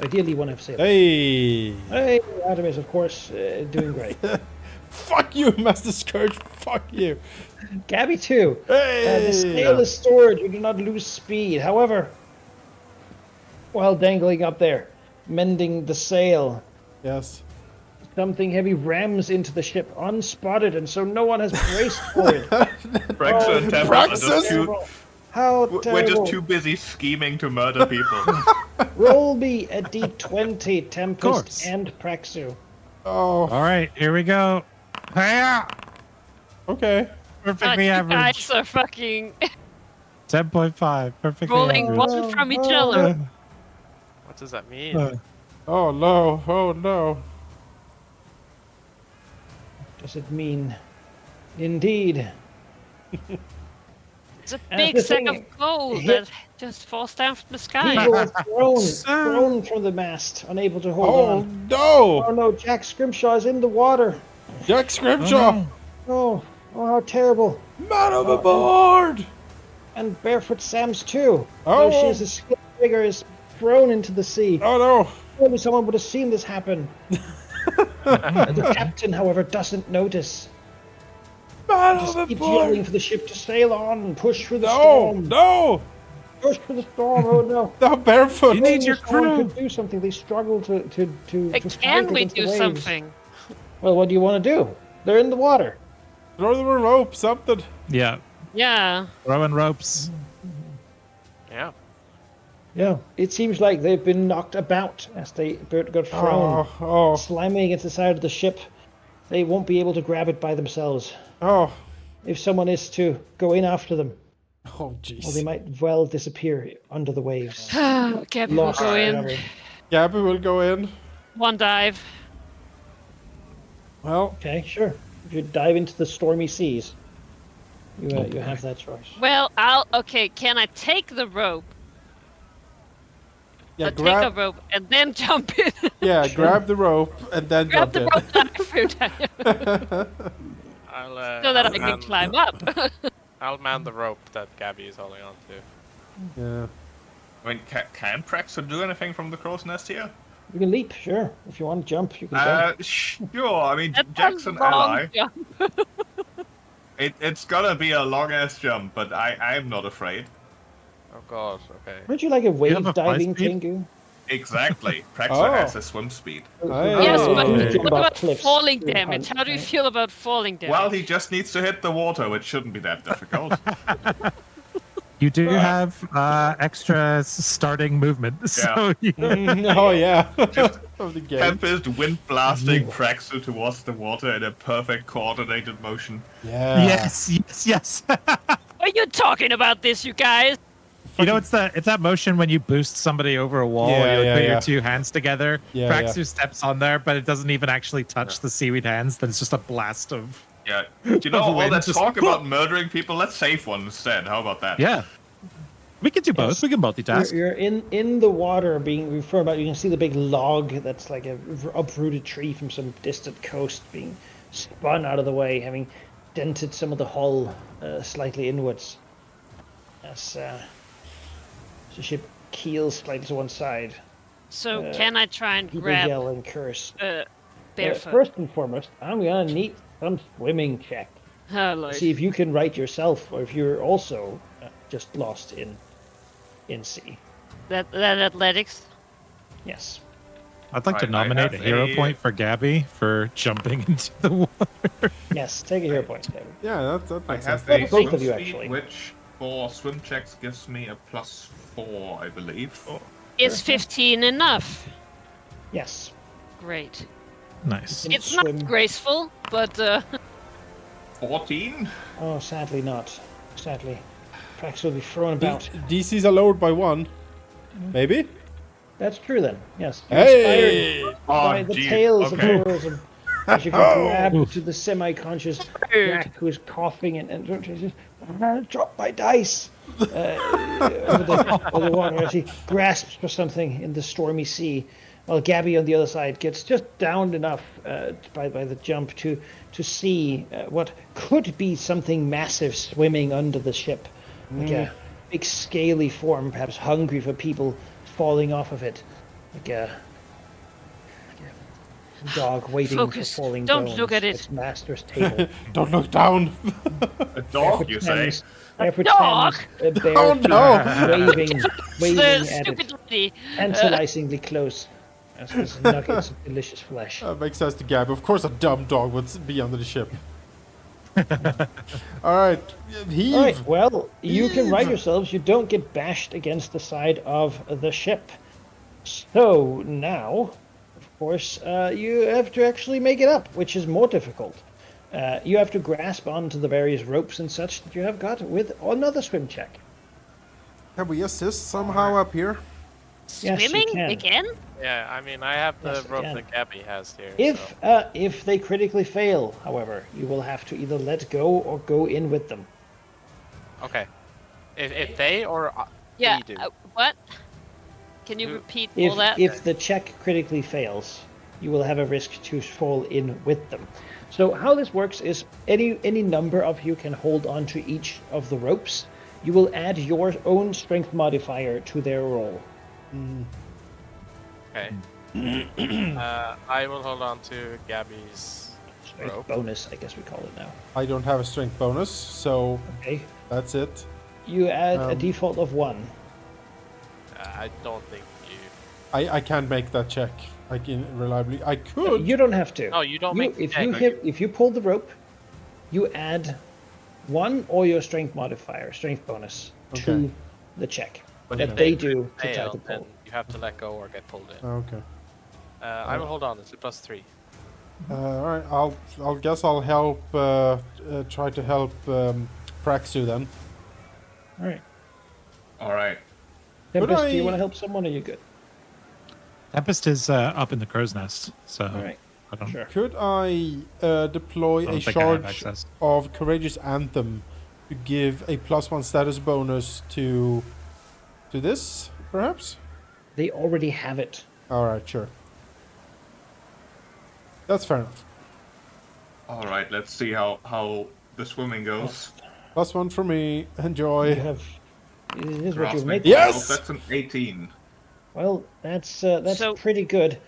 Ideally, one have sailing. Hey. Hey, Artemis, of course, doing great. Fuck you, Master Scourge. Fuck you. Gabby too. Hey. The sail is stored. You do not lose speed. However, while dangling up there, mending the sail, Yes. something heavy rams into the ship unspotted, and so no one has braced for it. Praxis and Tempest are Praxis? just too, Terrible. How we're terrible. just too busy scheming to murder people. Roll me a d20, course. Tempest and Praxu. Oh. All right, here we go. Hiya! Okay. Perfectly you average. guys are fucking 10.5. Perfectly rolling average. one from each other. What does that mean? Oh no. Oh no. Does it mean? Indeed. It's a And big the sack thing- of gold hit- that just falls down from the sky. People are thrown from the mast, unable to hold Oh on. no. Oh no, Jack Scrimshaw is in the water. Jack Scrimshaw. Oh, how terrible. Man overboard. And Barefoot Sam's too. Oh. Though she's a skilled rigger, is thrown into the sea. Oh no. Only someone would have seen this happen. The captain, however, doesn't notice. Man Just keeps overboard. yelling for the ship to sail on and push through the No. storm. No. Push through the storm. Oh no. No, barefoot. You need your Someone crew. could do something. They struggle to fight Can we against the do waves. something? Well, what do you want to do? They're in the water. Throw them a rope, something. Yeah, Yeah. throwing ropes. Yeah. Yeah. It seems like they've been knocked about as they got thrown, Oh. slamming against the side of the ship. They won't be able to grab it by themselves. Oh. If someone is to go in after them, Oh well, they jeez. might well disappear under the waves. Gabby will Lost go in. forever. Gabby will go in. One dive. Well, Okay, sure. If you dive into the stormy seas, you Oh, you boy. have that choice. Well, okay, can I take the rope? yeah, Take a grab. rope and then jump in. Yeah, Sure. grab the rope and then Grab jump the in. rope that I threw down so that I can climb up. I'll man the rope that Gabby is holding on to. Yeah. I mean, can Praxo do anything from the crow's nest here? You can leap, sure. If you want to jump, you can jump. Sure. I mean, That's Jackson a long ally. jump. It's gonna be a long ass jump, but I'm not afraid. Oh god, okay. Aren't you like a you have wave a fly diving speed? Tengu? Exactly. Praxo Oh. has a swim speed. Yes, but You Hey. jump what off about cliffs falling to damage? hunt, How do you right? feel about falling damage? Well, he just needs to hit the water, which shouldn't be that difficult. You do Right. have extra starting movement, so you, Oh yeah. Of the game. Tempest wind blasting Praxo towards the water in a perfect coordinated motion. Yeah. yes. Are you talking about this, you guys? You know, it's that motion when you boost somebody over a wall. Yeah, you like yeah, put yeah. your two hands together. Yeah, Praxu steps on there, but it doesn't even actually touch the seaweed hands. Then it's just a blast of Yeah. You know, Of all wind, that just- talk about murdering people, let's save one instead. How about that? yeah. We can do both. Yes. We can multitask. You're in the water being referred about. You can see the big log that's like a uprooted tree from some distant coast being spun out of the way, having dented some of the hull slightly inwards. As the ship keels slightly to one side. So can I try and People grab yell and curse. barefoot? First and foremost, I'm gonna need some swimming check. Oh lord. See if you can write yourself, or if you're also just lost in sea. That athletics. Yes. I'd like to I nominate a have hero a- point for Gabby for jumping into the water. Yes. Take a hero point, David. Yeah, that I makes have sense. Well, a both swim of you, speed, actually. which for swim checks gives me a +4, I believe. Is 15 enough? Yes. Great. Nice. Can It's swim. not graceful, but 14? Oh, sadly not. Sadly. Prax will be thrown about. DCs are lowered by 1. Maybe? That's true then. Yes. You're inspired Hey! by Oh, the gee, tales okay. of tourism. As you can grab to the semi-conscious Jack, who is coughing and just drop my dice over the water as he grasps for something in the stormy sea, while Gabby on the other side gets just downed enough by the jump to see what could be something massive swimming under the ship, like a big scaly form, perhaps hungry for people falling off of it, like a dog waiting Focus. for falling Don't bones look at it. its master's table. Don't look down. A dog, you say? There dog? pretends a bare Oh, feet no. waving the at stupid it, lady. tantalizingly close. As this nuggets of delicious flesh. That makes sense to Gab. Of course, a dumb dog would be under the ship. All right, heave. All right, well, you can right Heave. yourselves. You don't get bashed against the side of the ship. So now, of course, you have to actually make it up, which is more difficult. You have to grasp onto the various ropes and such that you have got with another swim check. Can we assist somehow up here? Yes, you Swimming can. again? Yeah, I mean, I have the Yes, rope again. that Gabby has here. If they critically fail, however, you will have to either let go or go in with them. So. Okay. If they or Yeah. we do. What? Can you Who- repeat all that? If the check critically fails, you will have a risk to fall in with them. So how this works is any number of you can hold on to each of the ropes. You will add your own strength modifier to their roll. Okay. I will hold on to Gabby's Strength rope. bonus, I guess we call it now. I don't have a strength bonus, so Okay. that's it. You add a Um, default of 1. I don't think you. I can't make that check. I can reliably. I could. You don't have to. No, you don't make the if check. if you pull the rope, you add 1 or your strength modifier, strength bonus, Okay. to the check But that if they they do to try fail, to then pull. you have to let go or get pulled in. Okay. I will hold on. It's a +3. All right. I'll guess I'll help. Try to help Praxu then. All right. All right. Tempest, do you I- want to help someone, or are you good? Tempest is up in the crow's nest, so All right. I don't, Sure. Could I deploy I don't a think I have charge access. of Courageous Anthem to give a +1 status bonus to this, perhaps? They already have it. All right, sure. That's fair enough. All right, let's see how the swimming goes. +1 for me. You Enjoy. have. It is what you've Grasping made. for Yes! help, that's an 18. Well, that's So- pretty good,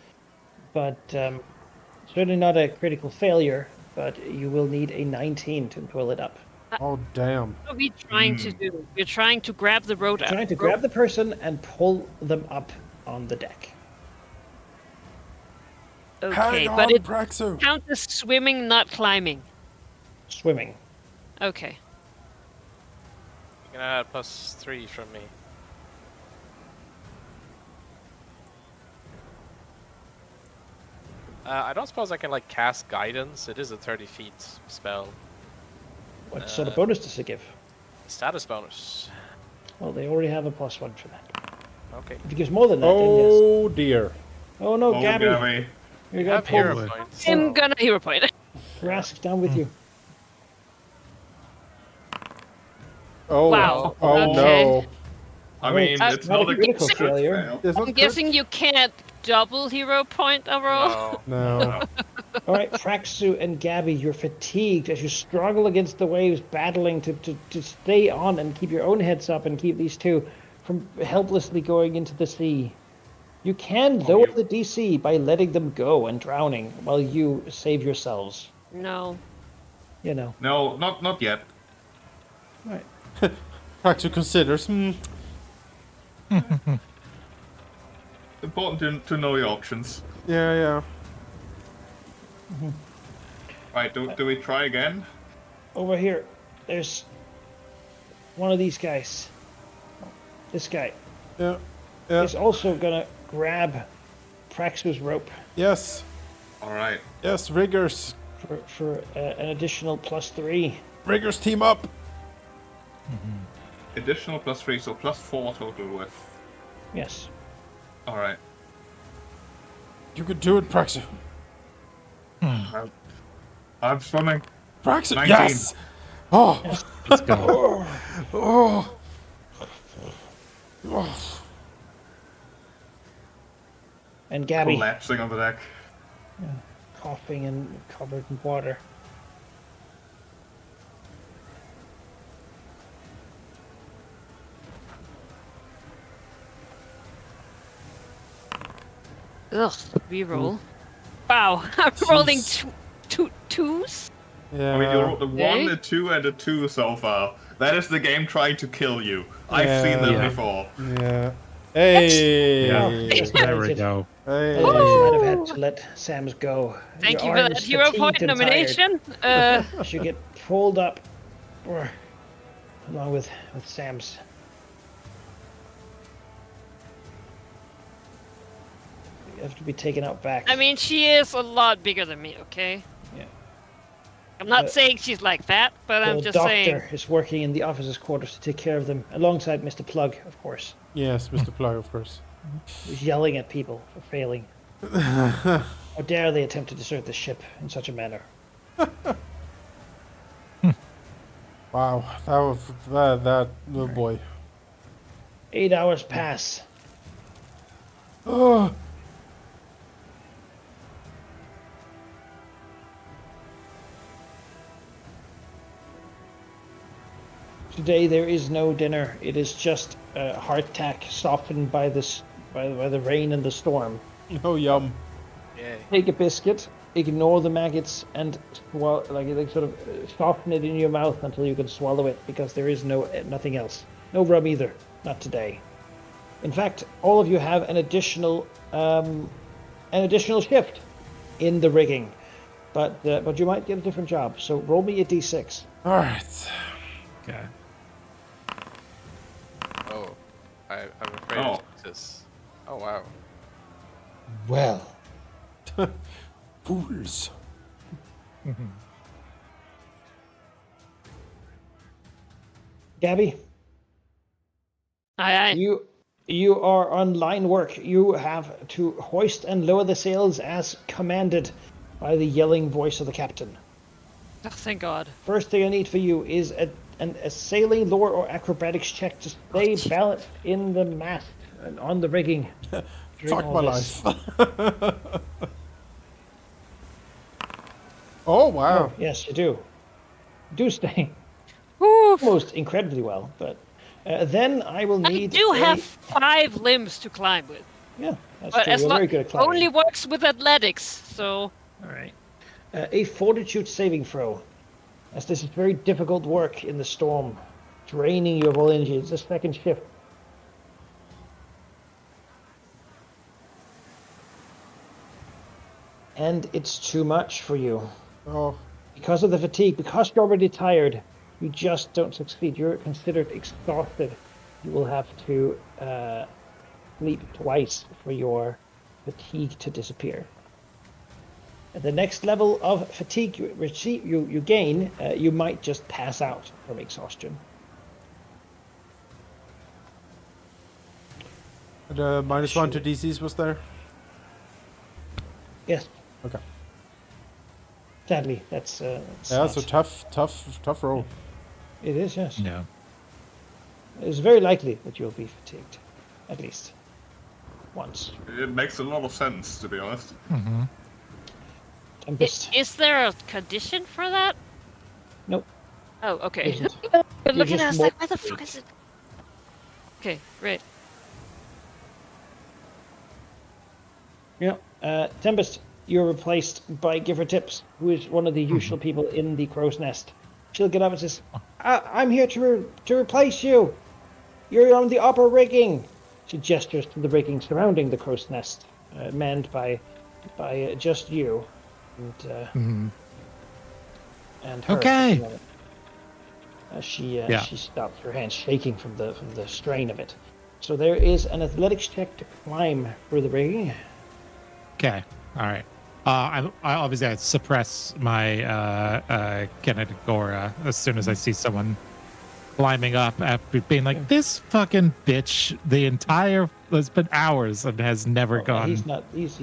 but certainly not a critical failure. But you will need a 19 to pull it up. Oh, damn. What are we trying to do? We're trying to grab the road out. Trying to grab the person and pull them up on the deck. Okay, Hang on, but it Praxu. counts as swimming, not climbing. Swimming. Okay. You can add +3 from me. I don't suppose I can like cast guidance. It is a 30 feet spell. What sort of bonus does it give? Status bonus. Well, they already have a +1 for that. Okay. If it gives more than that, then yes. Oh, dear. Oh no, Oh, Gabby! Gabby. You're You gonna have hero pull points. I'm so- gonna hero point. Rask down with you. Oh, Wow. Oh, Okay. no. I Well, mean, it's it's not not a a critical crit failure. fail. It's not I'm guessing you can't double hero point a roll. No. No. All right, Fraxu and Gabby, you're fatigued as you struggle against the waves, battling to stay on and keep your own heads up and keep these two from helplessly going into the sea. You can lower the DC by letting them go and drowning while you save yourselves. No. You know. No, not yet. Right. Praxu considers. Important to know your options. Yeah. Right, do we try again? Over here, there's one of these guys. This guy Yeah. is also gonna grab Praxu's rope Yes. All right. Yes, Riggers. for an additional +3. Riggers team up. Additional +3, so +4 total with. Yes. All right. You could do it, Praxu. I'm swimming. Praxu. 19. Yes. Oh. let's go. Oh. And Gabby Collapsing on the deck. coughing and covered in water. Ugh. Reroll. Wow. I'm rolling Jeez. two twos. Yeah. I mean, you rolled a 1, Okay. a 2, and a 2 so far. That is the game trying to kill you. I've seen that Yeah. before. Yeah. Hey. Yeah. Yes. There we go. Hey. Otherwise, you might have had to let Sam's go. Thank Your you for that arm's hero point fatigued and nomination. tired. You should get pulled up, or along with Sam's. You have to be taken out back. I mean, she is a lot bigger than me, okay? Yeah. I'm not Uh, saying she's like that, but I'm the just doctor saying. is working in the officers' quarters to take care of them, alongside Mr. Plug, of course, Yes, Mr. Plug, of course. who's yelling at people for failing. How dare they attempt to desert the ship in such a manner? Wow. That oh boy. 8 hours pass. Oh. Today there is no dinner. It is just hardtack softened by by the rain and the storm. Oh, yum. Yay. Take a biscuit, ignore the maggots, and like sort of soften it in your mouth until you can swallow it, because there is nothing else. No rum either. Not today. In fact, all of you have an additional shift in the rigging, but you might get a different job. So roll me a d6. All right. Okay. Oh, I'm afraid Oh. of this. Oh wow. Well, Fools. Gabby, Aye. you are on line work. You have to hoist and lower the sails as commanded by the yelling voice of the captain. Oh, thank God. First thing I need for you is a sailing lore or acrobatics check to stay balanced in the mast and on the rigging during Fuck all my this. life. Oh wow. Oh, yes, you do. Do stay Whew. almost incredibly well, but then I will I need do a... have 5 limbs to climb with, Yeah, that's but true. as You're long very good at climbing. only works with athletics. So All right. A fortitude saving throw, as this is very difficult work in the storm, draining you of all energy. It's a second shift. And it's too much for you. Oh, Because of the fatigue, because you're already tired, you just don't succeed. You're considered exhausted. You will have to sleep twice for your fatigue to disappear. At the next level of fatigue you gain, you might just pass out from exhaustion. the -1 to DCs was there. Yes, Okay. sadly, that's Yeah, not. so tough roll. It is, yes. Yeah. It's very likely that you'll be fatigued, at least once. It makes a lot of sense, to be honest. Mm-hmm. Tempest. is there a condition for that? Nope. Oh, okay. Isn't. I'm You're looking just at us more like, where the fuck is it? Okay, great. Yeah. Tempest, you're replaced by Giver Tips, who is one of the usual people in the crow's nest. She'll get up and says, I'm here to replace you. You're on the upper rigging. She gestures to the rigging surrounding the crow's nest, manned by just you and her. Okay. She Yeah. she stops, her hands shaking from the strain of it. So there is an athletics check to climb through the rigging. Okay. All right. I obviously I suppress my kinetic aura as soon as I see someone climbing up after being like, this fucking bitch it's been hours and has never gone. He's not. He's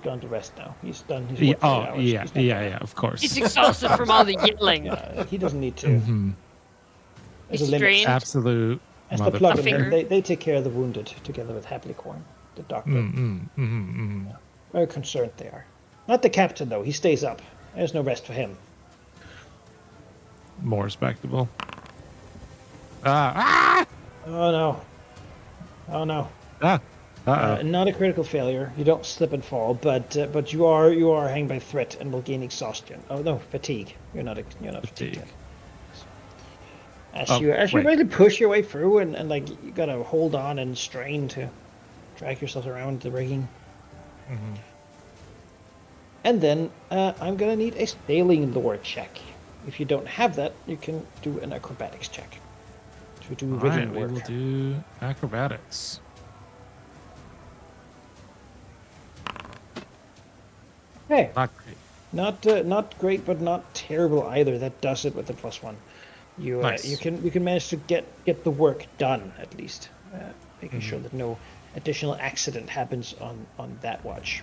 gone to rest now. He's done. He's Yeah, worked 8 hours. yeah, He's not yeah, gonna- yeah, of course. He's exhausted from all the yelling. Yeah, he doesn't need to. Mhm. There's He's a limit. strained. Absolute As the plug Finger. they take care of the wounded together with Haplicorn, the doctor. Very concerned they are. Not the captain though. He stays up. There's no rest for him. More respectable. Ah! Oh no. Oh no. Ah! Uh-oh. Not a critical failure. You don't slip and fall, but you are hanged by threat and will gain exhaustion. Oh no, fatigue. You're not fatigued. Fatigue. Yet. As Oh, you wait. really push your way through and like you gotta hold on and strain to drag yourself around the rigging. And then I'm gonna need a sailing lore check. If you don't have that, you can do an acrobatics check to do All rigging right, we work. will do acrobatics. Hey, Not great. not great, but not terrible either. That does it with the +1. You Nice. you can manage to get the work done at least, making sure that no additional accident happens on that watch.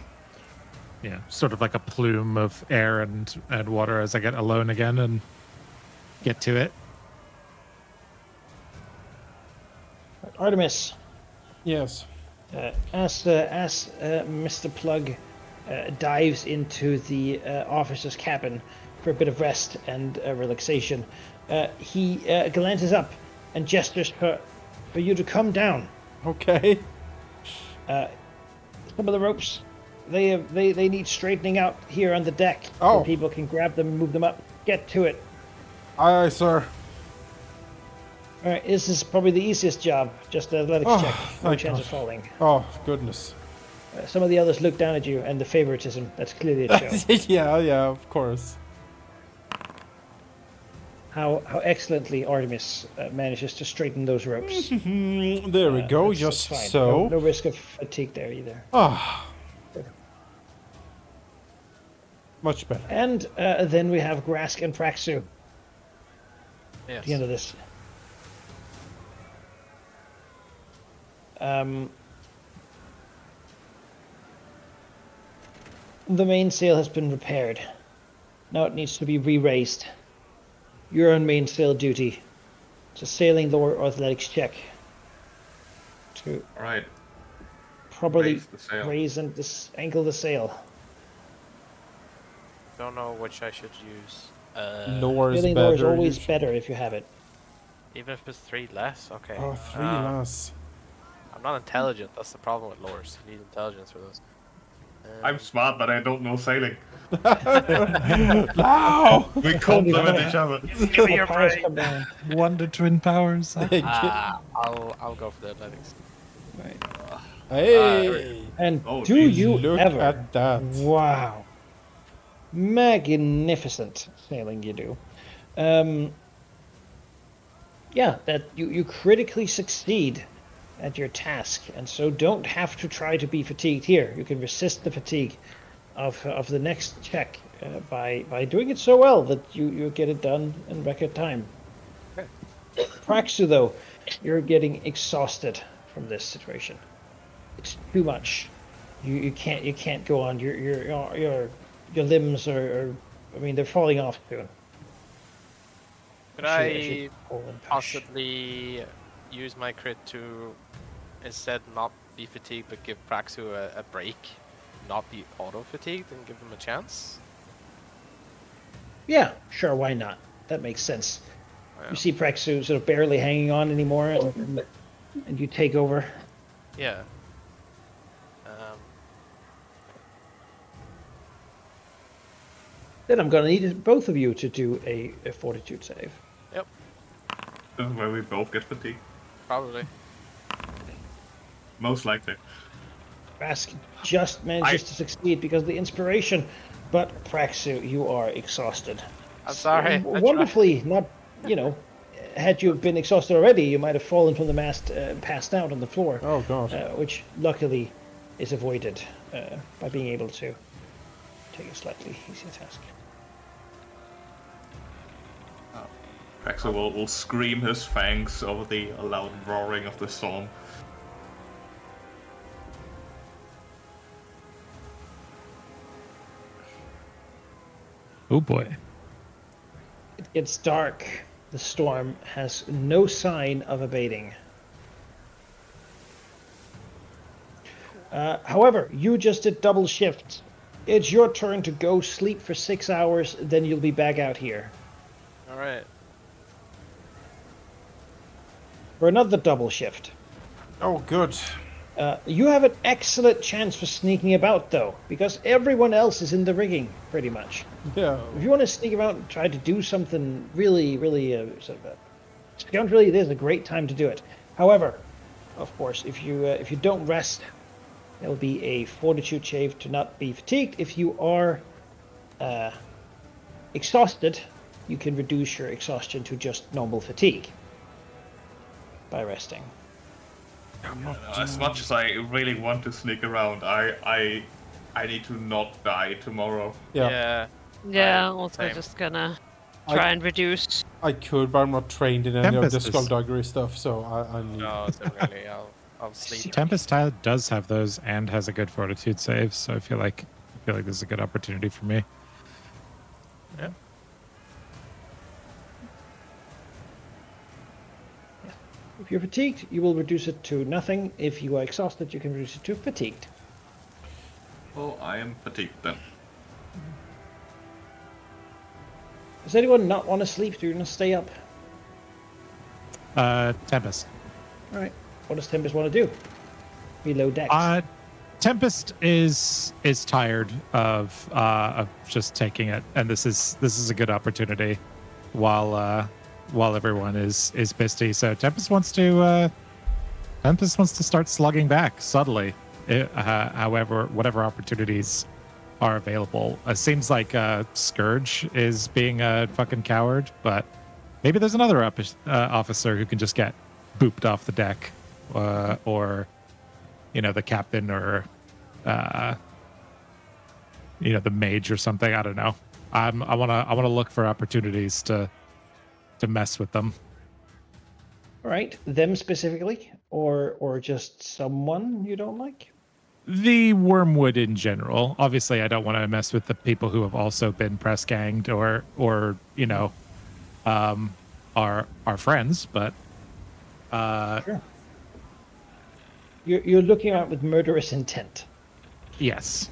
Yeah, sort of like a plume of air and water as I get alone again and get to it. Artemis, Yes. as Mr. Plug dives into the officer's cabin for a bit of rest and relaxation, he glances up and gestures for you to come down. Okay. Some of the ropes, they need straightening out here on the deck. Oh. So people can grab them and move them up. Get to it. Aye, aye, sir. All right, this is probably the easiest job. Just an athletics Oh, check. No thank chance God. of falling. Oh, goodness. Some of the others look down at you, and the favoritism, that's clearly a show. yeah, of course. how excellently Artemis manages to straighten those ropes. There we go, That's just fine. so. No risk of fatigue there either. Ah. Much better. And then we have Grask and Praxu Yes. at the end of this. The mainsail has been repaired. Now it needs to be re-raised. You're on mainsail duty. It's a sailing lore athletics check to All right. properly Raise the sail. raise and angle the sail. Don't know which I should use. Lore is Sailing lore is better. always usually. better if you have it. Even if it's 3 less, okay. Oh, 3 less. I'm not intelligent. That's the problem with lores. You need intelligence for those. I'm smart, but I don't know sailing. No! We complement each other. Give me your Powers brain. come down. Wonder twin powers. I'll go for the athletics. Right. Hey! And Oh, do geez. you Look ever? at that. Wow. Magnificent sailing you do. Yeah, that you critically succeed at your task, and so don't have to try to be fatigued here. You can resist the fatigue of the next check by doing it so well that you get it done in record time. Okay. Praxu, though, you're getting exhausted from this situation. It's too much. You can't go on. Your limbs are I mean, they're falling off soon. Could As I you pull and push. possibly use my crit to instead not be fatigued but give Praxu a break? Not be auto fatigued and give him a chance? Yeah, sure, why not? That makes sense. Yeah. You see Praxu sort of barely hanging on anymore, and you take over. Yeah. Then I'm gonna need both of you to do a fortitude save. Yep. This is where we both get fatigued. Probably. Most likely. Rask just manages to succeed because of the inspiration, but Praxu, you are exhausted. I'm sorry. I tried. Wonderfully, not, you know, had you been exhausted already, you might have fallen from the mast, passed out on the floor. Oh, God. Which luckily is avoided by being able to take a slightly easier task. Praxo will scream his fangs over the loud roaring of the storm. Oh boy. It gets dark. The storm has no sign of abating. However, you just did double shift. It's your turn to go sleep for 6 hours, then you'll be back out here Alright. for another double shift. Oh, good. You have an excellent chance for sneaking about, though, because everyone else is in the rigging, pretty much. Yeah. If you want to sneak about and try to do something really, really sort of scoundrelly, this is a great time to do it. However, of course, if you don't rest, there will be a fortitude save to not be fatigued. If you are exhausted, you can reduce your exhaustion to just normal fatigue by resting. As much as I really want to sneak around, I need to not die tomorrow. Yeah. Yeah, Right, also same. just gonna try and reduce. I could, but I'm not trained in any of the Tempest is- skullduggery stuff, so I need... No, similarly, I'll sleep. Tempest does have those and has a good fortitude save, so I feel like this is a good opportunity for me. Yep. If you're fatigued, you will reduce it to nothing. If you are exhausted, you can reduce it to fatigued. Well, I am fatigued then. Does anyone not want to sleep? Do you want to stay up? Tempest. All right. What does Tempest want to do? Below decks. Tempest is tired of just taking it, and this is a good opportunity while everyone is misty. So Tempest wants to start slugging back subtly. However, whatever opportunities are available. It seems like Scourge is being a fucking coward, but maybe there's another officer who can just get booped off the deck, or the captain, or the mage or something. I don't know. I wanna look for opportunities to mess with them. All right. Them specifically, or just someone you don't like? the wormwood in general. Obviously, I don't want to mess with the people who have also been press ganged or are friends, but Sure. You're looking out with murderous intent. yes.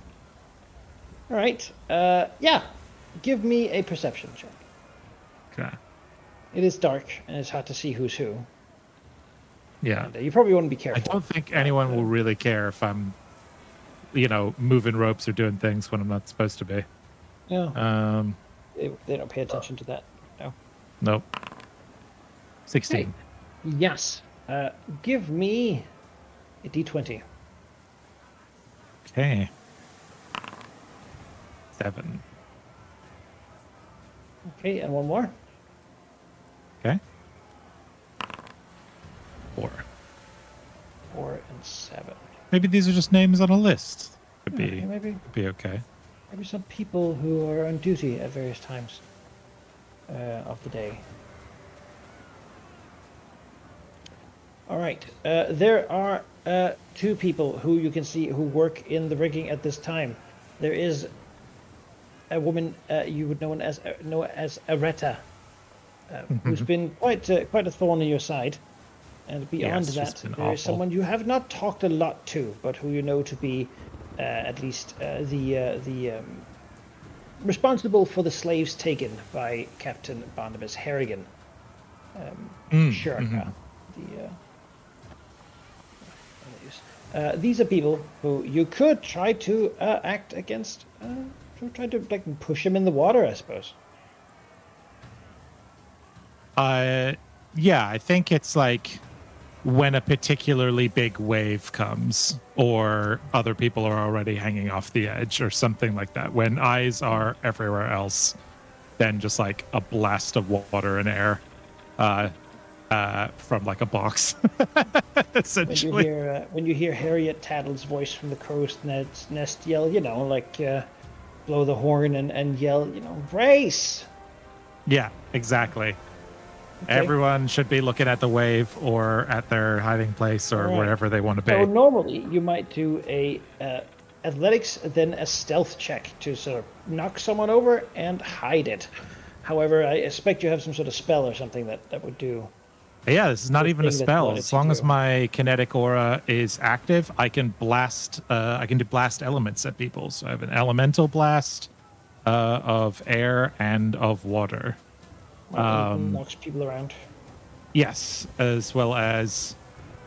All right. Yeah. Give me a perception check. Okay. It is dark and it's hard to see who's who. Yeah. And you probably want to be I careful. don't think anyone will really care if I'm, moving ropes or doing things when I'm not supposed to be. Yeah. They don't pay attention to that. No. Nope. 16. Yes. Give me a d20. Okay. 7. Okay, and one more. Okay. 4. 4 and 7. Maybe these are just names on a list. Could Yeah, be okay, be okay. maybe some people who are on duty at various times of the day. All right. There are 2 people who you can see who work in the rigging at this time. There is a woman you would know as Areta, who's been quite a thorn in your side. And beyond Yes, she's that, been there is awful. someone you have not talked a lot to, but who you know to be at least the responsible for the slaves taken by Captain Barnabas Harrigan. Shirka, these are people who you could try to act against, try to like push them in the water, I suppose. Yeah, I think it's like when a particularly big wave comes or other people are already hanging off the edge or something like that. When eyes are everywhere else, then just like a blast of water and air from like a box, essentially. When you hear Harriet Tattle's voice from the crow's nest yell, blow the horn and yell, race. Yeah, exactly. Okay. Everyone should be looking at the wave or at their hiding place or Alright. wherever they want to be. So normally you might do a athletics, then a stealth check to sort of knock someone over and hide it. However, I expect you have some sort of spell or something that would do. Yeah, this is not the even a thing that you spell. wanted As to long as do. my kinetic aura is active, I can blast. I can do blast elements at people. So I have an elemental blast of air and of water. Anything knocks people around. Yes, as well as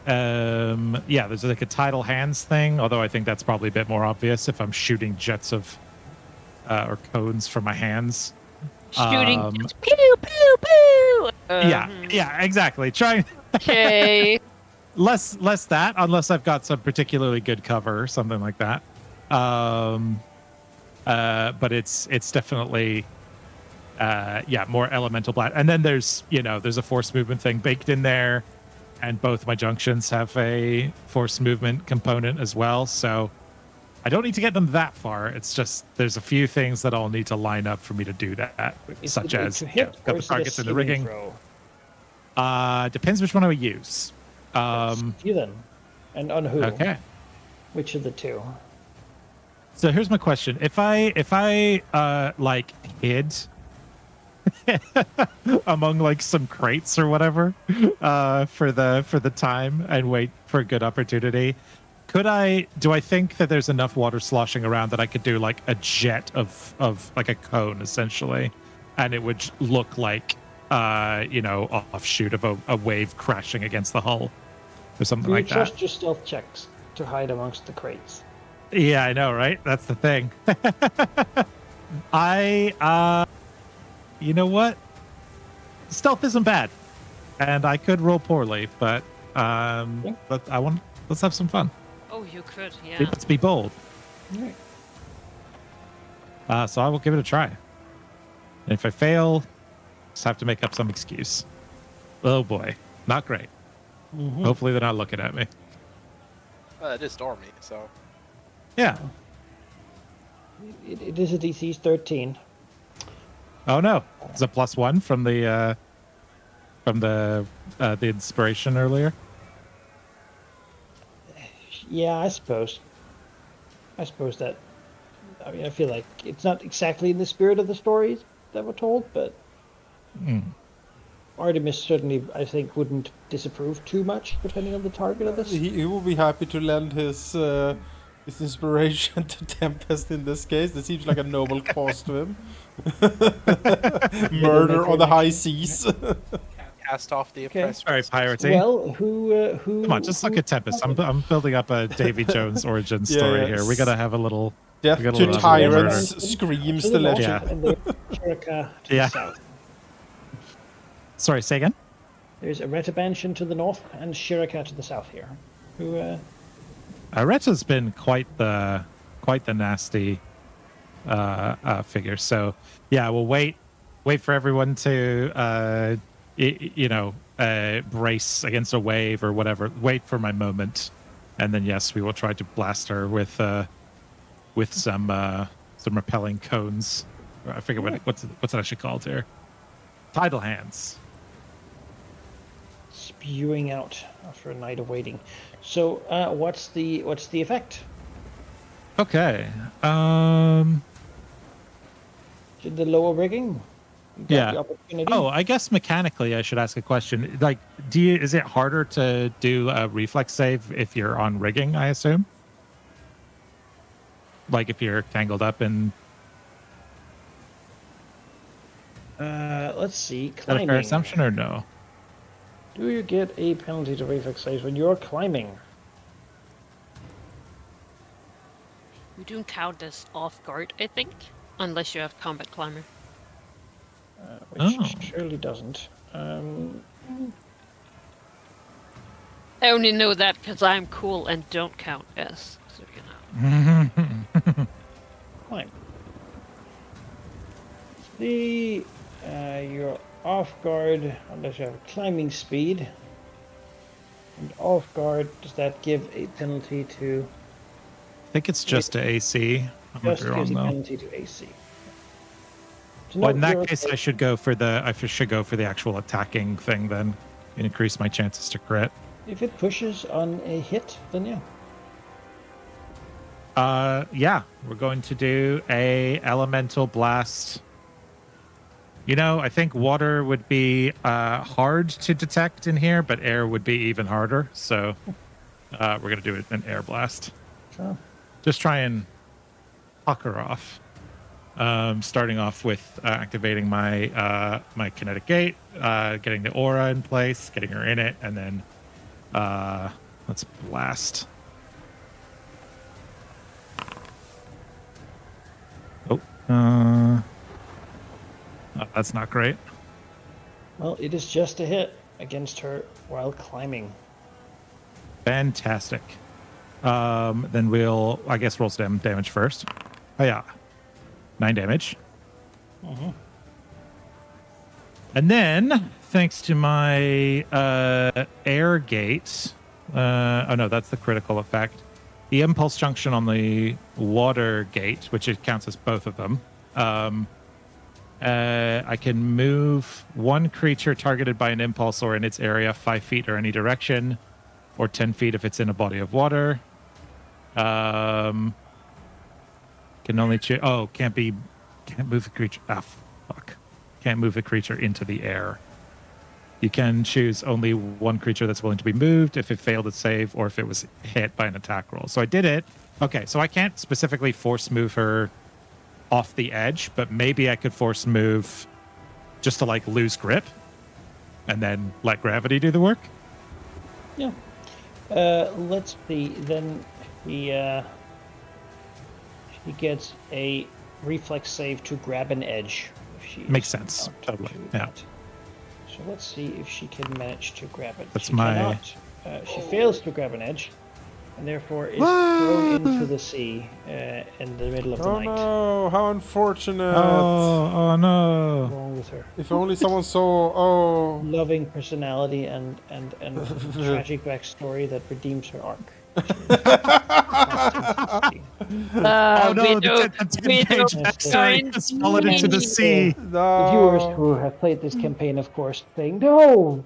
there's like a tidal hands thing. Although I think that's probably a bit more obvious if I'm shooting jets of or cones from my hands. Shooting. Pew, pew, pew. Yeah, exactly. Trying. Okay. less that, unless I've got some particularly good cover or something like that. But it's definitely more elemental blast. And then there's a force movement thing baked in there, and both my junctions have a force movement component as well. So I don't need to get them that far. It's just there's a few things that I'll need to line up for me to do that, such as to hit, got or the is it a targets in the saving rigging. throw? Depends which one I would use. You then, and on who? Okay. Which of the 2? So here's my question: If I like hid among like some crates or whatever for the time and wait for a good opportunity, do I think that there's enough water sloshing around that I could do like a jet of like a cone essentially, and it would look like offshoot of a wave crashing against the hull or something Do you like that? trust your stealth checks to hide amongst the crates? Yeah, I know, right? That's the thing. You know what? Stealth isn't bad, and I could roll poorly, but let's have some fun. Oh, you could, yeah. Let's be bold. All right. So I will give it a try. And if I fail, just have to make up some excuse. Oh boy, not great. Mm-hmm. Hopefully they're not looking at me. It is stormy, so. Yeah. It is a DC 13. Oh no, it's a +1 from the inspiration earlier. Yeah, I suppose. I suppose that. I mean, I feel like it's not exactly in the spirit of the stories that were told, but Artemis certainly, I think, wouldn't disapprove too much, depending on the target of this. He will be happy to lend his inspiration to Tempest in this case. That seems like a noble cause to him. Murder on the high seas. Cast off the Okay. oppressed. Sorry, piratey. Well, who? Come on, just look at Tempest. I'm building up a Davy Jones origin story here. We gotta have a little. Death We got a to little tyrants murder. screams to the north, delicious. and there's Shiraka to Yeah. the south. Sorry, say again. There's a Retabanshan to the north and Shiraka to the south here. Who? Reta's been quite the nasty figure. So yeah, we'll wait for everyone to brace against a wave or whatever. Wait for my moment, and then yes, we will try to blast her with some repelling cones. I forget what's it actually called here. Tidal hands. Spewing out after a night of waiting. So, what's the effect? Okay. Did the lower rigging? You got Yeah. The opportunity? Oh, I guess mechanically, I should ask a question. Like, is it harder to do a reflex save if you're on rigging? I assume. Like if you're tangled up in. Let's see. Is that a Climbing. fair assumption or no? Do you get a penalty to reflex saves when you're climbing? We don't count as off guard, I think, unless you have combat climber. Which Oh. surely doesn't. I only know that because I'm cool and don't count as, so you know. Climb. See, you're off guard unless you have climbing speed. And off guard, does that give a penalty to? I think it's just a AC. I might Just be wrong gives a though. penalty to AC. So Well, no, in that you're case, okay. I should go for the actual attacking thing then. Increase my chances to crit. If it pushes on a hit, then yeah. Yeah, we're going to do a elemental blast. You know, I think water would be hard to detect in here, but air would be even harder. So we're going to do an air blast. Sure. Just try and pucker off. Starting off with activating my my kinetic gate, getting the aura in place, getting her in it, and then let's blast. Oh, that's not great. Well, it is just a hit against her while climbing. Fantastic. Then we'll, I guess, roll some damage first. Oh yeah, 9 damage. And then, thanks to my air gate, oh no, that's the critical effect. The impulse junction on the water gate, which it counts as both of them. I can move one creature targeted by an impulse or in its area 5 feet or any direction, or 10 feet if it's in a body of water. Can only choose. Oh, can't move the creature. Ah, fuck. Can't move the creature into the air. You can choose only one creature that's willing to be moved if it failed its save or if it was hit by an attack roll. So I did it. Okay, so I can't specifically force move her off the edge, but maybe I could force move just to like lose grip and then let gravity do the work. Yeah. Let's see. Then he gets a reflex save to grab an edge. If she Makes is sense. about Totally. to Yeah. that. So let's see if she can manage to grab it. That's she my- cannot. She fails to grab an edge, and therefore is thrown into the sea in the middle of the Oh night. no, how unfortunate. Oh no. Wrong with her If only someone saw. Oh. loving personality and tragic backstory that redeems her arc. Oh no, We the don't- 10 we page don't backstory find has fallen into the any- sea. The viewers No. who have played this campaign, of course, saying, "No,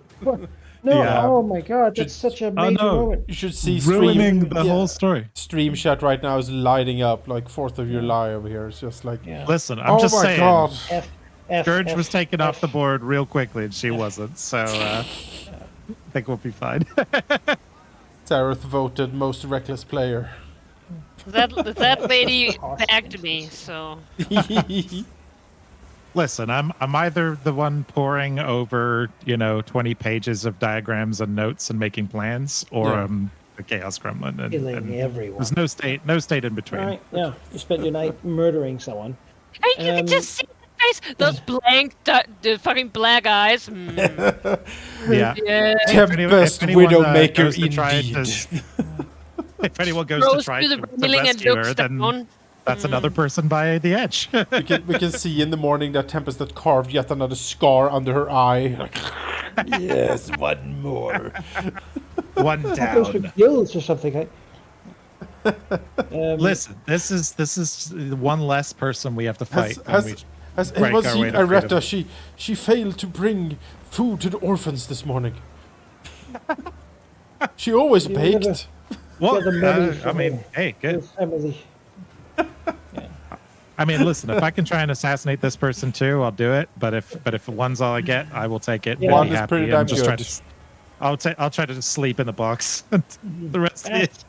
No, Yeah. oh my god, that's Should- such a major no. moment. You should see Ruining the yeah, whole story. Stream chat right now is lighting up like 4th of July over here. It's just like, Yeah. Listen, I'm oh just my saying. god. Scourge was taken off the F. board real quickly, and she wasn't. So I think we'll be fine. Sareth voted most reckless player. That lady Harsh bagged me, instance. so Listen, I'm either the one poring over 20 pages of diagrams and notes and making plans, or Yeah. I'm the chaos gremlin. And Killing everyone. there's no state in between. Right, yeah. You spent your night murdering someone. hey, you can just see the face, those blank, the fucking black eyes. Yeah. Yeah, Tempest anyone, Widowmaker goes to try indeed. If anyone goes to goes try to the to railing and rescue looks her, then down. that's another person by the edge. we can see in the morning that Tempest had carved yet another scar under her eye. Like, yes, one more. One Those for down. guilds or something. Listen, this is one less person we have to fight. Has break anyone our seen way to Aretta? freedom. She failed to bring food to the orphans this morning. She always You baked. never- Well, the money I for mean, hey, Your good. family. I mean, listen, if I can try and assassinate this person too, I'll do it. But if one's all I get, I will take it. Yeah. I'll One be is happy pretty and damn just try good. to. I'll try to sleep in the box. The rest of it.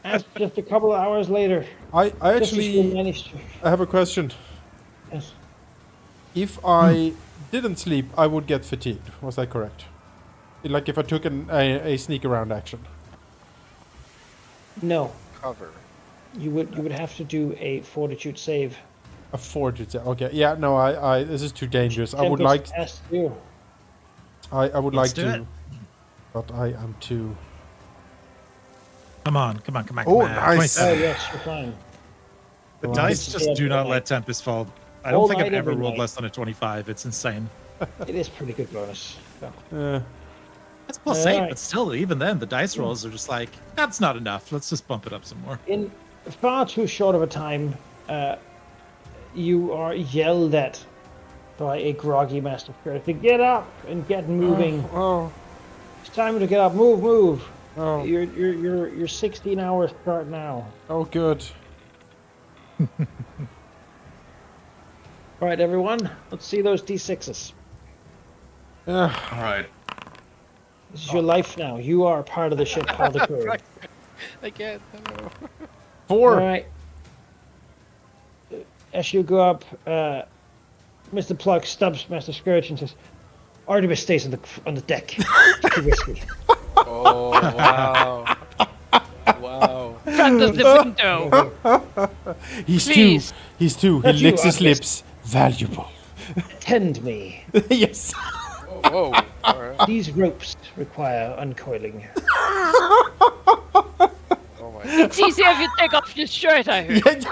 That's just a couple of hours later. I Just as you actually managed to. I have a question. Yes. If I didn't sleep, I would get fatigued. Was that correct? Like if I took a sneak around action. No, Cover. you would have to do a fortitude save. A fortitude. Okay. Yeah. No. I. This is too dangerous. I would Tempest like. asked you. I would Let's like do to. it. But I am too. Come on. Oh, come on. nice. 27. Oh yes, you're fine. The Nice. dice just do not let Tempest fall. I All don't think I've night, ever every rolled night. less than a 25. It's insane. It is pretty good bonus. So. That's plus 8, Alright. but still, even then, the dice rolls are just like, that's not enough. Let's just bump it up some more. In far too short of a time, you are yelled at by a groggy Master Spirit to get up and get moving. Oh. It's time to get up. Move. Oh. Your 16 hours start now. Oh. Good. All right, everyone. Let's see those d6s. Yeah. All right. This is your life now. You are part of the ship, part of the crew. Again. No. 4. All right. As you go up, Mr. Pluck stubs Master Scourge and says, "Artemis stays on the deck. It's too risky." Oh wow. Wow. front of the window. He's Please. too. He's too. He That's you, licks his Agnes. lips. Valuable. Attend me. Yes. Whoa. All right. These ropes require uncoiling. Oh my. It's easier if you take off your shirt, I heard.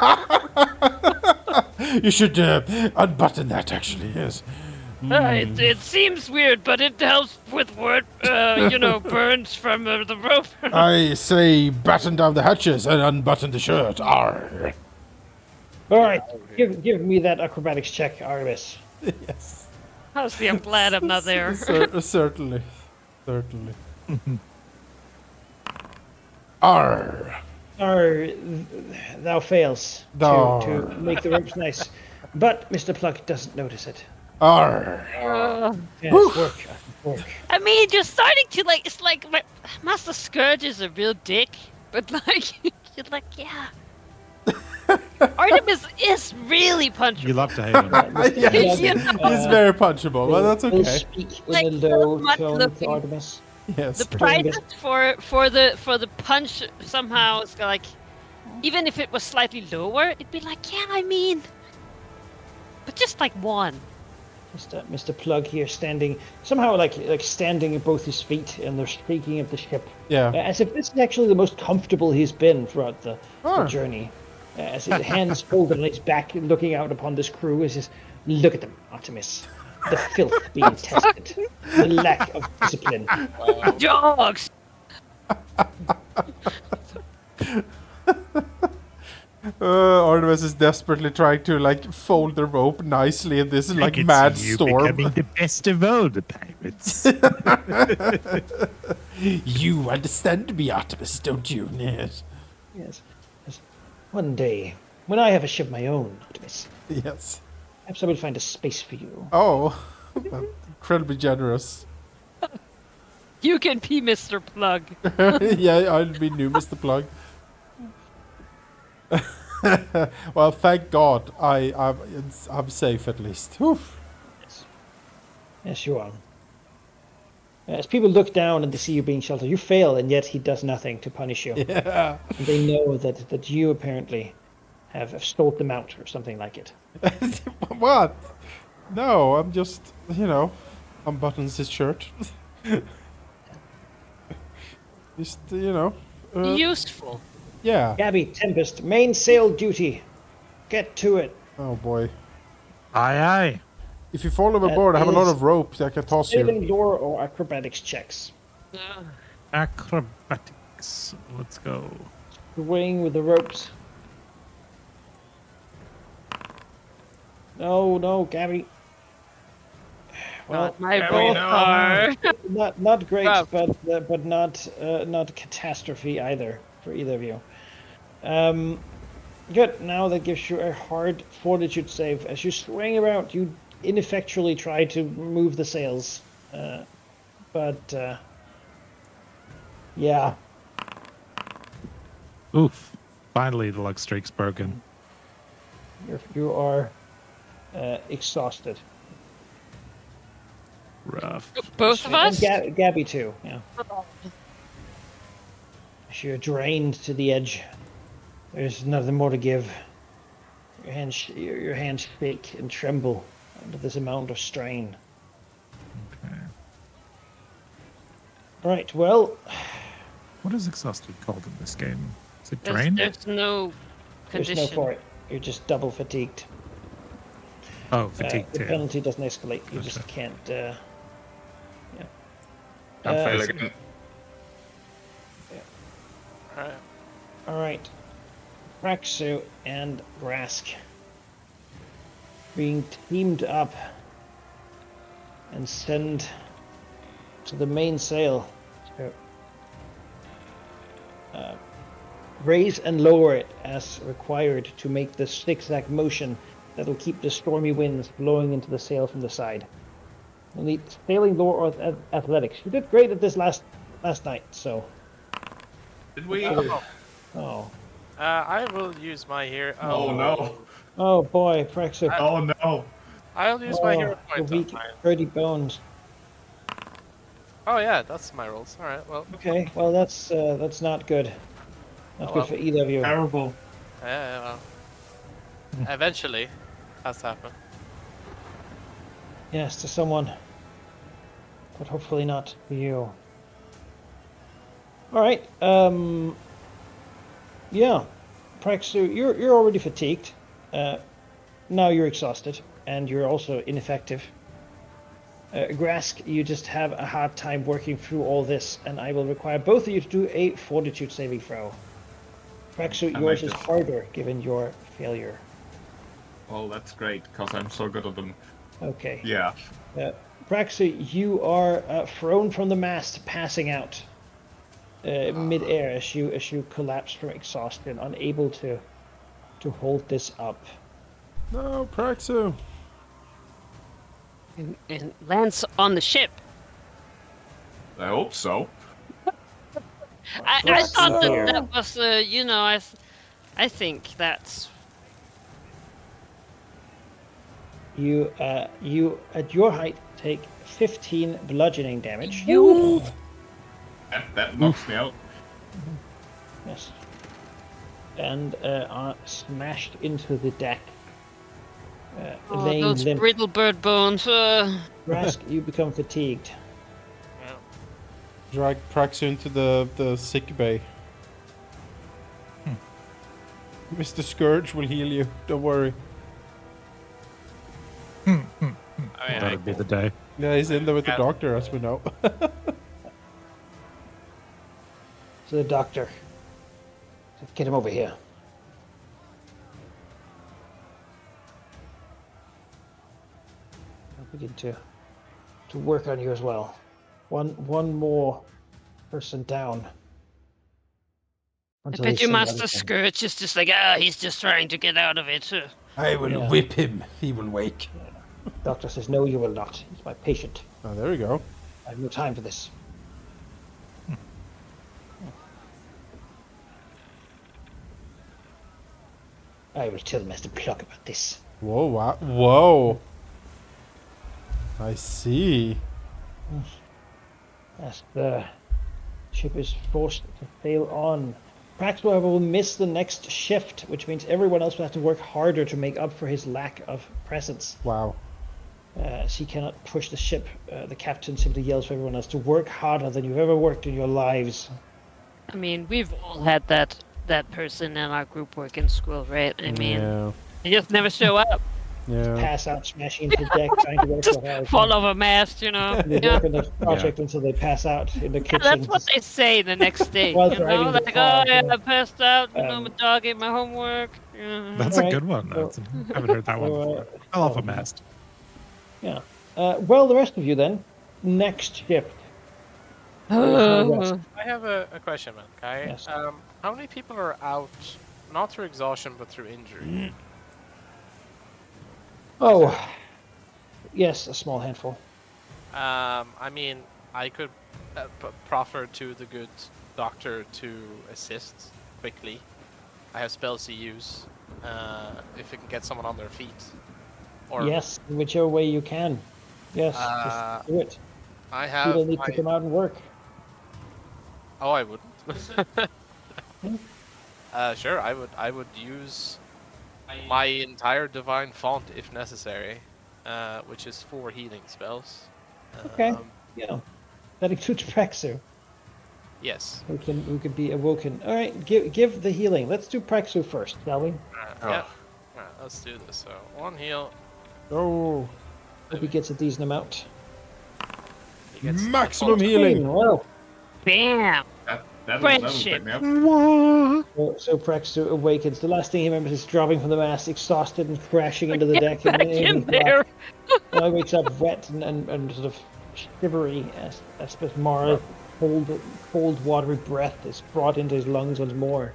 You should unbutton that. Actually, yes. It seems weird, but it helps with burns from the rope. I say, batten down the hatches and unbutton the shirt. Arr. All right, give me that acrobatics check, Artemis. Yes. Honestly, I'm glad I'm not there. Certainly. Arr. Thou fails to Arr. make the ropes nice. But Mr. Pluck doesn't notice it. Arr. Yes, work. I mean, you're starting to it's like Master Scourge is a real dick, but you're like, yeah. Artemis is really punchable. You love to hate him. Yes. You know, He's very punchable, but that's We'll okay. speak Like, in a low much tone to looking- Artemis. Yes. the price for the punch somehow is like, even if it was slightly lower, it'd be like, yeah, I mean, but just like one. Mr. Plug here standing, somehow like standing at both his feet, and they're speaking of the ship. Yeah. As if this is actually the most comfortable he's been throughout the Oh. journey. As his hands folded on his back, looking out upon this crew, as his look at them, Artemis. The filth being tested, the lack of discipline. Dogs. Artemis is desperately trying to fold the rope nicely in this mad storm. becoming the best of all the pirates. It's You understand me, Artemis, don't you? Yes. Yes. Yes. One day, when I have a ship of my own, Artemis, Yes. perhaps I will find a space for you. Oh, incredibly generous. You can be Mr. Plug. Yeah, I'll be new, Mr. Plug. Well, thank God, I'm safe at least. Whew. Yes. Yes, you are. As people look down and they see you being sheltered, you fail, and yet he does nothing to punish you. Yeah. And they know that you apparently have stole them out or something like it. What? No, I'm just, unbuttons his shirt. Just, Useful. yeah. Gabby, Tempest, mainsail duty. Get to it. Oh boy. aye, aye. If you fall overboard, I have a lot is of rope that I can toss you. Sailing lore or acrobatics checks. Acrobatics. Let's go. Swaying with the ropes. No, Gabby. Well, God, my Gabby, both no. are. not great, Rough. but not catastrophe either for either of you. Good. Now that gives you a hard fortitude save. As you swing around, you ineffectually try to move the sails, but yeah, Oof. Finally, the luck streak's broken. you are exhausted. Rough. Both of And us? Gabby too. Yeah. As you're drained to the edge, there's nothing more to give. Your hands shake and tremble under this amount of strain. Okay. Right. Well, What is exhausted called in this game? Is it There's, drained? there's no there's condition. no for it. You're just double fatigued. Oh, fatigue The too. penalty doesn't escalate. You Gotcha. just can't. I'm Uh, failing again. Alright. All right. Praxu and Grask being teamed up and sent to the mainsail to raise and lower it as required to make the zigzag motion that will keep the stormy winds blowing into the sail from the side. You'll need sailing lore or athletics. You did great at this last night, so. Did we? Oh. I will use my hero. Oh no. Oh boy, Praxu. Oh no. I'll use my hero the point on weak, mine. dirty bones. Oh yeah, that's my rolls. Alright, well. Okay, well that's not good. Not Oh, good well. for either of you. Terrible. Yeah, well. Eventually, has to happen. Yes, to someone, but hopefully not for you. All right. Yeah, Praxu, you're already fatigued. Now you're exhausted, and you're also ineffective. Grask, you just have a hard time working through all this, and I will require both of you to do a fortitude saving throw. Praxu, I yours make is this. harder given your failure. Well, that's great, because I'm so good at them. Okay. Yeah. Praxu, you are thrown from the mast, passing out mid-air as you collapse from exhaustion, unable to hold this up. No, Praxu. And lands on the ship. I hope so. I Yes, thought dear. that was, I think that's. You at your height take 15 bludgeoning damage. You. That knocks me out. Yes. And are smashed into the deck. Oh, Laying those limp. brittle bird bones. Rask, you become fatigued. Well, Drag Praxu into the sick bay. Mr. Scourge will heal you. Don't worry. I mean, That'd be the day. Yeah, he's in there with the Yeah. doctor, as we know. So the doctor. Get him over here. I'll begin to to work on you as well. One more person down. I Until bet he's you somebody Master can- Scourge is just like, he's just trying to get out of it. I will Yeah. whip him. He will wake. Doctor says, no, you will not. He's my patient. Oh, there we go. I have no time for this. I will tell Master Pluck about this. Whoa, wow. Whoa. I see. As the ship is forced to sail on. Prax, however, will miss the next shift, which means everyone else will have to work harder to make up for his lack of presence. Wow. As he cannot push the ship, the captain simply yells for everyone else to work harder than you've ever worked in your lives. I mean, we've all had that person in our group work in school, right? I mean, Yeah. they just never show up. Yeah. Pass out, smashing into the deck, trying to work Just so hard. fall off a mast, you know. They Yeah. work on the project until they pass out in the kitchen. That's what they say the next day. While You driving know, the like, car, oh yeah, you know. I passed out. You know, my Um, dog ate my homework. Yeah. That's Alright, a good one. so- I haven't heard that one so, before. Fell off a um, mast. Yeah. Well, the rest of you then. Next shift. Oh. I have a question, man. Okay. Yes. How many people are out, not through exhaustion, but through injury? Oh, yes, a small handful. I mean, I could proffer to the good doctor to assist quickly. I have spells to use. If you can get someone on their feet. Or Yes, in whichever way you can. Yes, Uh, just do it. I have. People need to come out and work. Oh, I wouldn't. Hmm? Sure, I would use my entire divine font if necessary, which is 4 healing spells. Okay. Yeah, that includes Praxu, Yes. who can be awoken. All right, give the healing. Let's do Praxu first, shall we? Yeah. Alright, let's do this. So 1 heal. Oh. Hope he gets a decent amount. He gets Maximum healing. Well, Bam! That'll Friendship. pick me up. so Praxu awakens. The last thing he remembers is dropping from the mast, exhausted and crashing into the deck. Back in there. Now he wakes up wet and sort of shivery as Mara's cold watery breath is brought into his lungs once more.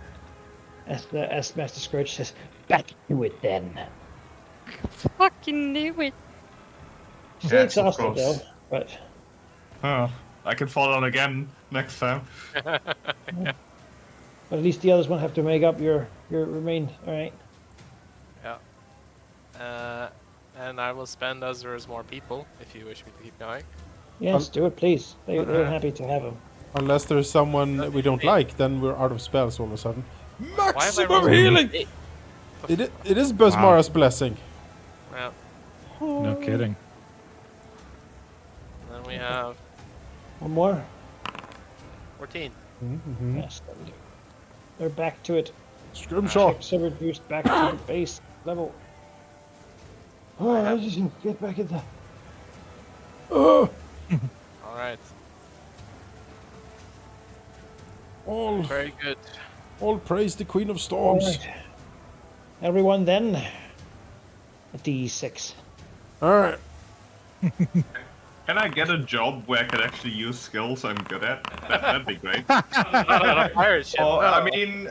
As Master Scourge says, "Back to it then." Fucking knew it. Still Yes, of exhausted though, course. but Oh, I can fall on again next time. but at least the others won't have to make up your remain. All right. Yeah. And I will spend as there is more people if you wish me to keep going. Yes, do it, please. They're happy to have him. Unless there's someone we don't like, then we're out of spells all of a sudden. Why have I Maximum rolled healing! 8? It is Besmara's blessing. Well, No kidding. then we have One more. 14. Mm-hmm. Yes, that'll do. They're back to it. Scrimshaw. So reduced back to the base level. Oh, let's just get back in there. Oh, All right. all, Very good. all praise the Queen of All Storms. right. Everyone then. A D6. Alright. Can I get a job where I can actually use skills I'm good at? That'd be great. Not on a pirate ship. Oh, no. I mean,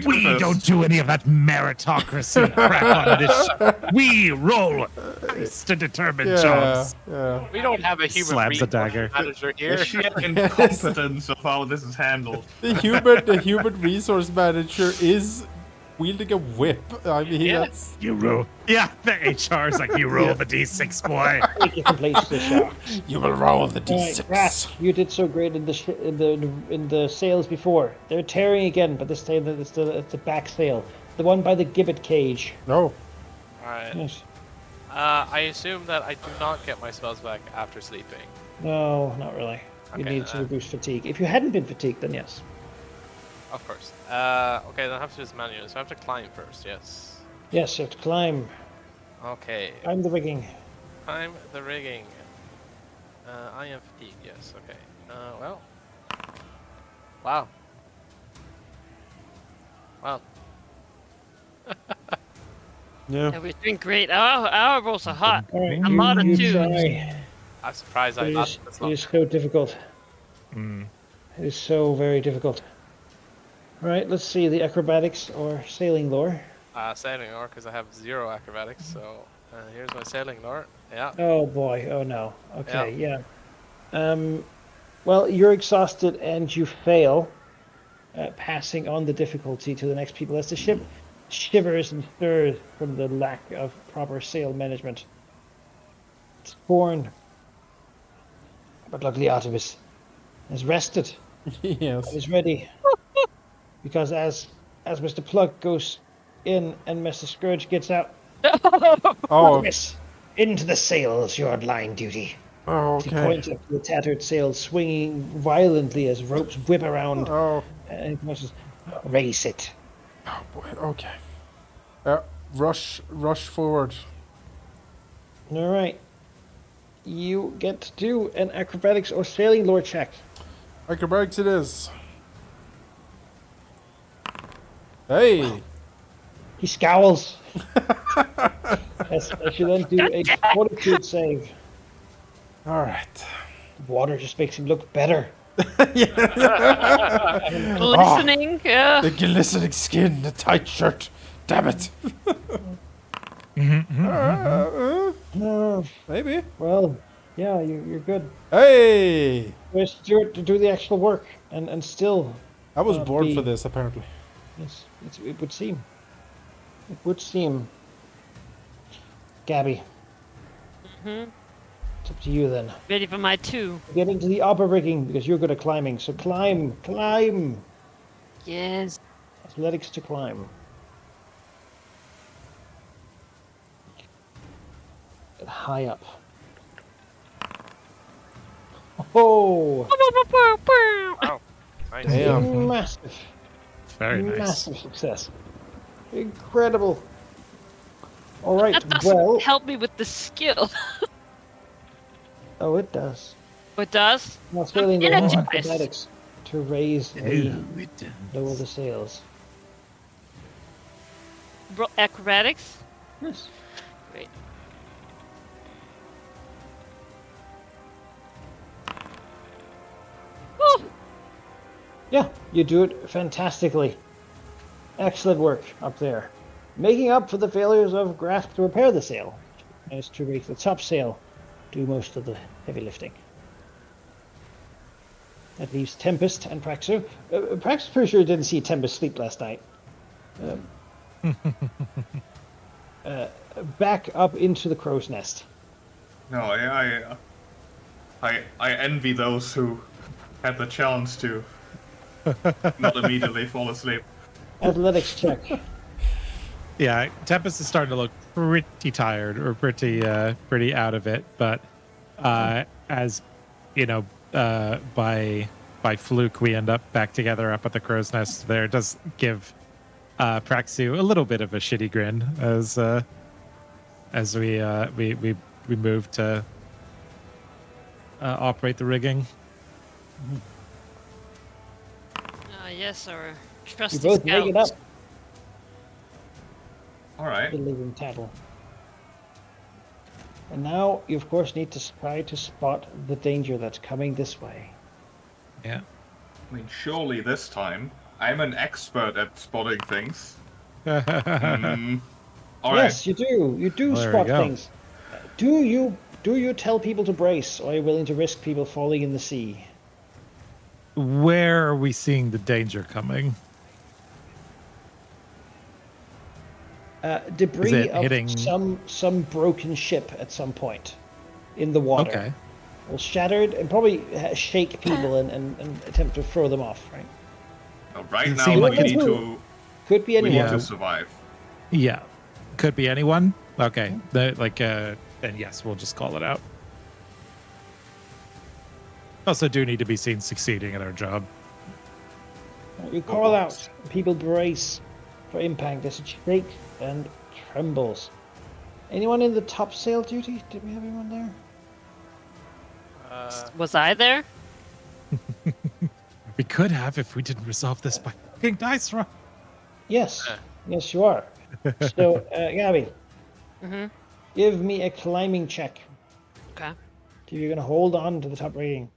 We don't do any of that meritocracy crap on this ship. We roll dice to determine Yeah, jobs. yeah. We don't have a human Slams a resource dagger. manager the here. sheer incompetence of how this is handled. The human resource manager is wielding a whip. I mean, Yeah. that's You roll. Yeah, the HR is like, you roll the d6, boy. Take your place to sharks. you will roll the All right, d6. Rat, you did so great in the sails before. They're tearing again, but this time it's the back sail, the one by the gibbet cage. No. Alright. Yes. I assume that I do not get my spells back after sleeping. No, not really. You Okay, need to reduce fatigue. If you hadn't been fatigued, then yes. Of course. Okay, then I have to do this manually, so I have to climb first, yes. Yes, you have to climb. Okay, Climb the rigging. climb the rigging. I am fatigued, yes, okay. Well. Wow. Wow. Yeah, we're doing great. Our rolls are hot. All right, A lot of you twos. try. I'm surprised But I it lasted is, this it long. is so difficult. Mm. It is so very difficult. All right, let's see the acrobatics or sailing lore. Sailing lore, because I have 0 acrobatics. So here's my sailing lore. Yeah. Oh boy, oh no. Yeah. Okay, yeah. Well, you're exhausted and you fail, passing on the difficulty to the next people as the ship shivers and stirs from the lack of proper sail management. It's torn, but luckily Artemis has rested and Yes. is ready. Because as Mr. Plug goes in and Mr. Scourge gets out, Oh. Artemis, into the sails, you're on line duty. Oh. He Okay. points up to the tattered sails, swinging violently as ropes whip around, Oh. and he pushes, race it. Oh boy. Okay. Rush forward. All right. You get to do an acrobatics or sailing lore check. Acrobatics it is. Hey. He scowls. As you then do a fortitude save. All right. Water just makes him look better. Glistening. Yeah. The glistening skin, the tight shirt. Damn it. Maybe. Well, yeah, you're good. Hey. Where's Stuart to do the actual work and still? I was born for be- this, apparently. Yes, it would seem. It would seem. Gabby. It's up to you then. Ready for my 2. Getting to the upper rigging because you're good at climbing. So climb. Yes. Athletics to climb. Get high up. Oh, Wow. Nice. Damn. massive, Very nice. massive success. Incredible. All right, That doesn't well, help me with the skill. oh, it does. It does. Now sailing the energized. acrobatics to raise the lower the sails. Acrobatics. Yes. Great. Woo! Yeah, you do it fantastically. Excellent work up there. Making up for the failures of Grasp to repair the sail. As to make the top sail do most of the heavy lifting. That leaves Tempest and Praxu. Praxu pretty sure didn't see Tempest sleep last night. Back up into the crow's nest. No, I envy those who had the chance to not immediately fall asleep. Athletics check. Yeah, Tempest is starting to look pretty tired or pretty out of it. But as you know, by fluke, we end up back together up at the crow's nest. There does give Praxu a little bit of a shitty grin as we move to operate the rigging. Yes, our You trusty both rig it up. scouts. All right. Delivering tattle. And now you of course need to try to spot the danger that's coming this way. Yeah. I mean, surely this time I'm an expert at spotting things. All right. Yes, you do. You do Well, there we spot go. things. Do you tell people to brace, or are you willing to risk people falling in the sea? Where are we seeing the danger coming? Debris it of hitting- some broken ship at some point in the water. Okay. Will shattered and probably shake people and attempt to throw them off. Right? Right Doesn't now seem like we it's- need to Could be we anyone. need Yeah. to survive. Yeah. Could be anyone. Okay. Then yes, we'll just call it out. Also do need to be seen succeeding at our job. You call out. People brace for impact as it shakes and trembles. Anyone in the topsail duty? Did we have anyone there? Was I there? We could have if we didn't resolve this by fucking dice roll. Yes. Yes, you are. So, Gabby, Mm-hmm. give me a climbing check. Okay. If you're going to hold on to the top rating.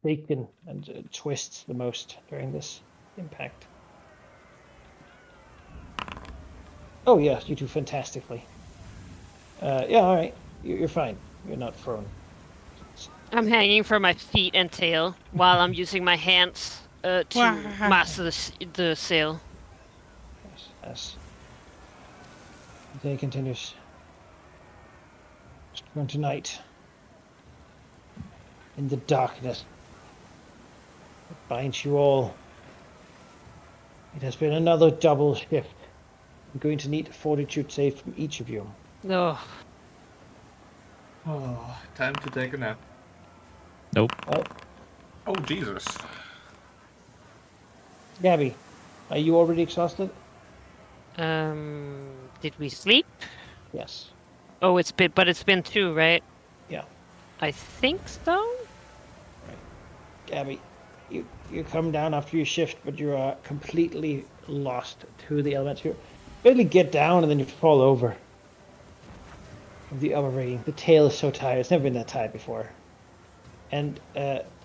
Shaken and twists the most during this impact. Oh yes, you do fantastically. Yeah, all right. You're fine. You're not thrown. I'm hanging from my feet and tail while I'm using my hands to master the sail. As the day continues. From tonight, in the darkness that binds you all, it has been another double shift. I'm going to need a fortitude save from each of you. No. Oh, time to take a nap. Nope. Oh, Jesus. Gabby, are you already exhausted? Did we sleep? Yes. Oh, it's been 2, right? Yeah. I think so. Gabby, you come down after your shift, but you are completely lost to the elements. You barely get down, and then you fall over from the upper rating. The tail is so tired; it's never been that tired before. And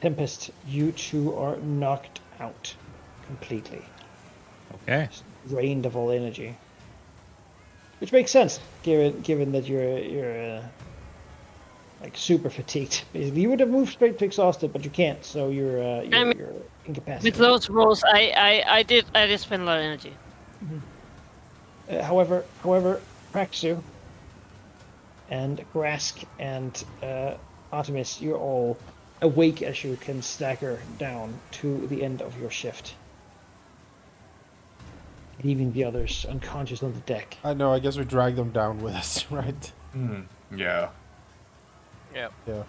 Tempest, you two are knocked out completely, Okay. drained of all energy, which makes sense given that you're like super fatigued. You would have moved straight to exhausted, but you can't, so you're With incapacitated. those rolls, I did spend a lot of energy. However, Praxu and Grask and Artemis, you're all awake as you can stagger down to the end of your shift, leaving the others unconscious on the deck. I know, I guess we drag them down with us, right? Yeah. Yep. Yeah.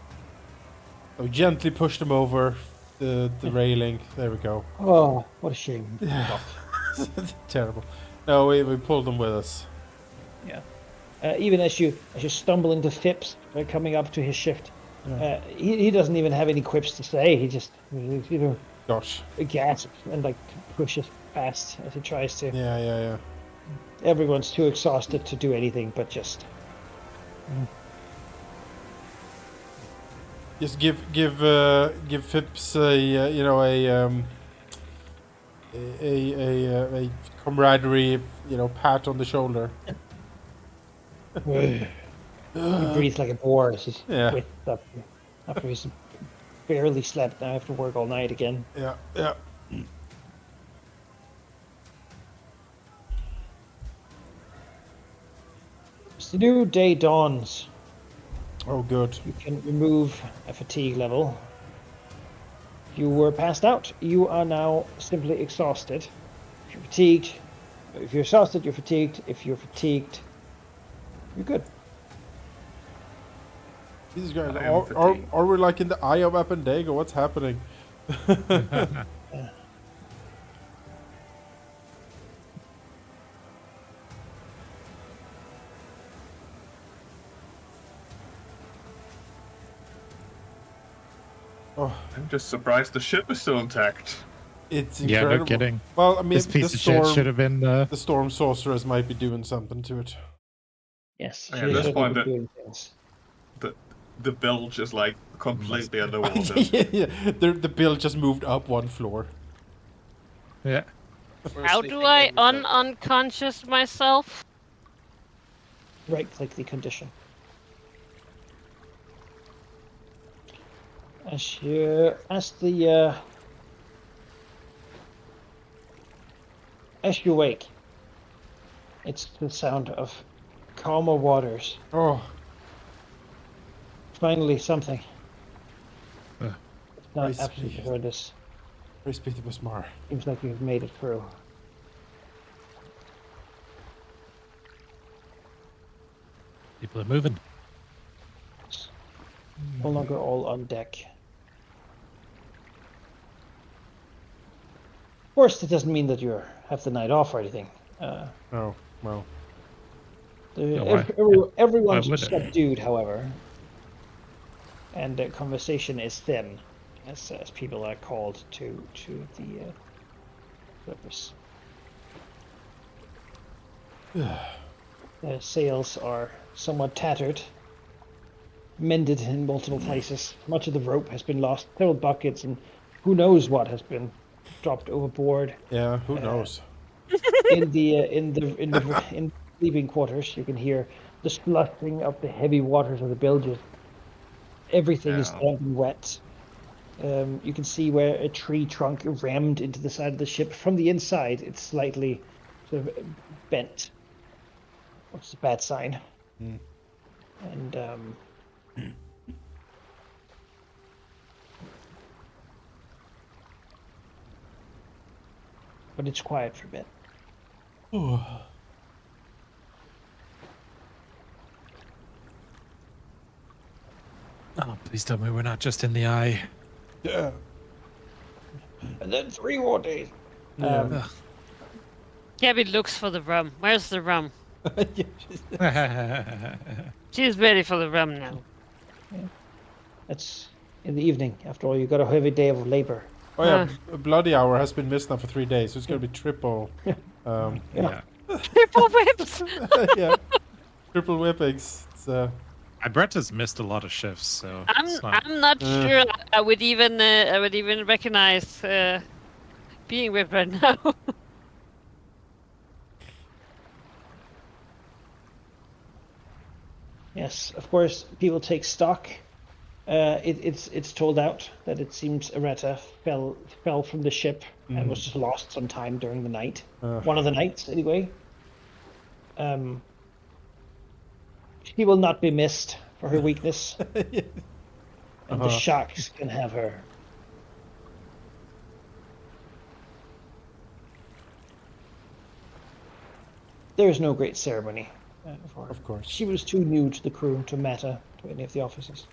So we gently push them over the railing. There we go. Oh, what a shame. Yeah. Terrible. No, we pulled them with us. Yeah. Even as you stumble into Phipps coming up to his shift, Yeah. he doesn't even have any quips to say. He just Gosh. gasps and like pushes past as he tries to. Yeah. Everyone's too exhausted to do anything but just. Just give Phipps a camaraderie, pat on the shoulder. He breathes like a boar as he's Yeah. with up after he's barely slept. Now I have to work all night again. Yeah. As the new day dawns, Oh, good. you can remove a fatigue level. If you were passed out, you are now simply exhausted. If you're fatigued, if you're exhausted, you're fatigued. If you're fatigued, you're good. These guys I am fatigued. are we like in the eye of Appendago? What's happening? Oh, I'm just surprised the ship is still intact. it's Yeah, incredible. no kidding. Well, I mean, This piece of shit should have been. the storm sorceress might be doing something to it. Yes, Yeah, she at this is point, doing things. The bilge is like completely underwater. yeah. The bill just moved up one floor. Yeah. We're How do sleeping I in each other. unconscious myself? Right-click the condition. As you wake, it's the sound of calmer waters. Oh, Finally, something. Uh, It's not Christ, absolutely please. horrendous. very speedy Mar. Seems like you've made it through. People are moving. No longer all on deck. Of course, it doesn't mean that you have the night off or anything. Oh, well. why Everyone's would it? subdued, however, and the conversation is thin, as people are called to the purpose. The sails are somewhat tattered, mended in multiple places. Much of the rope has been lost. Several buckets and who knows what has been dropped overboard. Yeah, who knows? In the sleeping quarters, you can hear the spluttering of the heavy waters of the bilges. Everything is Yeah. damp and wet. You can see where a tree trunk rammed into the side of the ship. From the inside, it's slightly sort of bent, which is a bad sign. Mm. And but it's quiet for a bit. Oh, please tell me we're not just in the eye. Yeah. And then 3 more days. Yeah. Ugh. Gabby looks for the rum. Where's the rum? Yeah, she's- She's ready for the rum now. It's in the evening. After all, you got a heavy day of labor. Oh yeah, bloody hour has been missed now for 3 days, so it's gonna be triple. Yeah. Triple whips. Yeah, triple whippings. It's, Ibretta's missed a lot of shifts, so it's not. I'm not sure I would even recognize being whipped right now. Yes, of course, people take stock. It's told out that it seems Areta fell from the ship and was just lost sometime during the night. One of the nights, anyway. She will not be missed for her weakness, and the sharks can have her. There is no great ceremony for her. Of course. She was too new to the crew to matter to any of the officers.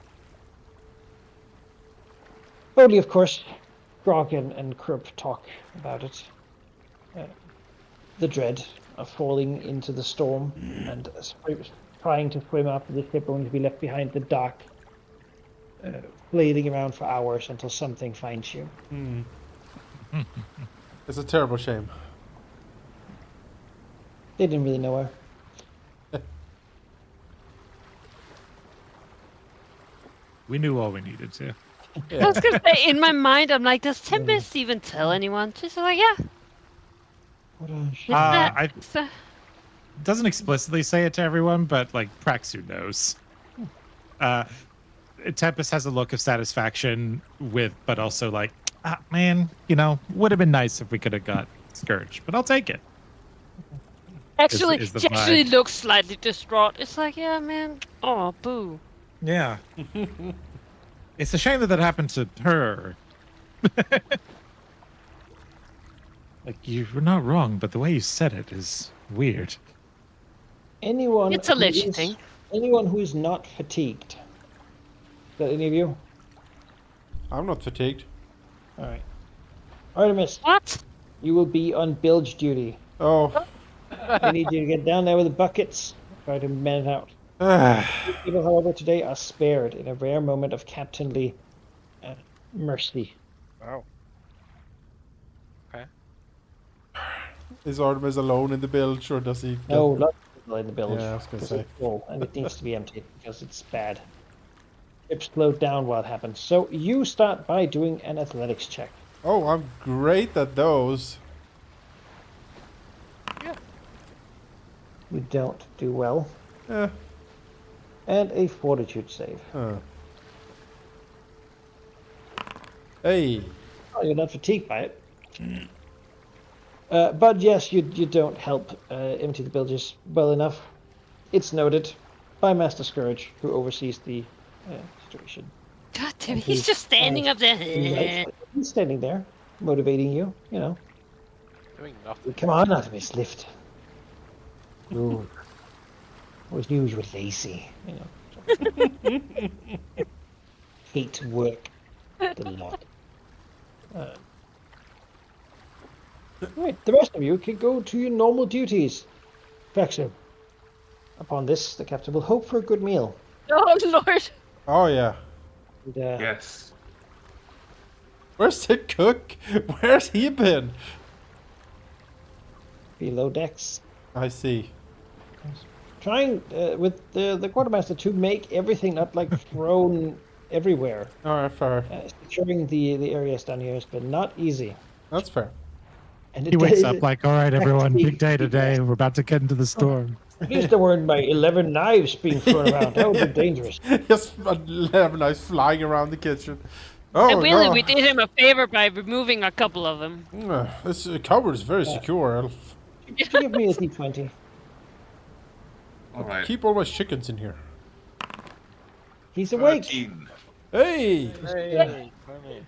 Only, of course, Grog and Krupp talk about it. The dread of falling into the storm and trying to swim after the ship only to be left behind in the dark, flailing around for hours until something finds you. it's a terrible shame. They didn't really know her. We knew all we needed to. I was gonna say, in my mind, I'm like, does Tempest even tell anyone? She's like, yeah. What a it's that- I it's that- doesn't explicitly say it to everyone, but like Praxu knows. Tempest has a look of satisfaction but also like, man, would have been nice if we could have got Scourge, but I'll take it. Actually, is the she actually vibe. looks slightly distraught. It's like, yeah, man. Oh, boo. Yeah. It's a shame that happened to her. Like, you were not wrong, but the way you said it is weird. anyone. It's a who lich is- thing. Anyone who is not fatigued. Is that any of you? I'm not fatigued. All right. Artemis, What? you will be on bilge duty. Oh. I need you to get down there with the buckets. Try to man it out. People, however, today are spared in a rare moment of captainly mercy. Wow. Is Artemis alone in the bilge, or does he? Get... No, lots of people in the bilge. Yeah, I was gonna because say. it's full and it needs to be emptied because it's bad. Ship slowed down while it happens. So you start by doing an athletics check. Oh, I'm great at those. You don't do well. Eh. And a fortitude save. Hey. Oh, you're not fatigued by it. But yes, you don't help empty the bilges well enough. It's noted by Master Scourge, who oversees the situation. God damn And it, he's just standing up there. He's standing there, motivating you, Doing nothing. Come on, Artemis, lift. Ooh. Always knew you were lazy, Hate work a lot. Right, the rest of you can go to your normal duties. Faxo. Upon this, the captain will hope for a good meal. Oh, Lord. Oh yeah. And, Yes. Where's the cook? Where's he been? below decks. I see. Trying with the quartermaster to make everything not like thrown everywhere. All right, fair. Securing the areas down here has been not easy. That's fair. And He it wakes does- up like, all right, everyone, Actually, big day today. We're about to get into the storm. At least there weren't my 11 knives being thrown around. That would be dangerous. Just 11 knives flying around the kitchen. And Oh really, no! we did him a favor by removing a couple of them. This cupboard is very secure, Elf. Could you give me a D20? All right. Keep all my chickens in here. He's awake. 13. Hey! Hey, funny.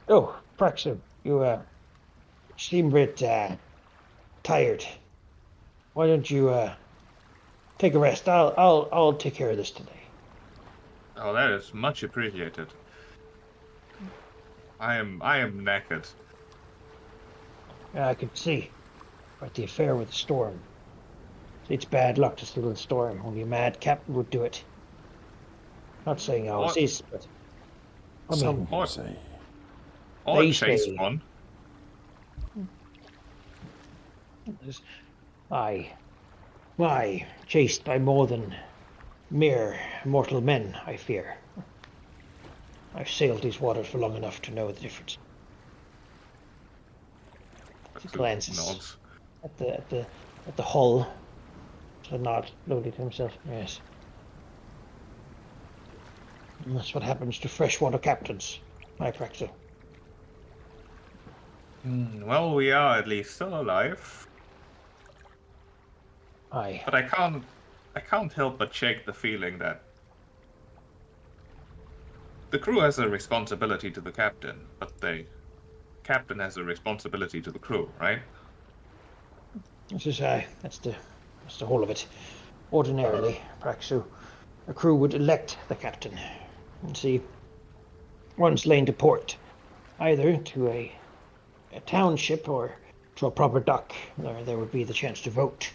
Oh, Praxu, you seem a bit tired. Why don't you take a rest? I'll take care of this today. Oh, that is much appreciated. I am knackered. I could see. But the affair with the storm. It's bad luck to steal a storm. Only a mad captain would do it. Not saying ours What? is, but I mean, Some What? say. Or They chase say- one. I chased by more than mere mortal men, I fear. I've sailed these waters for long enough to know the difference. He glances Nods. at the hull. To nod slowly to himself. Yes. And that's what happens to freshwater captains, my Praxu. Well, we are at least still alive. Aye. But I can't help but shake the feeling that the crew has a responsibility to the captain, but the captain has a responsibility to the crew, right? This is that's the whole of it. Ordinarily, Praxu, a crew would elect the captain. And see, once lane to port, either to a township or to a proper dock, there would be the chance to vote.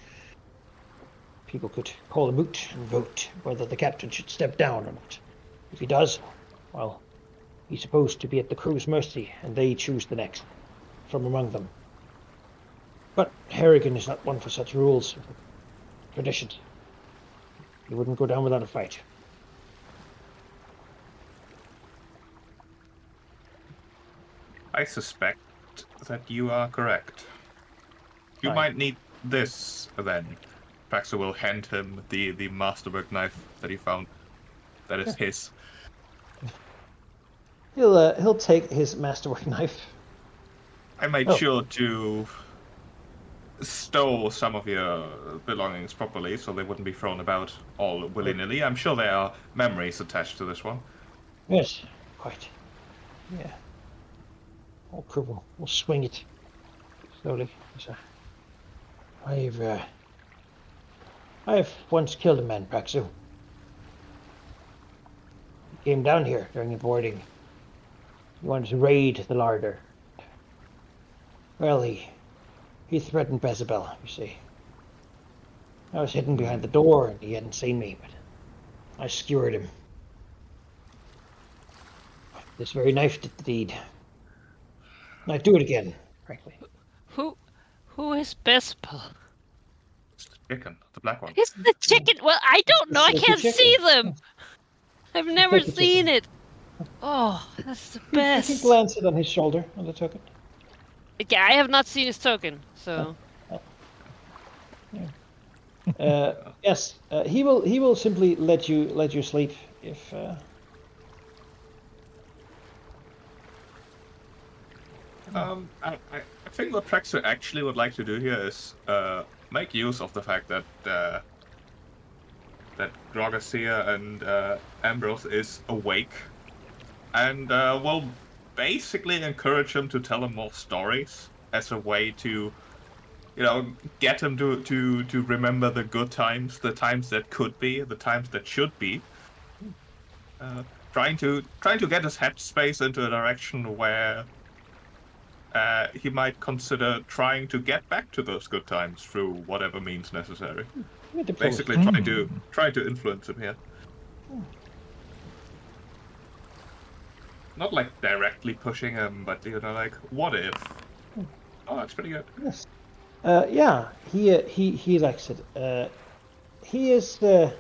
People could call a moot and vote whether the captain should step down or not. If he does, well, he's supposed to be at the crew's mercy, and they choose the next from among them. But Harrigan is not one for such rules, traditions. He wouldn't go down without a fight. I suspect that you are correct. You Aye. might need this then. Praxu will hand him the masterwork knife that he found. That is his. He'll take his masterwork knife. I made Oh. sure to stow some of your belongings properly so they wouldn't be thrown about all willy-nilly. I'm sure there are memories attached to this one. Yes, quite. Yeah. All crew will swing it slowly. So, I've once killed a man, Praxu. He came down here during the boarding. He wanted to raid the larder. Well, he threatened Bezabel, you see. I was hidden behind the door and he hadn't seen me, but I skewered him. This very knife did the deed. And I'd do it again, frankly. Who is Bespel? It's the chicken, the black one. It's the chicken. Well, I don't know. I It's the can't see chicken. them. I've never the seen chicken. it. Oh, that's the You can best. glance it on his shoulder on the token. Yeah, I have not seen his token, so Yes, he will simply let you sleep if. I think what Praxu actually would like to do here is make use of the fact that that Grogacia and Ambrose is awake, and will basically encourage him to tell him more stories as a way to, you know, get him to remember the good times, the times that could be, the times that should be. Trying to get his headspace into a direction where he might consider trying to get back to those good times through whatever means necessary. Basically, try to influence him here. Not like directly pushing him, but you know, like, what if? Oh, that's pretty good. Yes. Yeah, he likes it. he is the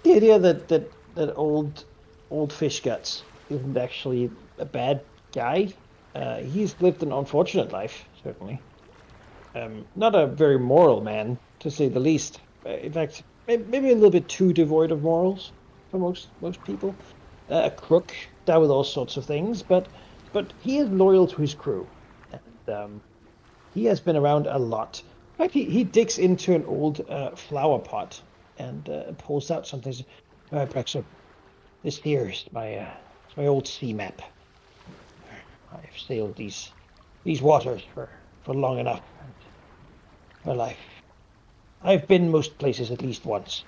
idea that old fish guts isn't actually a bad guy. He's lived an unfortunate life, certainly. Not a very moral man, to say the least. In fact, maybe a little bit too devoid of morals for most people. A crook, down with all sorts of things, but he is loyal to his crew, and he has been around a lot. In fact, he digs into an old flower pot and pulls out something. Brexo, this here is my old sea map. I've sailed these waters for long enough. Well, I've been most places at least once.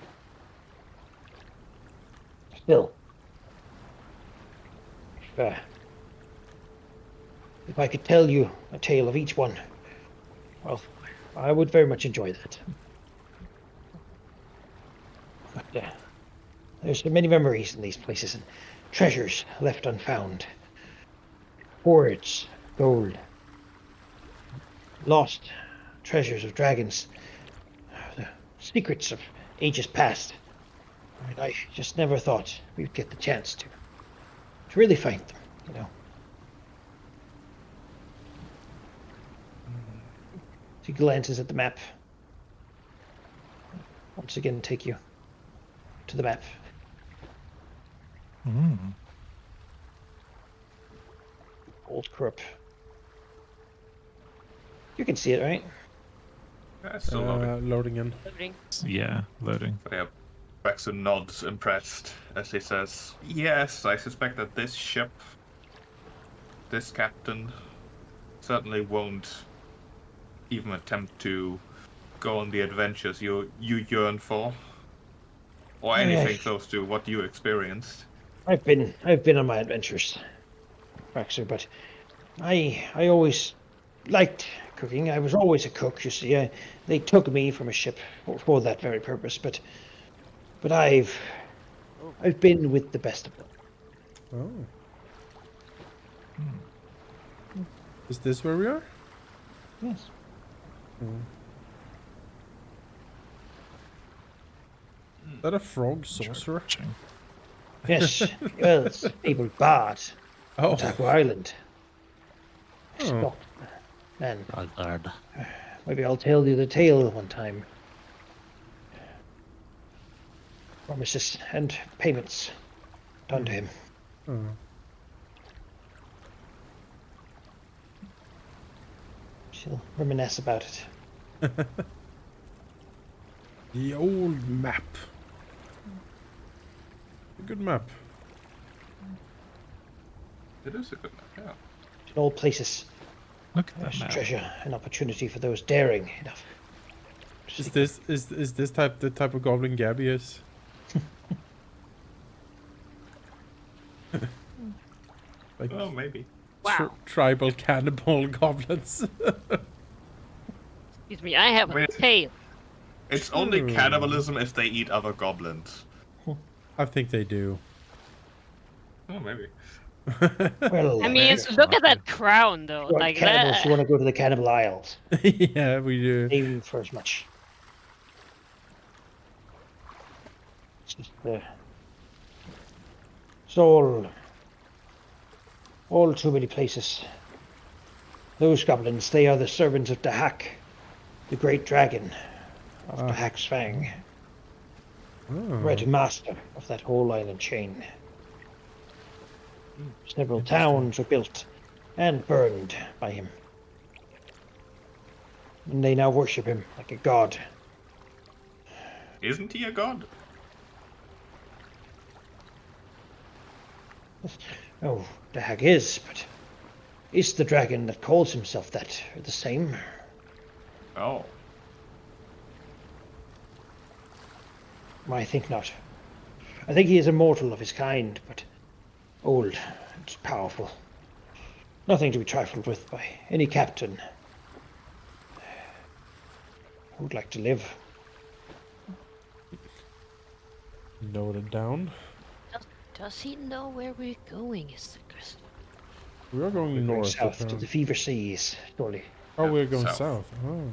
Still, if I could tell you a tale of each one, well, I would very much enjoy that. But there's so many memories in these places and treasures left unfound. Hoards, gold, lost treasures of dragons, the secrets of ages past. And I just never thought we'd get the chance to really find them, you know. She glances at the map. Once again, take you to the map. Mm. Old Krupp. You can see it, right? Still loading. Loading in. Loading. Yeah, loading. Yeah. Baxter nods, impressed, as he says, "Yes, I suspect that this ship, this captain, certainly won't even attempt to go on the adventures you yearn for, or anything close to what you experienced." I've been on my adventures, Braxer, but I always liked cooking. I was always a cook, you see. They took me from a ship for that very purpose, but I've been with the best of them. Oh. Is this where we are? Yes. Is that a frog sorcerer? Yes. Well, it's able bard. Oh. Otaku Island. Oh. Stop. And Frogguard. maybe I'll tell you the tale one time. Promises and payments done to him. Oh. She'll reminisce about it. The old map. A good map. It is a good map, yeah. In all places, Look at that there's map. treasure and opportunity for those daring enough. to Is seek this is this the type of goblin Gabby is? Like Oh, maybe. Wow. tribal cannibal goblins. Excuse me, I have a Wait. tail. It's only True. cannibalism if they eat other goblins. I think they do. Oh, maybe. Well, I mean, Thanks, look at Martha. that crown, though. if you want Like cannibals, that. you want to go to the Cannibal Isles. Yeah, we do. Aim for as much. It's just it's all too many places. Those goblins, they are the servants of Dahak, the great dragon of Ah. Dahak's Fang, Oh. Red Master of that whole island chain. Several Interesting. towns were built and burned by him. And they now worship him like a god. Isn't he a god? Oh, Dahak is, but is the dragon that calls himself that the same? Oh. I think not. I think he is immortal of his kind, but old and powerful. Nothing to be trifled with by any captain who would like to live. Noted down. Does he know where we're going? Is the question. We are going Going north. south to apparently. the Fever Seas, surely. Oh, Yeah, we're going south. south. Oh.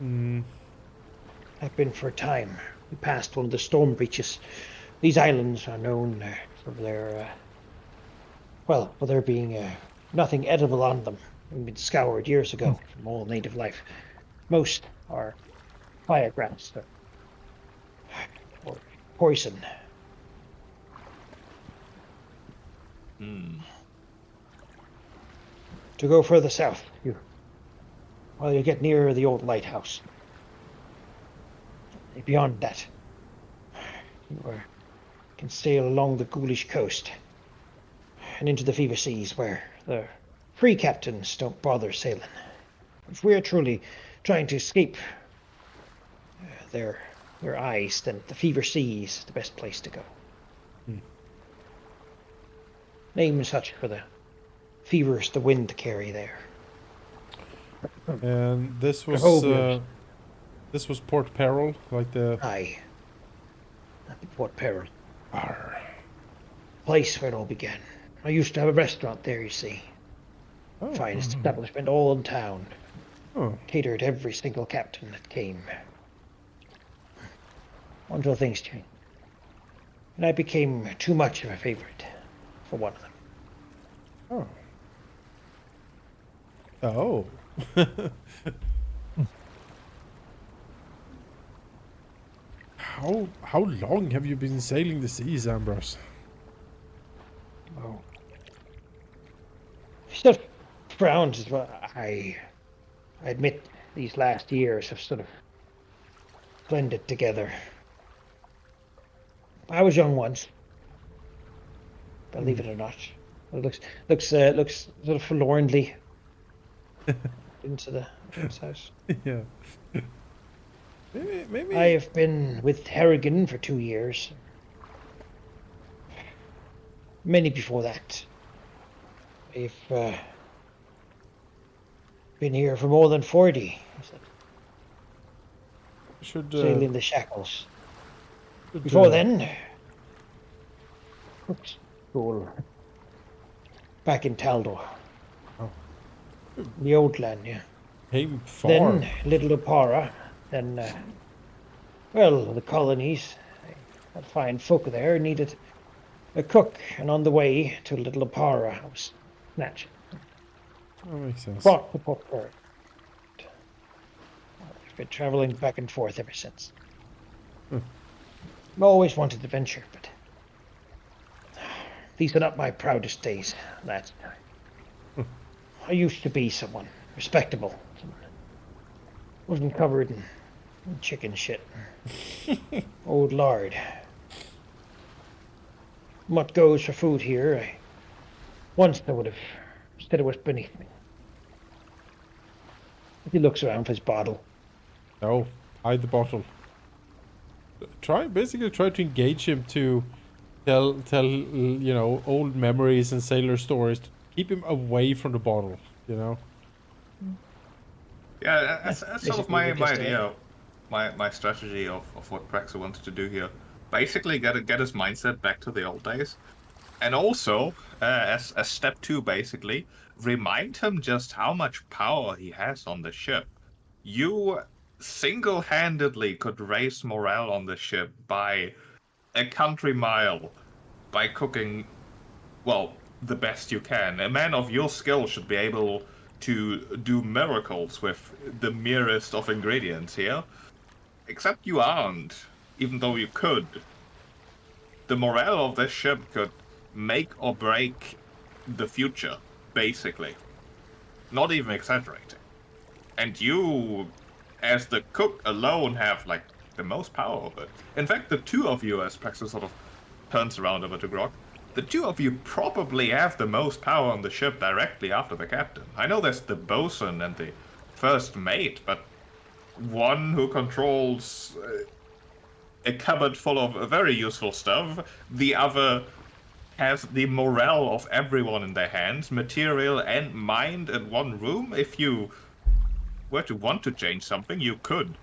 Hmm. have been for a time. We passed one of the storm breaches. These islands are known for their, well, for there being nothing edible on them. They've been scoured years ago from all native life. Most are firegrass or poison. Hmm. To go further south, you get nearer the old lighthouse. Beyond that, you can sail along the ghoulish coast and into the fever seas where the free captains don't bother sailing. If we are truly trying to escape their eyes, then the fever seas is the best place to go. Name such for the fevers the wind carry there. And this was Jehovah. this was Port Peril, like the Aye. At the Port Peril. Arr. Place where it all began. I used to have a restaurant there, you see. Oh. Finest establishment all in town. Oh. Catered every single captain that came. Until things changed. And I became too much of a favorite for one of them. Oh. How long have you been sailing the seas, Ambrose? Oh. She sort of frowns as well. I admit these last years have sort of blended together. I was young once. Believe it or not. It looks sort of forlornly into the house. Yeah. Maybe. I have been with Harrigan for 2 years. Many before that. I've been here for more than 40. Should Sailing the Shackles. should, Before then, cook's school. Back in Taldor. Oh. The old land, yeah. came far. Then Little Opara. Then, well, the colonies. That fine folk there needed a cook, and on the way to Little Opara, I was snatched. That makes sense. Brought to Port Peril. I've been traveling back and forth ever since. I've always wanted adventure, but these are not my proudest days, lad. I used to be someone respectable. Someone wasn't covered in chicken shit. Old lord. What goes for food here, once I would have said it was beneath me. He looks around for his bottle. No, hide the bottle. Basically try to engage him to tell old memories and sailor stories. To keep him away from the bottle, Yeah, that's sort of Basically, my we're just, idea, my strategy of what Praxer wanted to do here. Basically, get his mindset back to the old days, and also as step 2, basically remind him just how much power he has on the ship. You single-handedly could raise morale on the ship by a country mile by cooking, well, the best you can. A man of your skill should be able to do miracles with the merest of ingredients here. Except you aren't, even though you could. The morale of this ship could make or break the future, basically. Not even exaggerating. And you, as the cook alone, have, like, the most power over it. In fact, the two of you, as Praxis sort of turns around over to Grog, the two of you probably have the most power on the ship directly after the captain. I know there's the bosun and the first mate, but one who controls a cupboard full of very useful stuff, the other has the morale of everyone in their hands, material and mind in one room. If you were to want to change something, you could.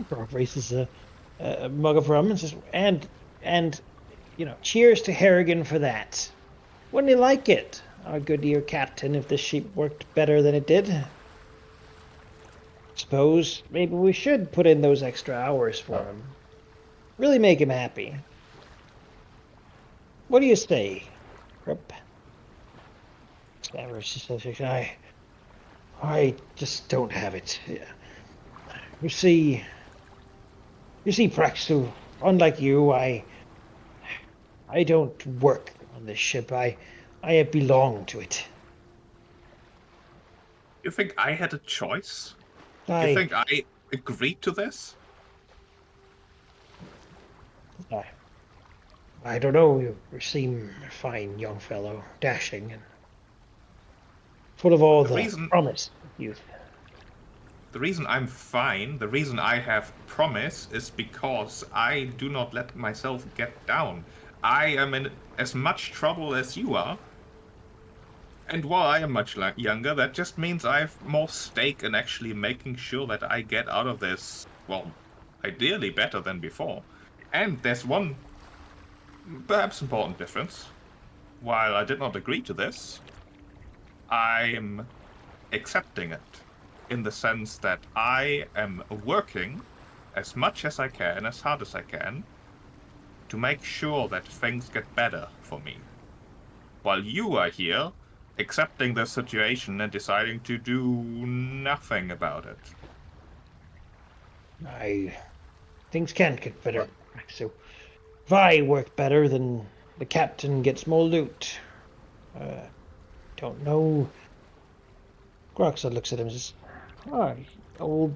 Grog raises a mug of rum and says, and cheers to Harrigan for that. Wouldn't he like it? our good dear captain if this ship worked better than it did. Suppose maybe we should put in those extra hours for him. Really make him happy. What do you say, Rip? She says, I just don't have it. You see, Praxu, unlike you, I don't work on this ship. I belong to it. You think I had a choice? You I, think I agreed to this? I don't know. You seem a fine young fellow, dashing and full of all The the reason promise of youth. The reason I'm fine, the reason I have promise, is because I do not let myself get down. I am in as much trouble as you are. And while I am much younger, that just means I have more stake in actually making sure that I get out of this, well, ideally better than before. And there's one perhaps important difference. While I did not agree to this, I'm accepting it in the sense that I am working as much as I can, as hard as I can, to make sure that things get better for me. While you are here, accepting the situation and deciding to do nothing about it. Things can get better. So if I work better, then the captain gets more loot. Don't know. Groxa looks at him and says, oh, old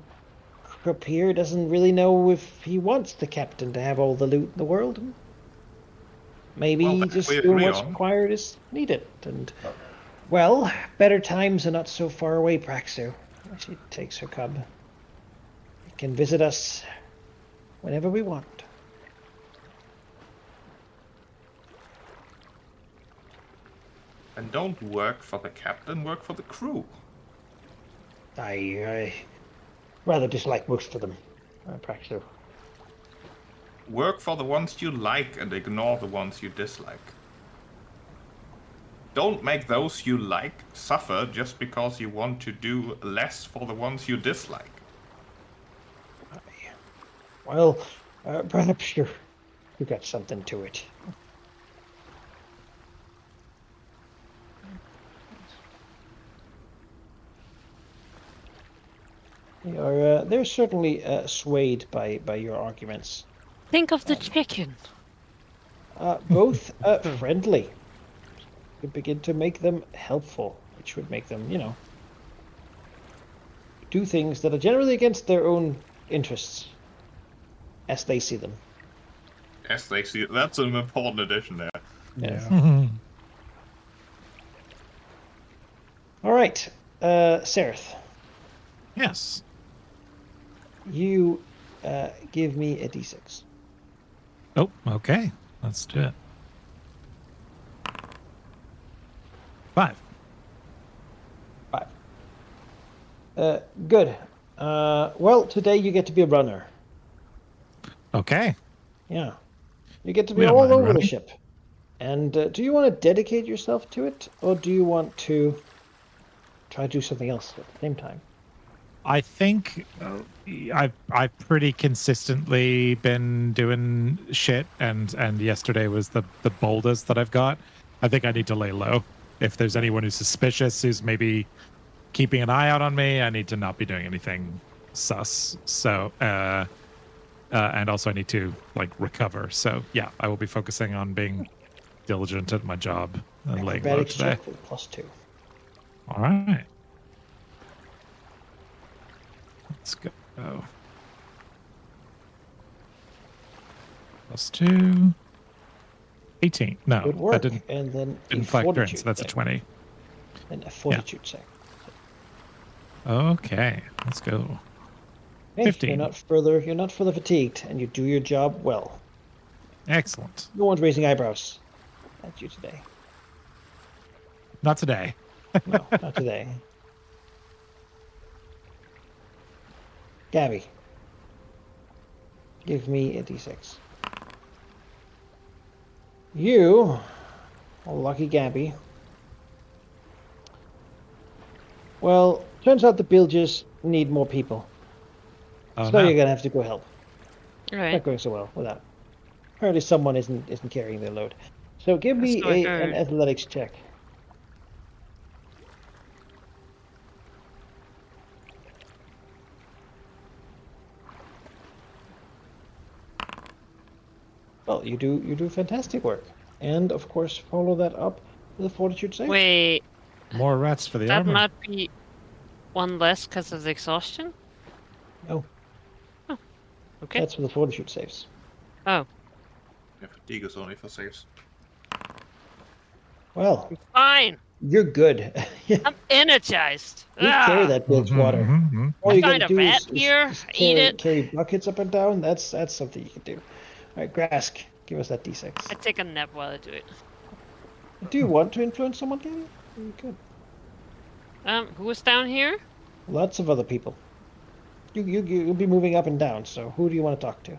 Krupp here doesn't really know if he wants the captain to have all the loot in the world. Maybe Well, that we just doing agree what's on. required is needed. And, well, better times are not so far away, Praxu. She takes her cub. You can visit us whenever we want. And don't work for the captain, work for the crew. I rather dislike most of them, Praxu. Work for the ones you like and ignore the ones you dislike. Don't make those you like suffer just because you want to do less for the ones you dislike. Well, perhaps you got something to it. They're certainly swayed by your arguments. Think of the chicken. Both friendly. You begin to make them helpful, which would make them, do things that are generally against their own interests, as they see them. As they see, that's an important addition there. Yeah. All right, Sereth, Yes. you give me a d6. Oh, okay. Let's do it. 5. 5. Good. Well, today you get to be a runner. Okay. Yeah. You get to be We don't all mind over the running. ship. And do you want to dedicate yourself to it, or do you want to try to do something else at the same time? I think I've pretty consistently been doing shit, and yesterday was the boldest that I've got. I think I need to lay low. If there's anyone who's suspicious, who's maybe keeping an eye out on me, I need to not be doing anything sus. So, and also I need to recover. So yeah, I will be focusing on being diligent at my job and laying low Acrobatics today. check for +2. All right. Let's go. +2. 18. No, Good work. that And then didn't a factor in, fortitude so that's a check. 20. And a fortitude check. Okay, let's go. Hey, 15. You're not further fatigued, and you do your job well. Excellent. No one's raising eyebrows at you today. Not today. No, not today. Gabby, give me a d6. You, lucky Gabby, Well, turns out the bilges need more people. Oh So no. you're gonna have to go help. It's Right. not going so well without. Apparently someone isn't carrying their load. So give me So I an heard. athletics check. Well, you do fantastic work. And of course follow that up with a fortitude save. Wait, More rats for the that armor. not be one less because of the exhaustion? No, Okay. that's for the fortitude saves. Oh, Yeah, fatigue is only for saves. Well, fine. you're good. I'm energized. You carry Ah, that bilge water. All I you got find to a do rat here. is Eat it. carry buckets up and down. That's something you can do. All right, Grask, give us that I d6. take a nap while I do it. Do you want to influence someone, Gabby? You could. Who is down here? Lots of other people. You'll be moving up and down. So who do you want to talk to?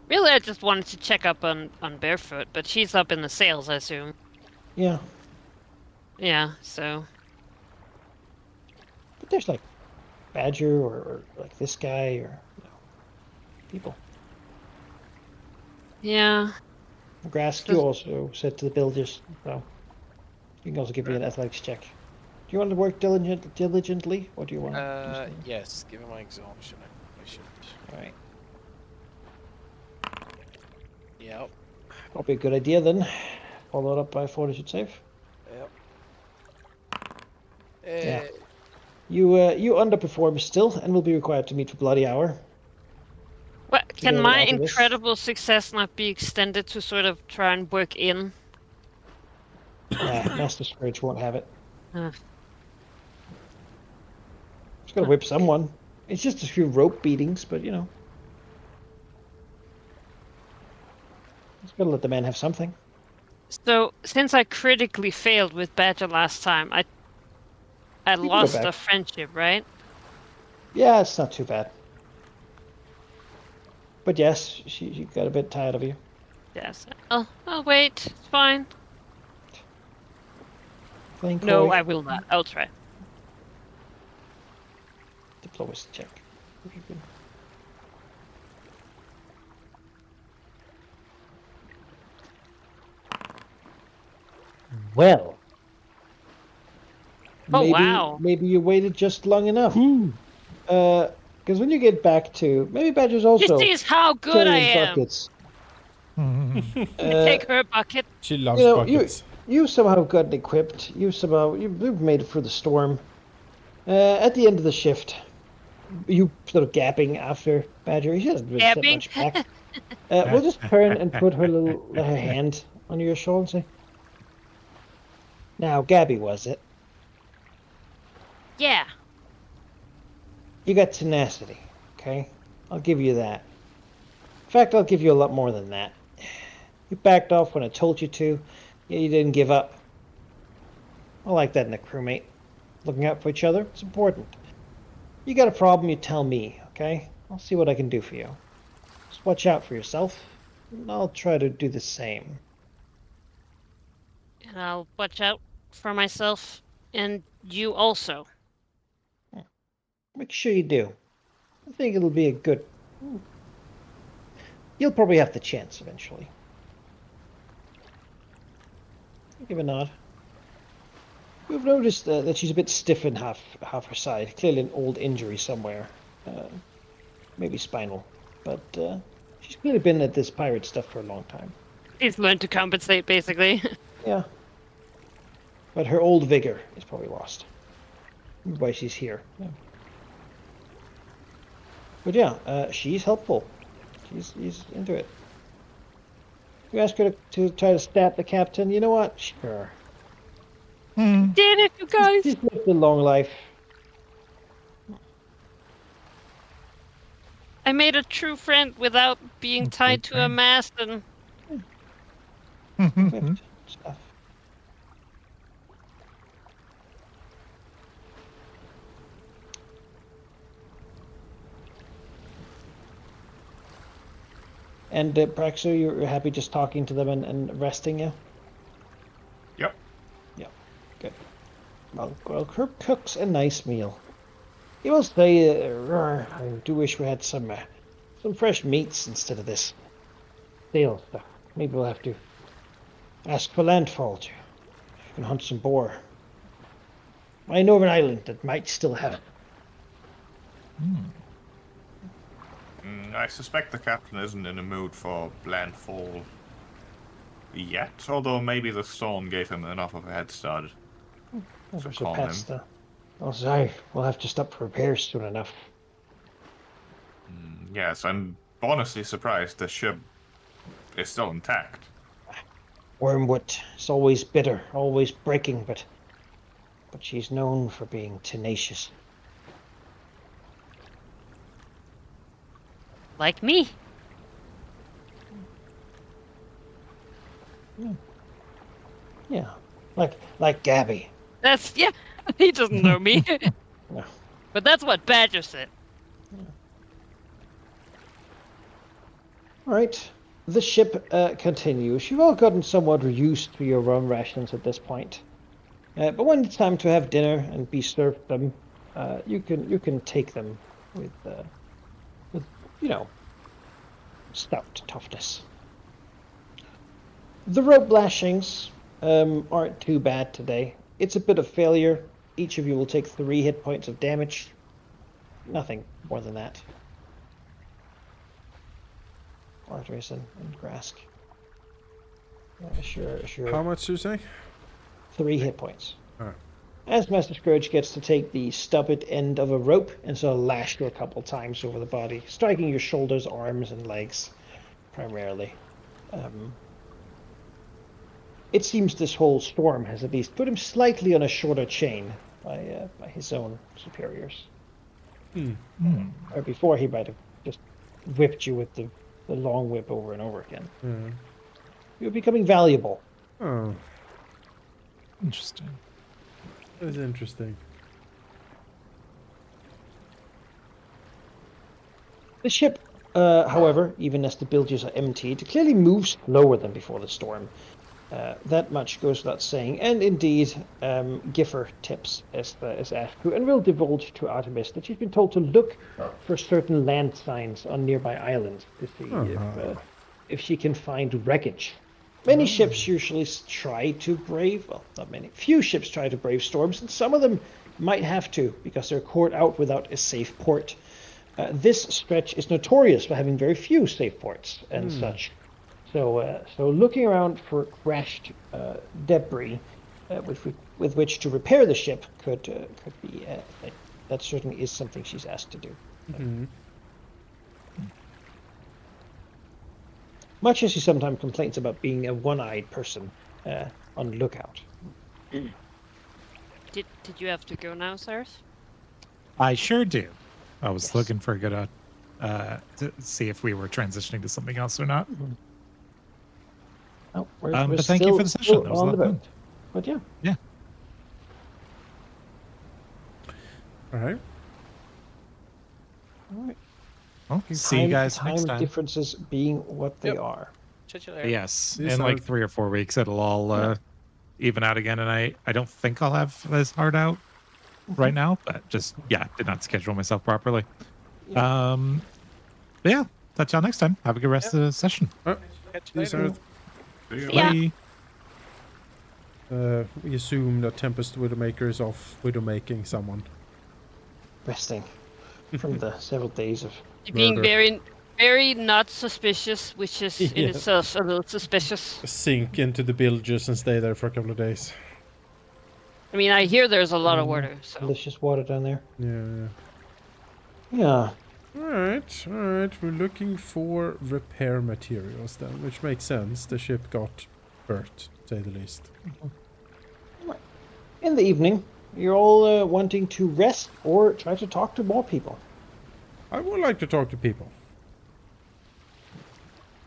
Really, I just wanted to check up on Barefoot, but she's up in the sails, I assume. Yeah, Yeah, so but there's like Badger or like this guy or people. yeah. Grask, you also said to the builders, so you can also give me an athletics check. Do you want to work diligently, or do you want to do something? Yes, given my exhaustion, I should. All right, Yep. probably a good idea then. Followed up by a fortitude save. Yep. Yeah. Eh, You underperform still, and will be required to meet for bloody hour. What can Together with my Artemis. incredible success not be extended to sort of try and work in? Nah, Master Scourge won't have it. Uh, It's gonna whip someone. It's just a few rope beatings, but you know. It's gotta let the man have something. So since I critically failed with Badger last time, I can go lost back. a friendship, right? Yeah, it's not too bad. But yes, she got a bit tired of you. Yes. I'll wait. It's fine. Playing coy. No, I will not. I'll try. Diplomacy check. Well. Oh, maybe, wow. Maybe you waited just long enough. Because when you get back to maybe Badger's This also is how good I carrying am. buckets. I take her bucket. She loves You know, buckets. you somehow gotten equipped. You've made it through the storm. At the end of the shift, you sort of gapping after Badger. She hasn't really said Gabbing. much back. We'll just turn and put her hand on your shoulder and say, "Now, Gabby, was it? Yeah. You got tenacity, okay? I'll give you that. In fact, I'll give you a lot more than that. You backed off when I told you to. Yeah, you didn't give up. I like that in a crewmate. Looking out for each other, it's important. You got a problem, you tell me, okay? I'll see what I can do for you. Just watch out for yourself, and I'll try to do the same." And I'll watch out for myself and you also. Make sure you do. I think it'll be a good... You'll probably have the chance eventually. Give a nod. You've noticed that she's a bit stiff in half her side. Clearly an old injury somewhere. Maybe spinal. But she's clearly been at this pirate stuff for a long time. He's learned to compensate, basically. Yeah. But her old vigor is probably lost. That's why she's here. Yeah. But yeah, she's helpful. She's into it. You ask her to try to stab the captain, you know what? Sure. Did it, you guys? She's lived a long life. I made a true friend without being tied to a friend. mast and Whipped stuff. And Praxo, you're happy just talking to them and resting, yeah? Yep. Yeah, good. well, Kirk cooks a nice meal. He will say, I do wish we had some fresh meats instead of this stale stuff. Maybe we'll have to ask for landfall to can hunt some boar. I know of an island that might still have it. I suspect the captain isn't in the mood for landfall yet, although maybe the storm gave him enough of a head start. Over So calm him. Also, we'll have to stop for repairs soon enough. Yes, I'm honestly surprised the ship is still intact. Wormwood is always bitter, always breaking, but she's known for being tenacious. Like me. Yeah, like Gabby. That's yeah. He doesn't know me. No. But that's what Badger said. All right. The ship continues. You've all gotten somewhat used to your rum rations at this point. But when it's time to have dinner and be served them, you can take them with stout toughness. The rope lashings aren't too bad today. It's a bit of failure. Each of you will take 3 hit points of damage. Nothing more than that. Artemis and Grask. Sure. How much do you say? 3 hit points. Alright. As Master Scourge gets to take the stubborn end of a rope and sort of lash you a couple times over the body, striking your shoulders, arms, and legs, primarily. It seems this whole storm has at least put him slightly on a shorter chain by his own superiors. Or before he might have just whipped you with the long whip over and over again. You're becoming valuable. Oh, Interesting. that's interesting. The ship, however, even as the bilges are emptied, clearly moves slower than before the storm. That much goes without saying, and indeed, Giffer tips as asked to, and will divulge to Artemis that she's been told to look for certain land signs on nearby islands to see if she can find wreckage. Many ships usually try to brave, well, not many, few ships try to brave storms, and some of them might have to because they're caught out without a safe port. This stretch is notorious for having very few safe ports and such. So looking around for crashed debris with which to repair the ship could be that certainly is something she's asked to do. Much as she sometimes complains about being a one-eyed person on lookout. Did you have to go now, Cyrus? I sure do. I was Yes. looking for a good to see if we were transitioning to something else or not. Oh, we're But thank you for the session. still That was a on lot the of fun. boat. But yeah. Yeah. All right. All right. Well, see you guys time next time. differences being what they Yep. are. Chat you later. Yes, Yes, in like I've- 3 or 4 weeks, it'll all even out again. And I don't think I'll have this hard out right now, but just did not schedule myself properly. Yeah. But yeah, touch y'all next time. Have a good rest of the session. Catch you Yes, later. sir. See you. Yeah. Bye. We assume that Tempest Widowmaker is off widowmaking someone. Resting from the several days of Being Murder. very, very not suspicious, which is in Yeah. itself a little suspicious. Sink into the bilges and stay there for a couple of days. I mean, I hear there's a lot of water, so delicious water down there. Yeah. Yeah. All right. We're looking for repair materials then, which makes sense. The ship got hurt, to say the least. In the evening, you're all wanting to rest or try to talk to more people. I would like to talk to people.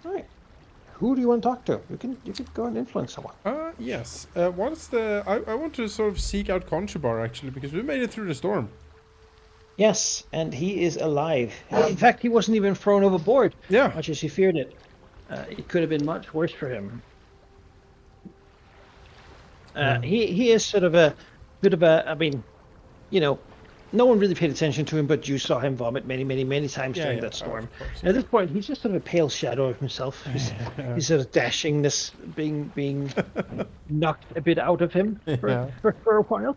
All right. Who do you want to talk to? You can go and influence someone. Yes. What's the? I want to sort of seek out Conchabar actually because we made it through the storm. Yes, and he is alive. In fact, he wasn't even thrown overboard, Yeah. much as he feared it. It could have been much worse for him. He is sort of bit of a, I mean, you know, no one really paid attention to him, but you saw him vomit many times Yeah, during yeah, that storm. of course. And at this point, he's just sort of a pale shadow of himself. He's sort of dashingness being knocked a bit out of him Yeah. for a while.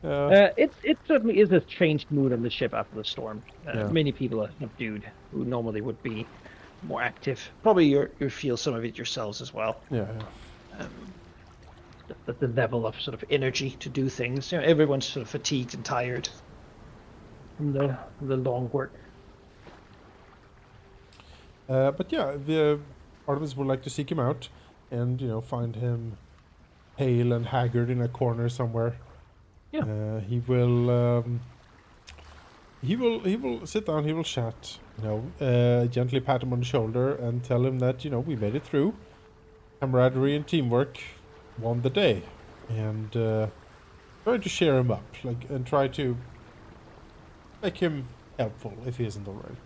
Yeah. It certainly is a changed mood on the ship after the storm. Yeah. Many people are subdued who normally would be more active. Probably you feel some of it yourselves as well. Yeah. The level of sort of energy to do things. You know, everyone's sort of fatigued and tired from the long work. But yeah, the Artemis would like to seek him out, and find him pale and haggard in a corner somewhere. Yeah. He will. He will sit down. He will chat. Gently pat him on the shoulder and tell him that we made it through. Camaraderie and teamwork won the day, and try to cheer him up, and try to make him helpful if he isn't already.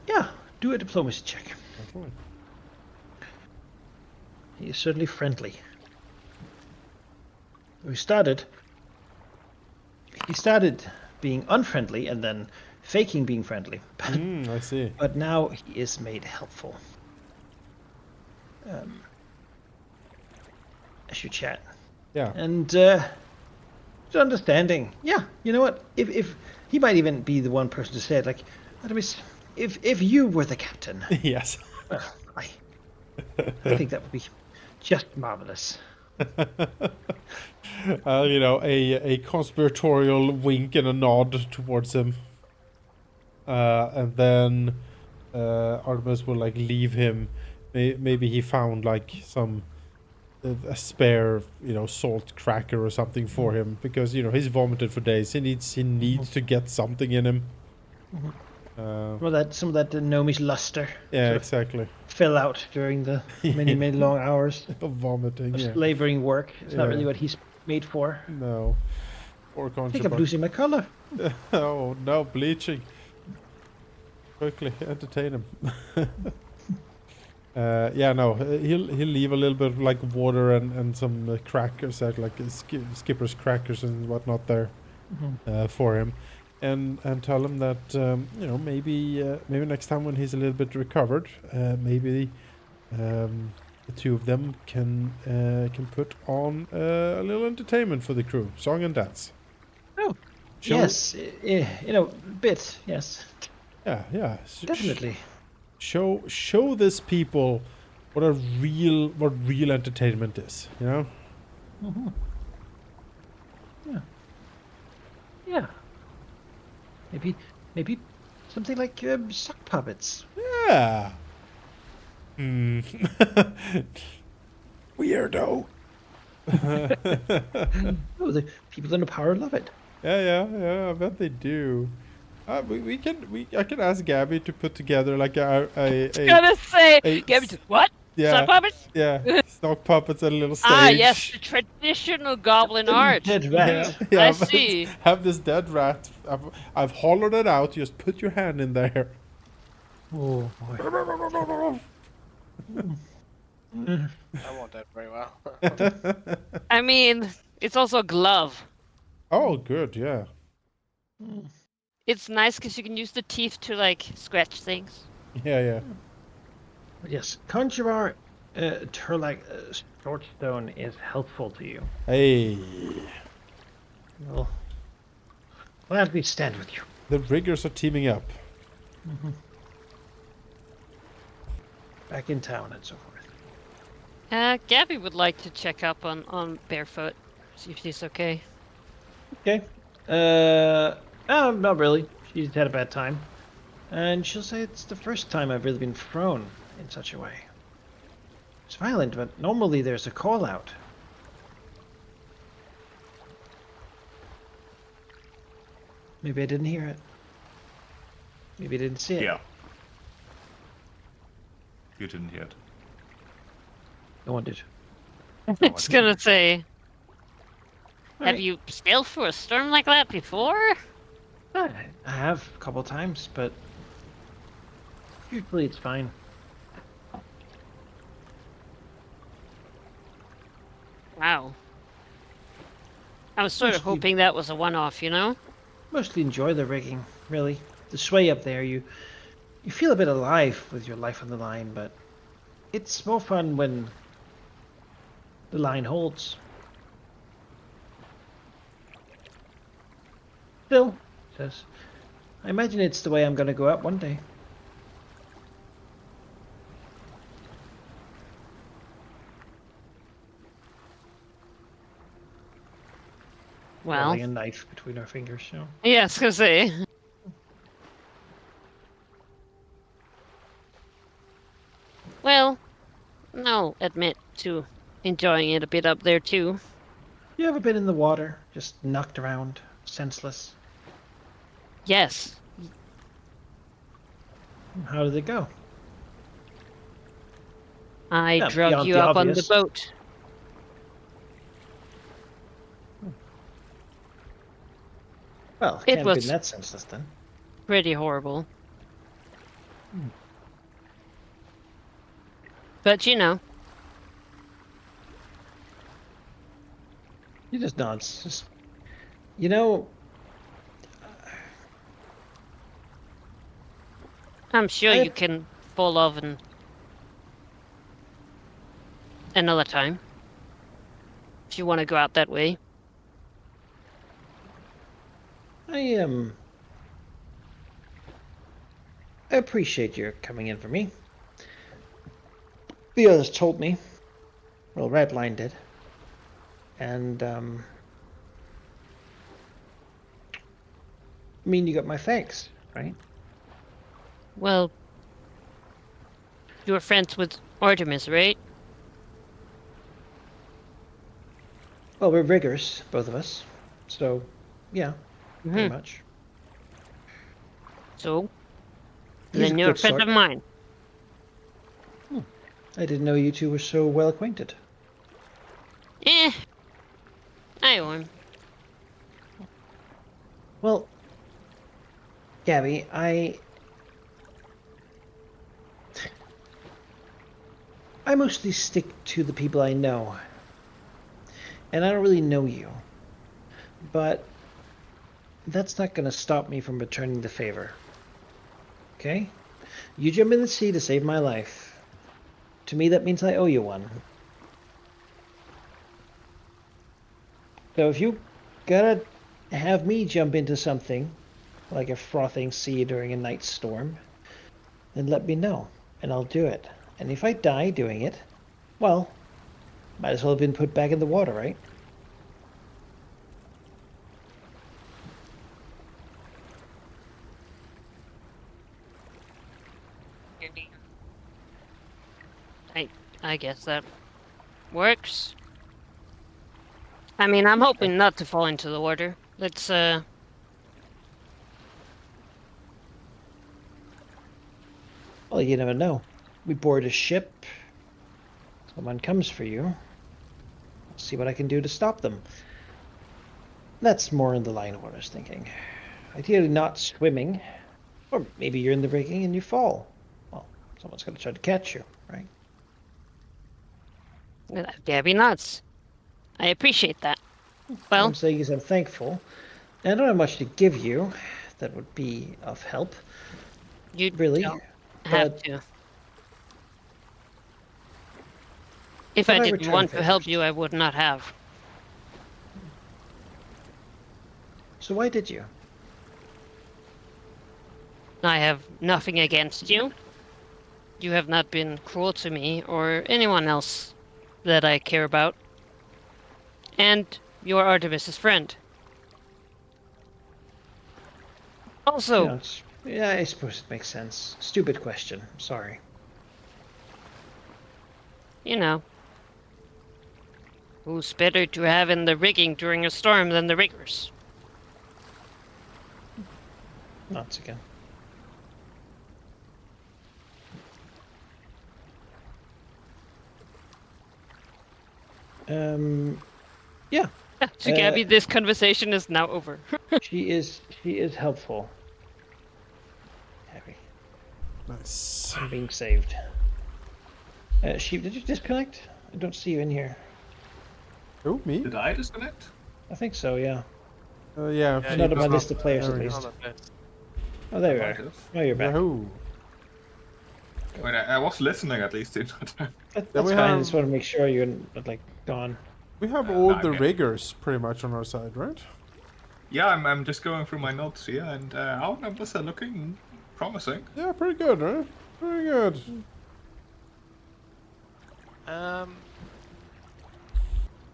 Yeah. Do a diplomacy check. Definitely. He is certainly friendly. He started being unfriendly and then faking being friendly. I see. But now he is made helpful. As you chat. Yeah. And his understanding. Yeah, you know what? If he might even be the one person to say it, like, Artemis, if you were the captain, Yes. well, I think that would be just marvelous. A conspiratorial wink and a nod towards him. And then Artemis will leave him. Maybe he found some a spare salt cracker or something for him, because he's vomited for days. He needs to get something in him. Some of that Nomi's luster. Yeah, sort of exactly. Fill out during the many long hours Of vomiting. of Yeah. laboring work. It's not Yeah. really what he's made for. No. Or I think I'm contraband. losing my color. Oh no, bleaching. Quickly entertain him. He'll leave a little bit of water and some crackers, skipper's crackers and whatnot there, for him, and tell him that maybe next time when he's a little bit recovered, maybe the two of them can put on a little entertainment for the crew, song and dance. Oh, Show- yes. Bit, yes. Yeah. Definitely. Show this people what real entertainment is, Yeah. Maybe something like sock puppets. Yeah. Weirdo. Oh, the people in the power love it. Yeah. I bet they do. I can ask Gabby to put together a Gonna say, a- Gabby, what? yeah, Sock puppets? yeah, stock puppets and a little stage. Ah, yes, the traditional goblin art. Dead rat. Yeah, I but see. Have this dead rat. I've hollowed it out. Just put your hand in there. Oh boy. I won't that very well. I mean, it's also a glove. Oh, good. Yeah. It's nice because you can use the teeth to scratch things. Yeah. Yes, Conjurer Turlag Shortstone is helpful to you. Hey, Well, gladly stand with you. the riggers are teaming up. Back in town and so forth. Gabby would like to check up on Barefoot, see if she's okay. Okay. Not really. She's had a bad time. And she'll say it's the first time I've really been thrown in such a way. It's violent, but normally there's a call out. Maybe I didn't hear it. Maybe I didn't see it. Yeah. You didn't hear it. No one did. No, I was gonna say, have Alright. you sailed through a storm like that before? I have a couple times, but usually it's fine. Wow. I was sort of Mostly- hoping that was a one-off, you know? Mostly enjoy the rigging, really. The sway up there, you feel a bit alive with your life on the line, but it's more fun when the line holds. Still, says, I imagine it's the way I'm going to go out one day. Well, Holding a knife between our fingers, so. yeah, I was gonna say. Well, I'll admit to enjoying it a bit up there too. You ever been in the water, just knocked around, senseless? Yes, How did it go? I Yeah, drug beyond you the up on the obvious. boat. Well, It can't have been was- that senseless then. Pretty horrible. But you know, He just nods. Just, you know, I'm sure I- you can fall off another time. If you want to go out that way. I appreciate your coming in for me. The others told me. Well, Redline did. And, I mean, you got my thanks, right? Well, you were friends with Artemis, right? Well, we're riggers, both of us. So, yeah, pretty Mhm. much. So, He's then a you're a good friend sort. of mine. I didn't know you two were so well acquainted. Eh, I owe him. Well, Gabby, I mostly stick to the people I know. And I don't really know you. But that's not going to stop me from returning the favor. Okay? You jump in the sea to save my life. To me, that means I owe you one. So if you gotta have me jump into something, like a frothing sea during a night storm, then let me know, and I'll do it. And if I die doing it, well, might as well have been put back in the water, right? I guess that works. I mean, I'm hoping not to fall into the water. Let's, Well, you never know. We board a ship. Someone comes for you. I'll see what I can do to stop them. That's more in the line of what I was thinking. Ideally not swimming. Or maybe you're in the rigging and you fall. Well, someone's gonna try to catch you, right? that'd be nuts. I appreciate that. All Well, I'm saying is I'm thankful. And I don't have much to give you that would be of help, you really. don't have But to. If But I I didn't return want to help favors. you, I would not have. so why did you? I have nothing against you. You have not been cruel to me or anyone else that I care about. And you're Artemis's friend. Also, You know, yeah, I suppose it makes sense. Stupid question. Sorry. you know, who's better to have in the rigging during a storm than the riggers? Once again. Yeah. To Gabby, this conversation is now over. she is helpful. Happy. Nice. I'm being saved. Sheep, did you disconnect? I don't see you in here. Who, me? Did I disconnect? I think so, yeah. Yeah, Yeah, Not cheap on is my not- list of players, there at we go. least. On the list. Oh, there you Might are. have. Oh, you're back. Yahoo! Wait, I was listening at least in that time. Then That's we fine. I have- just want to make sure you're not, like, gone. We have No, all I'm the here. riggers pretty much on our side, right? Yeah, I'm just going through my notes here, and our numbers are looking promising. Yeah, pretty good, right? Pretty good.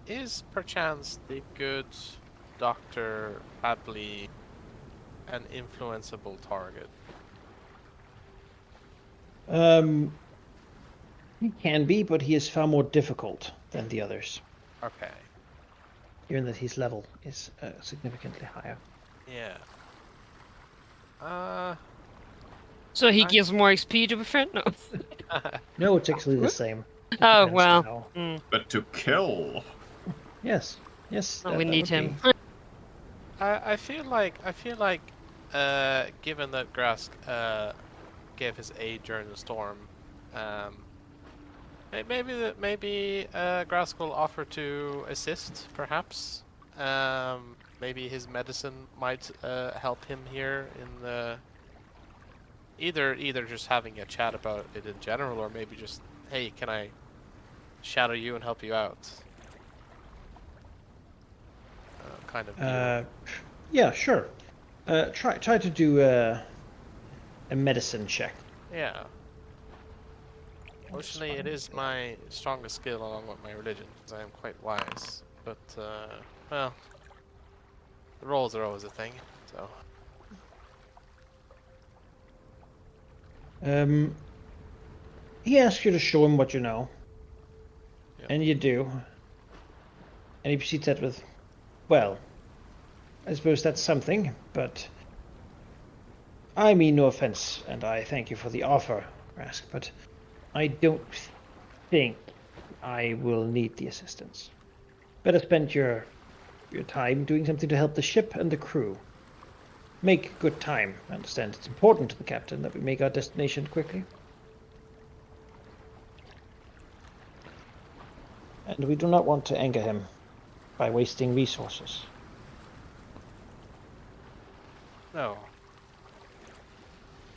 Is perchance the good Dr. Hadley an influenceable target? He can be, but he is far more difficult than the others, Okay. given that his level is significantly higher. Yeah. So he I- gives more XP to befriend? No. No, it's actually the same. It Oh, depends on well. how- Mm. But to kill, Yes, yes. Well, that- we that need would him. be- I feel like given that Grask gave his aid during the storm, maybe Grask will offer to assist, perhaps. Maybe his medicine might help him here in the either just having a chat about it in general, or maybe just, hey, can I shadow you and help you out? Kind of deal. Yeah, sure. Try to do a medicine check. Yeah. That's Fortunately, it fine. is my strongest skill along with my religion, because I am quite wise. But, well, the rolls are always a thing, so. He asks you to show him what you know, Yep. and you do. And he proceeds that with, well, I suppose that's something, but I mean no offense, and I thank you for the offer, Rask, but I don't think I will need the assistance. Better spend your time doing something to help the ship and the crew. Make good time. I understand it's important to the captain that we make our destination quickly. And we do not want to anger him by wasting resources. No.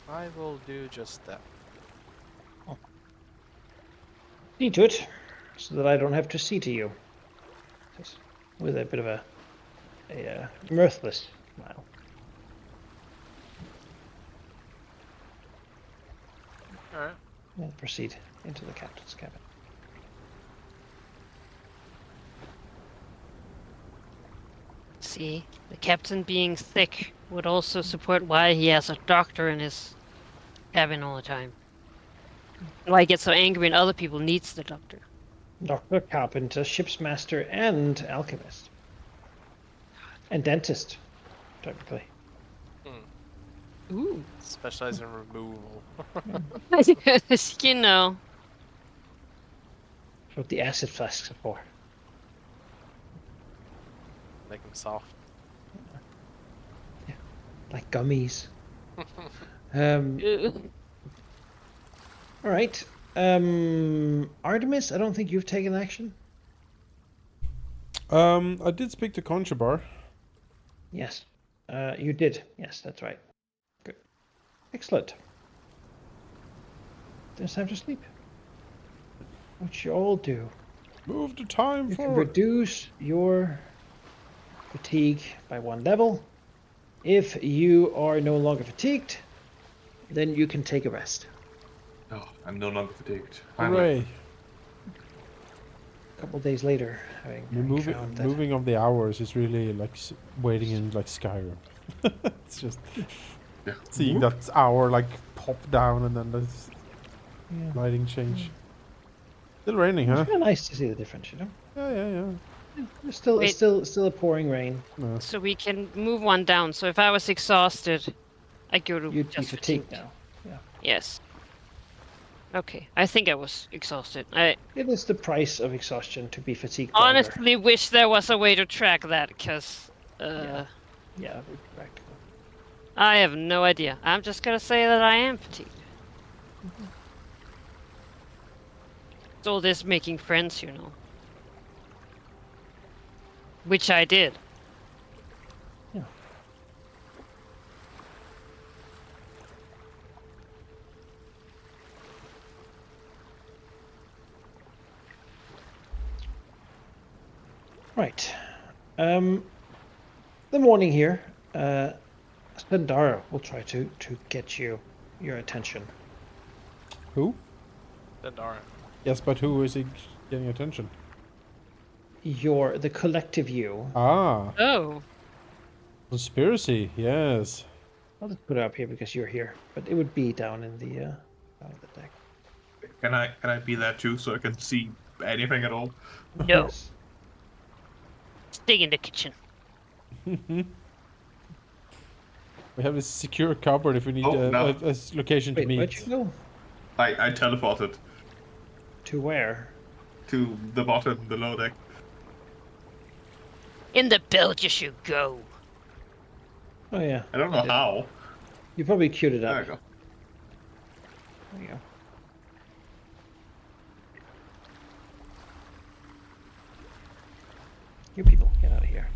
I will do just that. See to it, so that I don't have to see to you. Says, with a bit of a mirthless smile. Alright. And proceed into the captain's cabin. See, the captain being sick would also support why he has a doctor in his cabin all the time. Why he gets so angry when other people needs the doctor. Doctor, carpenter, ship's master, and alchemist. And dentist, technically. Ooh. Specialize in removal. You know. That's what the acid flasks are for. Make them soft. Like gummies. Ew. All right. Artemis, I don't think you've taken action. I did speak to Conchabar. Yes. You did. Yes, that's right. Good. Excellent. Then it's time to sleep. Which you all do. Move the time You can forward. reduce your fatigue by 1 level. If you are no longer fatigued, then you can take a rest. Oh, I'm no longer fatigued. Finally. Hooray! A couple days later, having found that- Moving of the hours is really like waiting in like Skyrim. It's just Yeah. seeing that hour like pop down and then the Yeah. lighting change. Still raining, huh? It's kind of nice to see the difference, you know. Yeah. It's still, Wait. it's still a pouring rain. No. So we can move one down. So if I was exhausted, I go to You'd be just fatigued now. Yeah. Yes. Okay. I think I was exhausted. I It is the price of exhaustion to be fatigued. longer. honestly wish there was a way to track that, because Yeah, that would be practical. I have no idea. I'm just gonna say that I am fatigued. It's all this making friends, you know. Which I did. Right. The morning here. Sandara will try to get your attention. Who? Dendara. Yes, but who is he getting attention? The collective you. Ah, Oh. conspiracy. Yes. I'll just put it up here because you're here, but it would be down in the deck. Can I be there too so I can see anything at all? No. Yes. Stay in the kitchen. We have a secure cupboard if we need Oh, no. a location to Wait, where'd meet. you go? I teleported To where? to the bottom, the low deck. In the bilge you should go. Oh yeah. I don't know how. You probably queued it up. There we go. There you go. You people, get out of here.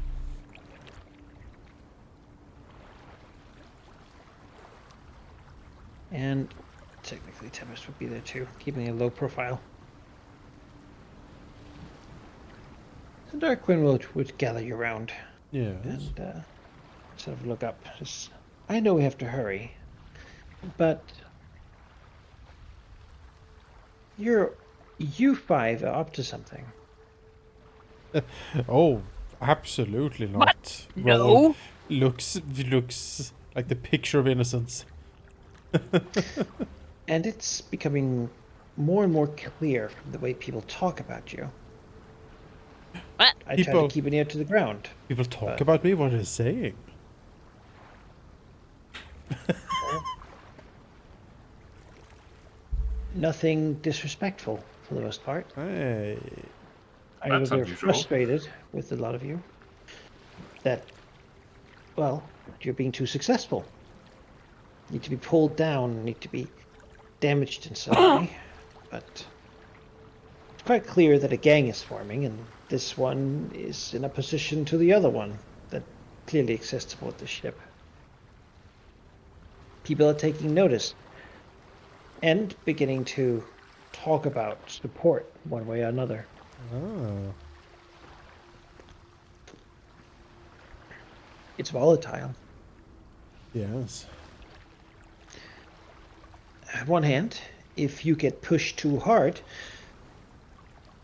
And technically Tempest would be there too, keeping a low profile. So Darkwing would gather you around Yes. and sort of look up. Just, I know we have to hurry, but you five are up to something. Oh, absolutely not. What? Rather No. looks like the picture of innocence. And it's becoming more and more clear from the way people talk about you. What? I try People- to keep an ear to the ground. People talk But- about me. What are they saying? Nothing disrespectful for the most part. Hey. Either That's they're unusual. frustrated with a lot of you that, well, you're being too successful. Need to be pulled down, need to be damaged in some way. But it's quite clear that a gang is forming, and this one is in opposition to the other one that clearly exists aboard the ship. People are taking notice and beginning to talk about support one way or another. Ah. It's volatile. Yes. On one hand, if you get pushed too hard,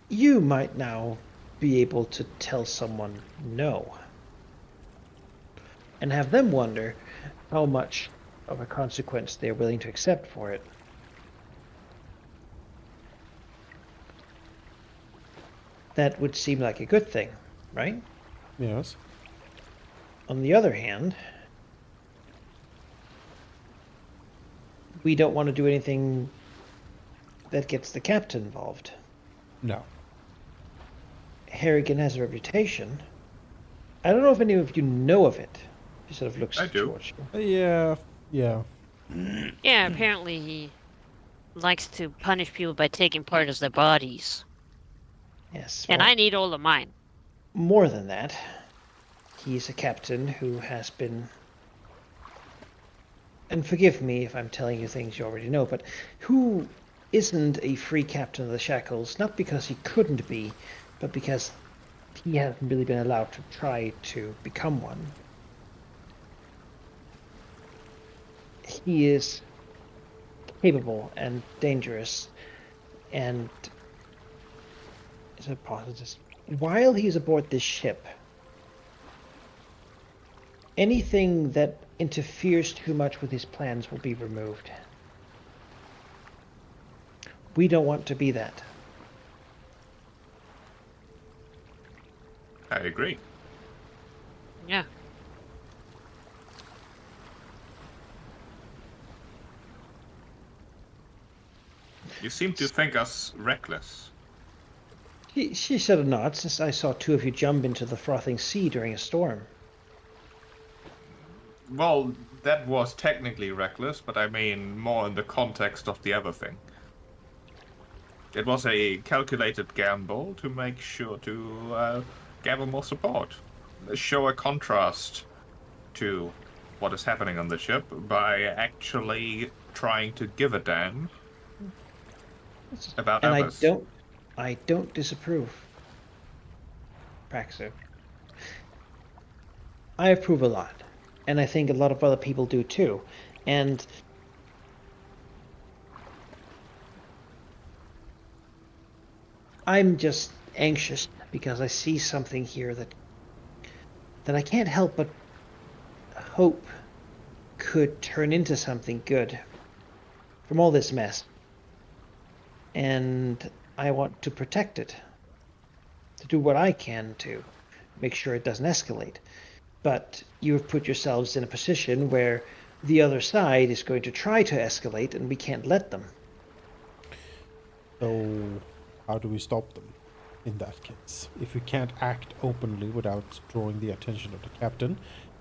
you might now be able to tell someone no. And have them wonder how much of a consequence they're willing to accept for it. That would seem like a good thing, right? Yes. On the other hand, we don't want to do anything that gets the captain involved. No. Harrigan has a reputation. I don't know if any of you know of it. He sort of looks I do. towards you. Yeah. Yeah. Yeah, apparently he likes to punish people by taking part of their bodies. Yes. And well, I need all of mine. more than that, he's a captain who has been, and forgive me if I'm telling you things you already know, but who isn't a free captain of the Shackles, not because he couldn't be, but because he hasn't really been allowed to try to become one. He is capable and dangerous, and while he's aboard this ship, anything that interferes too much with his plans will be removed. We don't want to be that. I agree. Yeah. You seem to think us reckless. She sort of nods, since I saw two of you jump into the frothing sea during a storm. Well, that was technically reckless, but I mean more in the context of the other thing. It was a calculated gamble to make sure to gather more support. Show a contrast to what is happening on the ship by actually trying to give a damn about And others. I don't disapprove. Praxu. I approve a lot, and I think a lot of other people do too. And I'm just anxious because I see something here that I can't help but hope could turn into something good from all this mess. And I want to protect it, to do what I can to make sure it doesn't escalate. But you have put yourselves in a position where the other side is going to try to escalate, and we can't let them. So, how do we stop them in that case? If we can't act openly without drawing the attention of the captain,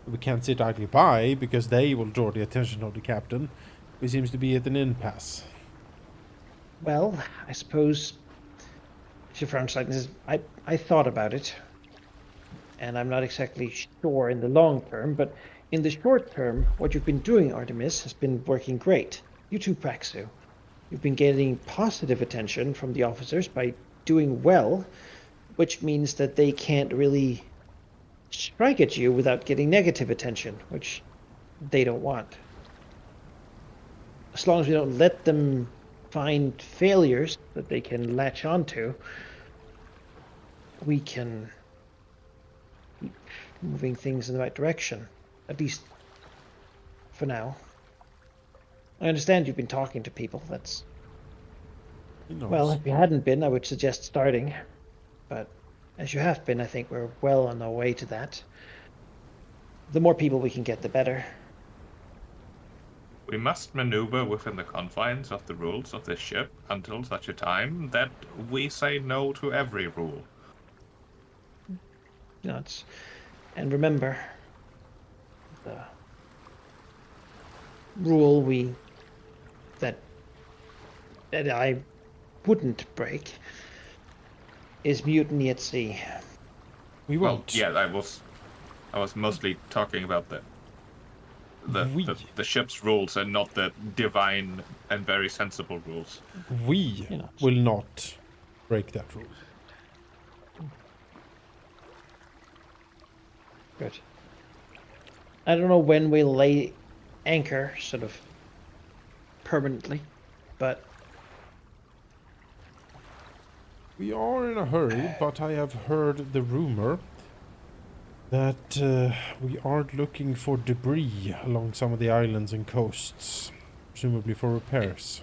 we can't sit idly by because they will draw the attention of the captain. We seems to be at an impasse. Well, I suppose she frowns slightly and says, I thought about it, and I'm not exactly sure in the long term, but in the short term, what you've been doing, Artemis, has been working great. You too, Praxu. You've been getting positive attention from the officers by doing well, which means that they can't really strike at you without getting negative attention, which they don't want. As long as we don't let them find failures that they can latch onto, we can keep moving things in the right direction, at least for now. I understand you've been talking to people. That's, He knows. well, if you hadn't been, I would suggest starting. But as you have been, I think we're well on our way to that. The more people we can get, the better. We must maneuver within the confines of the rules of this ship until such a time that we say no to every rule. And remember, the rule that I wouldn't break is mutiny at sea. We Well, won't. yeah, I was mostly talking about the ship's rules and not the divine and very sensible rules. We will not break that rule. Good. I don't know when we'll lay anchor, sort of permanently, but We are in a hurry, but I have heard the rumor that we aren't looking for debris along some of the islands and coasts, presumably for repairs.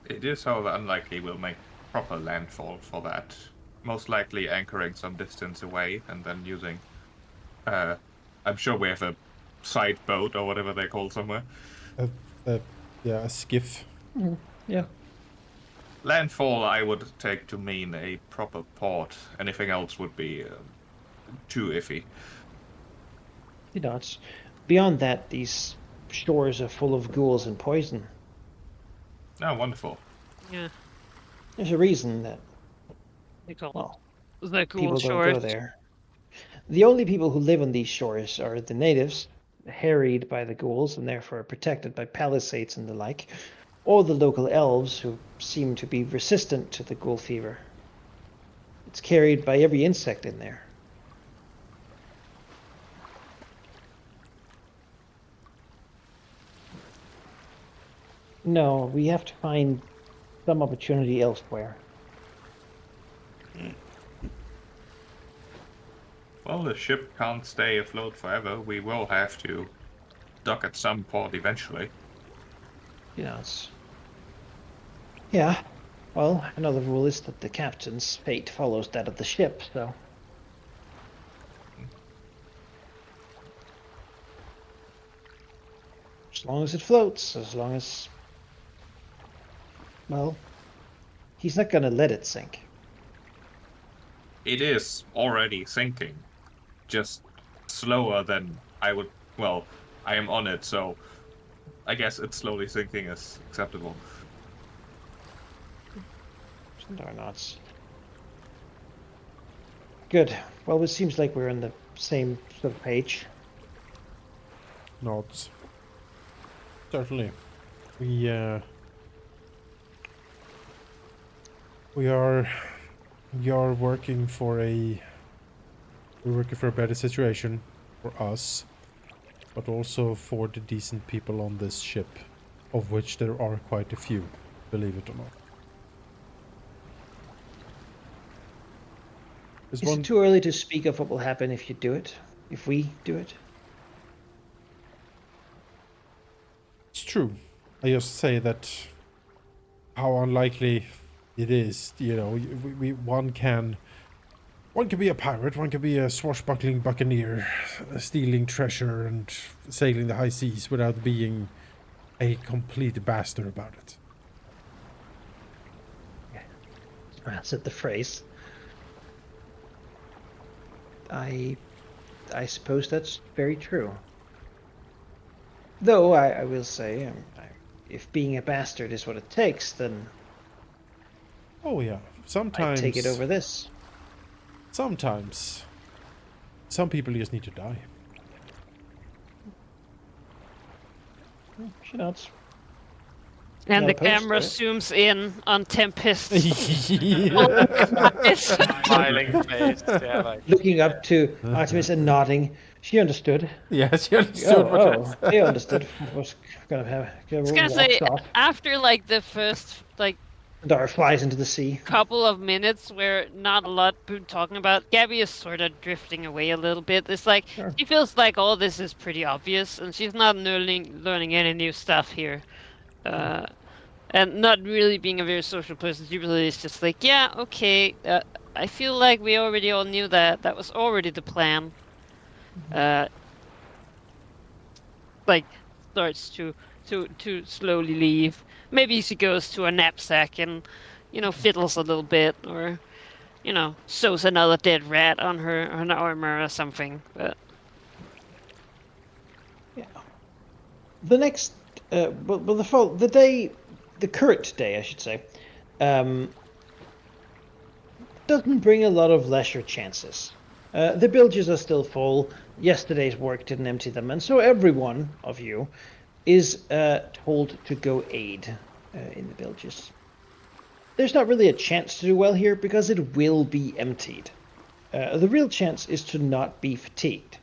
It is, however, unlikely we'll make proper landfall for that. Most likely anchoring some distance away and then using... I'm sure we have a side boat or whatever they call somewhere. Yeah, a skiff. yeah. Landfall I would take to mean a proper port. Anything else would be too iffy. It's beyond that, these shores are full of ghouls and poison. Oh, wonderful. Yeah. There's a reason that, They call well, it the cool people don't shores. go there. The only people who live on these shores are the natives, harried by the ghouls and therefore protected by palisades and the like, or the local elves who seem to be resistant to the ghoul fever. It's carried by every insect in there. No, we have to find some opportunity elsewhere. Well, the ship can't stay afloat forever. We will have to dock at some port eventually. Yeah, well, another rule is that the captain's fate follows that of the ship, so... As long as it floats, as long as... Well, he's not gonna let it sink. It is already sinking. Just slower than I would... Well, I am on it, so I guess it's slowly sinking is acceptable. Darnots. Good. Well, it seems like we're on the same sort of page. Nods. Certainly. We are working for a We're working for a better situation for us, but also for the decent people on this ship, of which there are quite a few, believe it or not. There's Is one. it too early to speak of what will happen if you do it? If we do it? It's true. I just say that how unlikely it is. You know, one can be a pirate, one can be a swashbuckling buccaneer, stealing treasure and sailing the high seas without being a complete bastard about it. That's it, the phrase. I suppose that's very true. Though I will say, if being a bastard is what it takes, then Oh yeah, I'd sometimes. take it over this. Sometimes. Some people just need to die. She nods. And Not the opposed to camera it. zooms in on Tempest. Smiling face. Yeah, like Looking up to Artemis and nodding. She understood. Yes, you understood what Oh, they understood what was going to have. I was gonna say, after like the first like Dara flies into the sea. couple of minutes where not a lot been talking about, Gabby is sort of drifting away a little bit. It's like Sure. she feels like all this is pretty obvious, and she's not learning any new stuff here. And not really being a very social person, she really is just like, yeah, okay. I feel like we already all knew that. That was already the plan. Like starts to slowly leave. Maybe she goes to a knapsack and, fiddles a little bit, or, sews another dead rat on her armor or something. But Yeah. The next, the current day, I should say, doesn't bring a lot of leisure chances. The bilges are still full. Yesterday's work didn't empty them, and so every one of you is told to go aid in the bilges. There's not really a chance to do well here because it will be emptied. The real chance is to not be fatigued.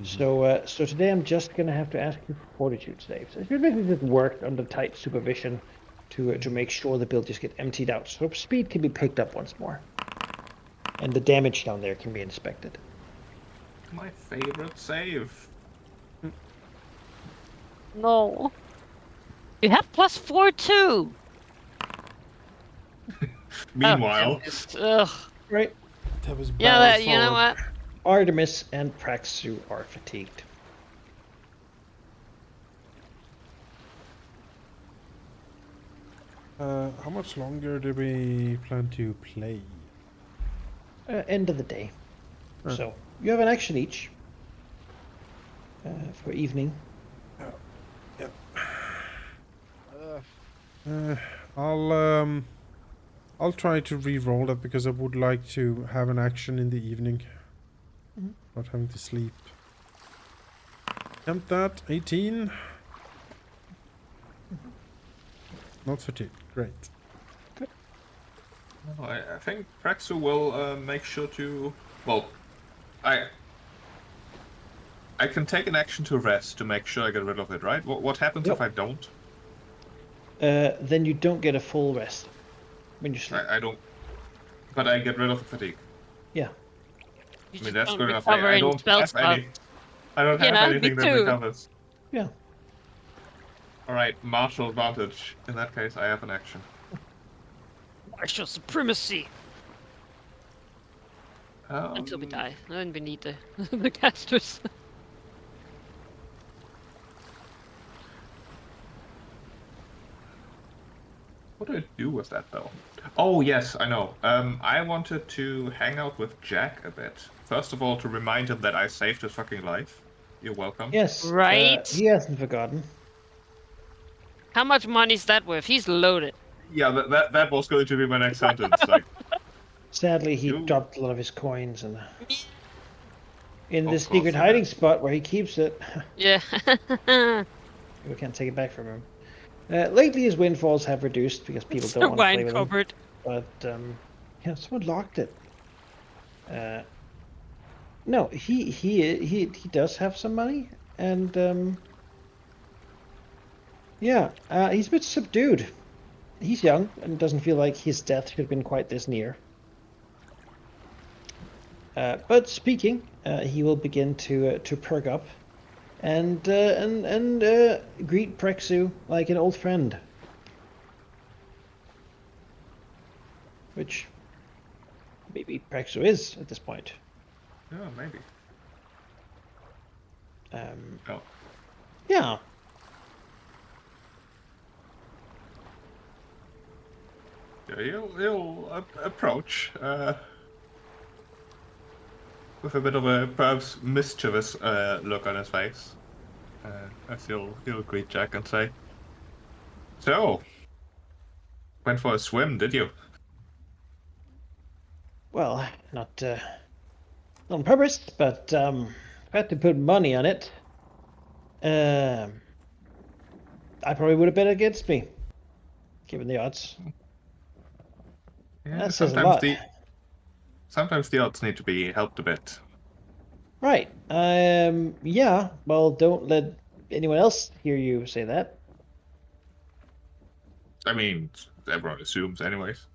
So today I'm just going to have to ask you for fortitude saves. I should basically just work under tight supervision to make sure the bilges get emptied out, so speed can be picked up once more. And the damage down there can be inspected. My favorite save. no, you have +4 too. Meanwhile, Ugh. Right. That was Yeah, bad you know for- what? Artemis and Praxu are fatigued. How much longer do we plan to play? End of the day. Huh. So you have an action each for evening. I'll try to re-roll that because I would like to have an action in the evening. Not having to sleep. Attempt that. 18. Not fatigued. Great. I think Praxu will make sure to. Well, I can take an action to rest to make sure I get rid of it, right? What happens Yep. if I don't? Then you don't get a full rest when you sleep. I don't. But I get rid of the fatigue. Yeah. You I mean, just that's don't good enough. recover I any don't spell have stuff. any. I don't Yeah, have me anything that too. recovers. Yeah. All right, martial advantage. In that case, I have an action. Martial supremacy until we Um, die. Then we need the casters. What do I do with that though? Oh yes, I know. I wanted to hang out with Jack a bit. First of all, to remind him that I saved his fucking life. You're welcome. Yes. Right? He hasn't forgotten. How much money is that worth? He's loaded. Yeah, that was going to be my next sentence. Like, Sadly, he You- dropped a lot of his coins and in Of this course secret he hiding did. spot where he keeps it. Yeah. We can't take it back from him. Lately, his windfalls have reduced because people It's don't the want to play wine with him. cupboard. But yeah, someone locked it. No, he does have some money, and yeah, he's a bit subdued. He's young and doesn't feel like his death should have been quite this near. But speaking, he will begin to perk up and greet Prexu like an old friend, which maybe Prexu is at this point. Yeah, maybe. Oh. Yeah. Yeah, he'll approach with a bit of a perhaps mischievous look on his face. As he'll greet Jack and say, "So, went for a swim, did you?" Well, not on purpose, but had to put money on it. I probably would have bet against me, given the odds. Yeah, That says a lot. sometimes the odds need to be helped a bit. Right. Yeah. Well, don't let anyone else hear you say that. I mean, everyone assumes, anyways.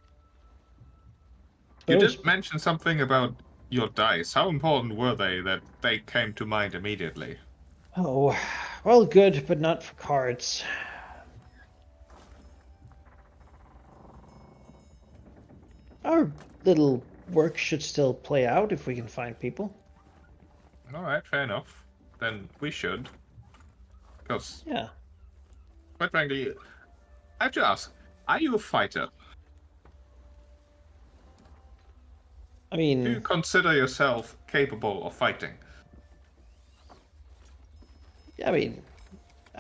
You Suppose. did mention something about your dice. How important were they that they came to mind immediately? Oh, well, good, but not for cards. Our little work should still play out if we can find people. All right, fair enough. Then we should. Because, Yeah. quite frankly, I have to ask, are you a fighter? I Do you mean, consider yourself capable of fighting?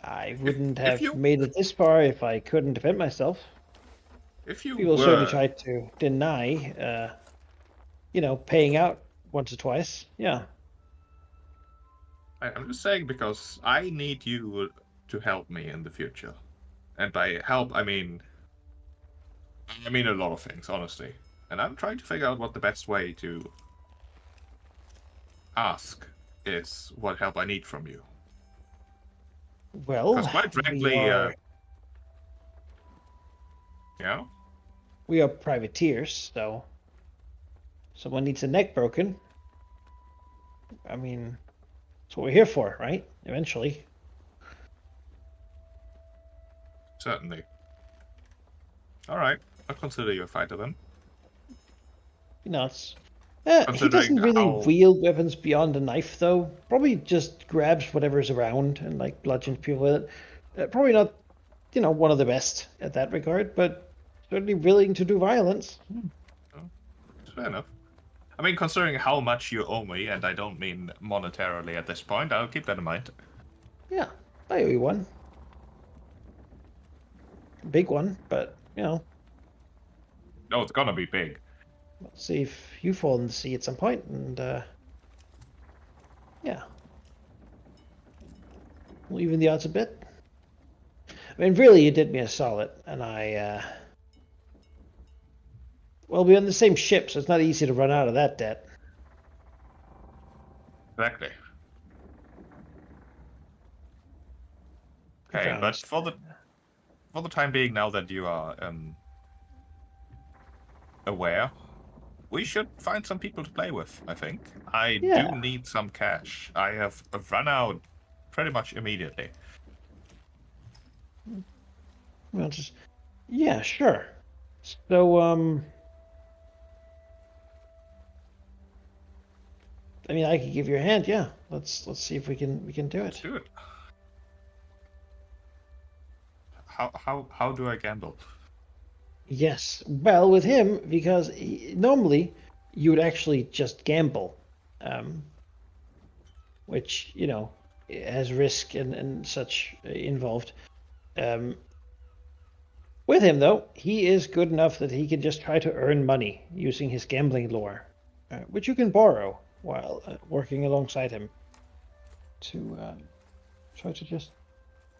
I wouldn't if have you made it this far if I couldn't defend myself. if you People certainly were, try to deny, paying out once or twice. Yeah. I'm just saying because I need you to help me in the future, and by help I mean a lot of things, honestly. And I'm trying to figure out what the best way to ask is what help I need from you. Because Well, quite we frankly, are yeah, we are privateers, so someone needs a neck broken. I mean, that's what we're here for, right? Eventually. certainly. All right, I'll consider you a fighter then. It's he Considering doesn't really how wield weapons beyond a knife, though. Probably just grabs whatever's around and like bludgeons people with it. Probably not, one of the best at that regard, but certainly willing to do violence. fair enough. I mean, considering how much you owe me, and I don't mean monetarily at this point, I'll keep that in mind. Yeah, I owe you one. Big one, but Oh, it's gonna be big. let's see if you fall in the sea at some point, and yeah, we'll even the odds a bit. I mean, really, you did me a solid, and well, we're on the same ship, so it's not easy to run out of that debt. Exactly. He Okay, but frowns. for the time being, now that you are aware, we should find some people to play with. I think I do Yeah. need some cash. I have run out pretty much immediately. Well, yeah, sure. So, I mean, I could give you a hand. Yeah, let's see if we can do Let's it. do it. How do I gamble? Yes. Well, with him, because normally you would actually just gamble, um, which has risk and such involved. Um, with him, though, he is good enough that he can just try to earn money using his gambling lore, which you can borrow while working alongside him to try to just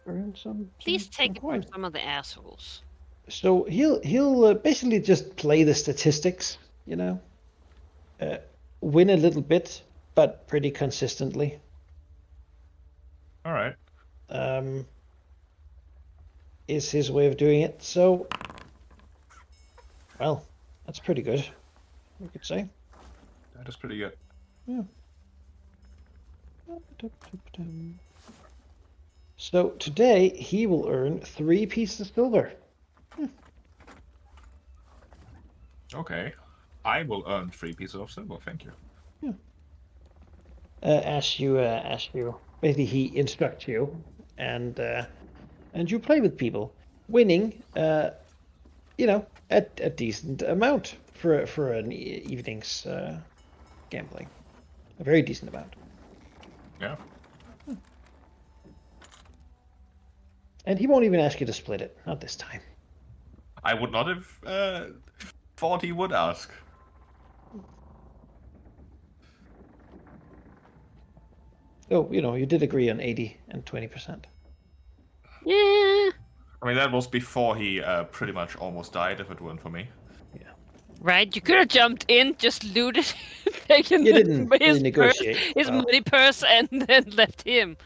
earn some Please take it from coin. some of the assholes. So he'll basically just play the statistics, uh, win a little bit, but pretty consistently. All right. Is his way of doing it. So, well, that's pretty good, we could say. That is pretty good. Yeah. So today he will earn 3 pieces of silver. Okay. I will earn 3 pieces of silver. Thank you. As you basically he instructs you, and you play with people, winning a decent amount for an evening's gambling, a very decent amount. Yeah. And he won't even ask you to split it, not this time. I would not have thought he would ask. Oh, you did agree on 80 and 20%. Yeah. I mean, that was before he pretty much almost died if it weren't for me. Right, you could have jumped in, just looted, taken You didn't his really negotiate. his Well, money purse, and then left him.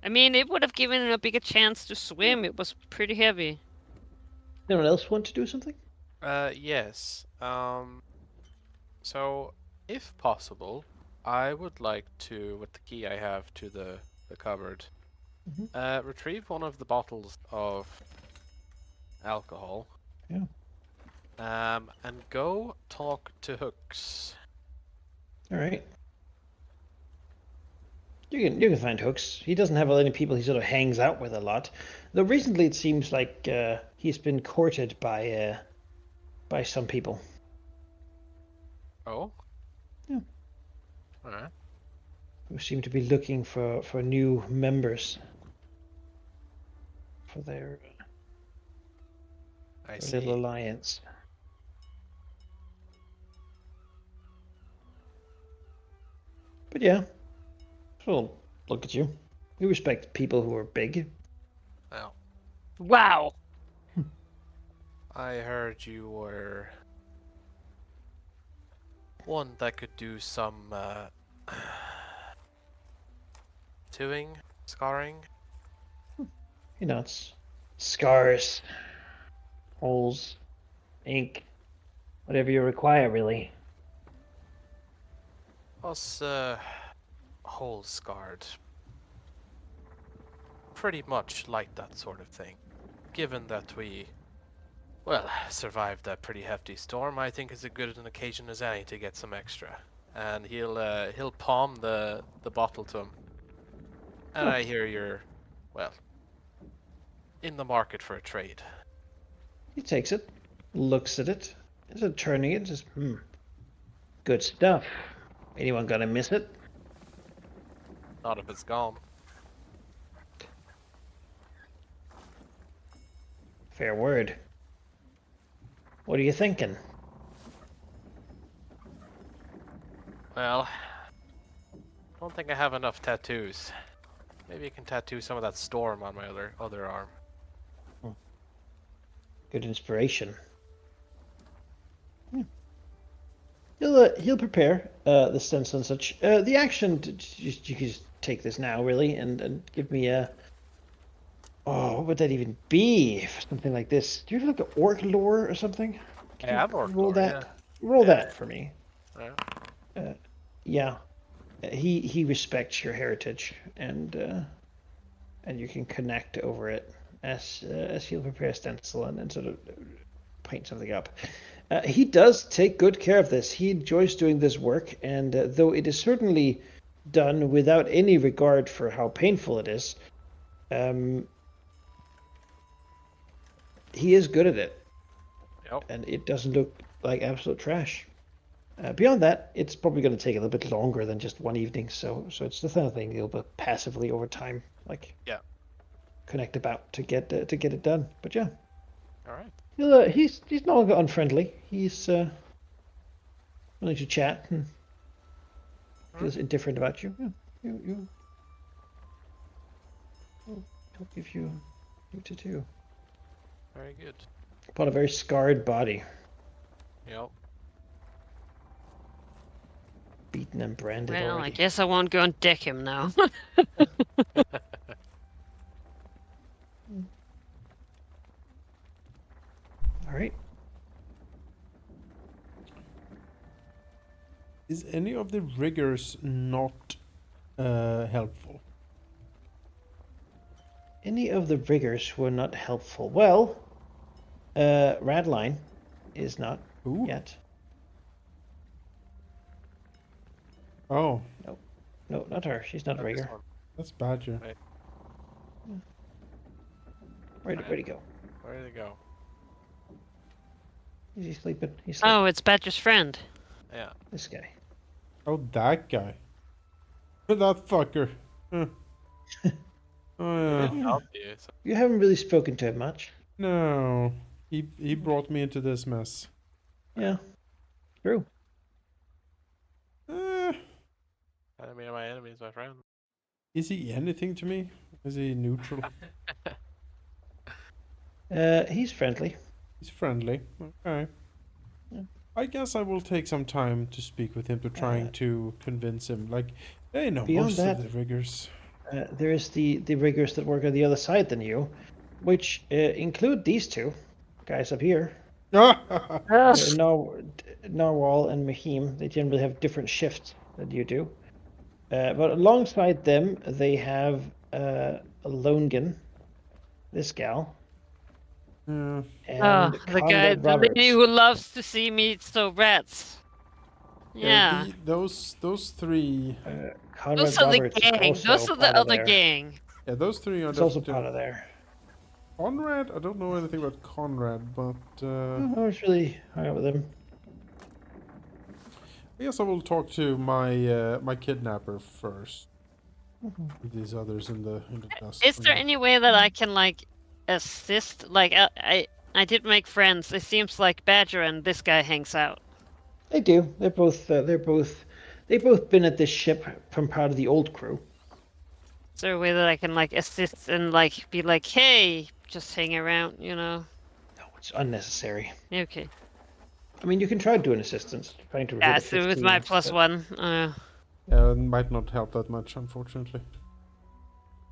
I mean, it would have given him a bigger chance to swim. It was pretty heavy. anyone else want to do something? Yes. So, if possible, I would like to, with the key I have to the cupboard, retrieve one of the bottles of alcohol. Yeah. And go talk to Hooks. All right. You can find Hooks. He doesn't have any people he sort of hangs out with a lot. Though recently it seems like he's been courted by some people. Oh. Yeah. All right. Who seem to be looking for new members for their I little see. alliance. But yeah, so look at you. You respect people who are big. Well, Wow. I heard you were one that could do some tattooing, scarring. It's scars, holes, ink, whatever you require, really. Us hole scarred. Pretty much like that sort of thing. Given that we, well, survived a pretty hefty storm, I think it's as good an occasion as any to get some extra. And he'll palm the bottle to him. And I hear you're, well, in the market for a trade. He takes it, looks at it, instead of turning it, just, good stuff. Anyone gonna miss it? Not if it's gone. Fair word. What are you thinking? Well, don't think I have enough tattoos. Maybe you can tattoo some of that storm on my other arm. Good inspiration. He'll prepare the stencil and such. The action, you can just take this now, really, and give me a. Oh, what would that even be? Something like this. Do you have like an orc lore or something? Can I you have orc roll lore, that? yeah. Roll Yeah. that for me. Yeah. Yeah, he respects your heritage, and you can connect over it as he'll prepare a stencil and sort of paint something up. He does take good care of this. He enjoys doing this work, and though it is certainly done without any regard for how painful it is, he is good at it, Yep. and it doesn't look like absolute trash. Beyond that, it's probably going to take a little bit longer than just one evening. So it's the kind of thing you'll be passively over time, like Yeah. connect about to get it done. But yeah, All right. he's not unfriendly. He's willing to chat and feels indifferent about you. Yeah, he'll give you to do. Very good. Upon a very scarred body. Yep. beaten and branded Well, already. I guess I won't go and deck him now. All right. Is any of the riggers not helpful? Any of the riggers were not helpful. Well, Radline is not Who? yet. Oh, No, not her. She's not a Not this rigger. one. that's Badger. Right. Where'd he go? Where did it go? Is he sleeping? He's sleeping. Oh, it's Badger's friend. Yeah. This guy. Oh, that guy. That fucker. Huh. Oh, He yeah. didn't help you. So. You haven't really spoken to him much. No. He brought me into this mess. Yeah. True. Eh, Enemy of my enemy is my friend. is he anything to me? Is he neutral? He's friendly. He's friendly. Okay. Yeah. I guess I will take some time to speak with him to trying to convince him. Like, they know Beyond most that- of the riggers. There's the riggers that work on the other side than you, which include these two guys up here. Narwhal and Mahim. They generally have different shifts than you do. But alongside them, they have Longan, this gal, Yeah. and the Conrad guy, the Roberts. lady who loves to see me eat rats. Yeah. Those three. Conrad Those are the Roberts is gang. also Those are the part of other there. gang. Yeah, those three are It's also definitely- part of there. Conrad? I don't know anything about Conrad, but I was really hung out with him. I guess I will talk to my my kidnapper first. These others in the dust. Is there any way that I can like assist? Like I did make friends. It seems like Badger and this guy hangs out. They do. They've both been at this ship from part of the old crew. Is there a way that I can like assist and like be like, hey, just hang around, you know? No, it's unnecessary. Okay. I mean, you can try doing assistance, trying to Yeah, hit a so with 15, my plus but- one. Yeah, it might not help that much, unfortunately.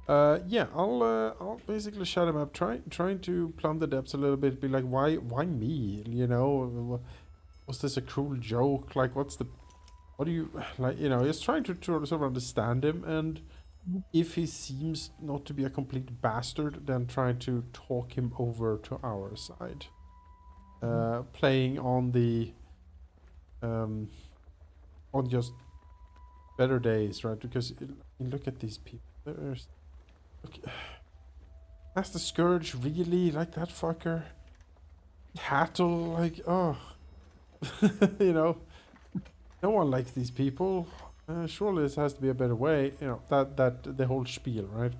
Yeah, I'll basically shut him up. Trying to plumb the depths a little bit. Be like, why me? You know, was this a cruel joke? Like, what do you like? You know, just trying to sort of understand him, and if he seems not to be a complete bastard, then trying to talk him over to our side. Playing on the on just better days, right? Because look at these people. Look, that's the Scourge, really? Like that fucker? Cattle, like, oh. You know, no one likes these people. Surely this has to be a better way. You know, that the whole spiel, right?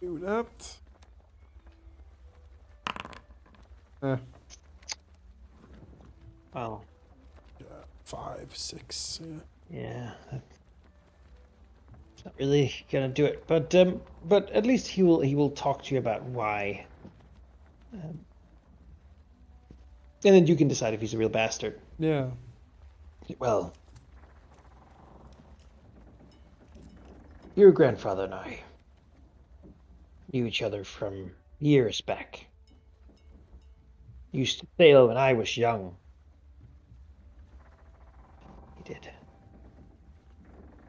Do that. Well, 5, 6, yeah. yeah, it's not really gonna do it. But at least he will talk to you about why. And then you can decide if he's a real bastard. Yeah. Well, your grandfather and I knew each other from years back. Used to sail when I was young. He did.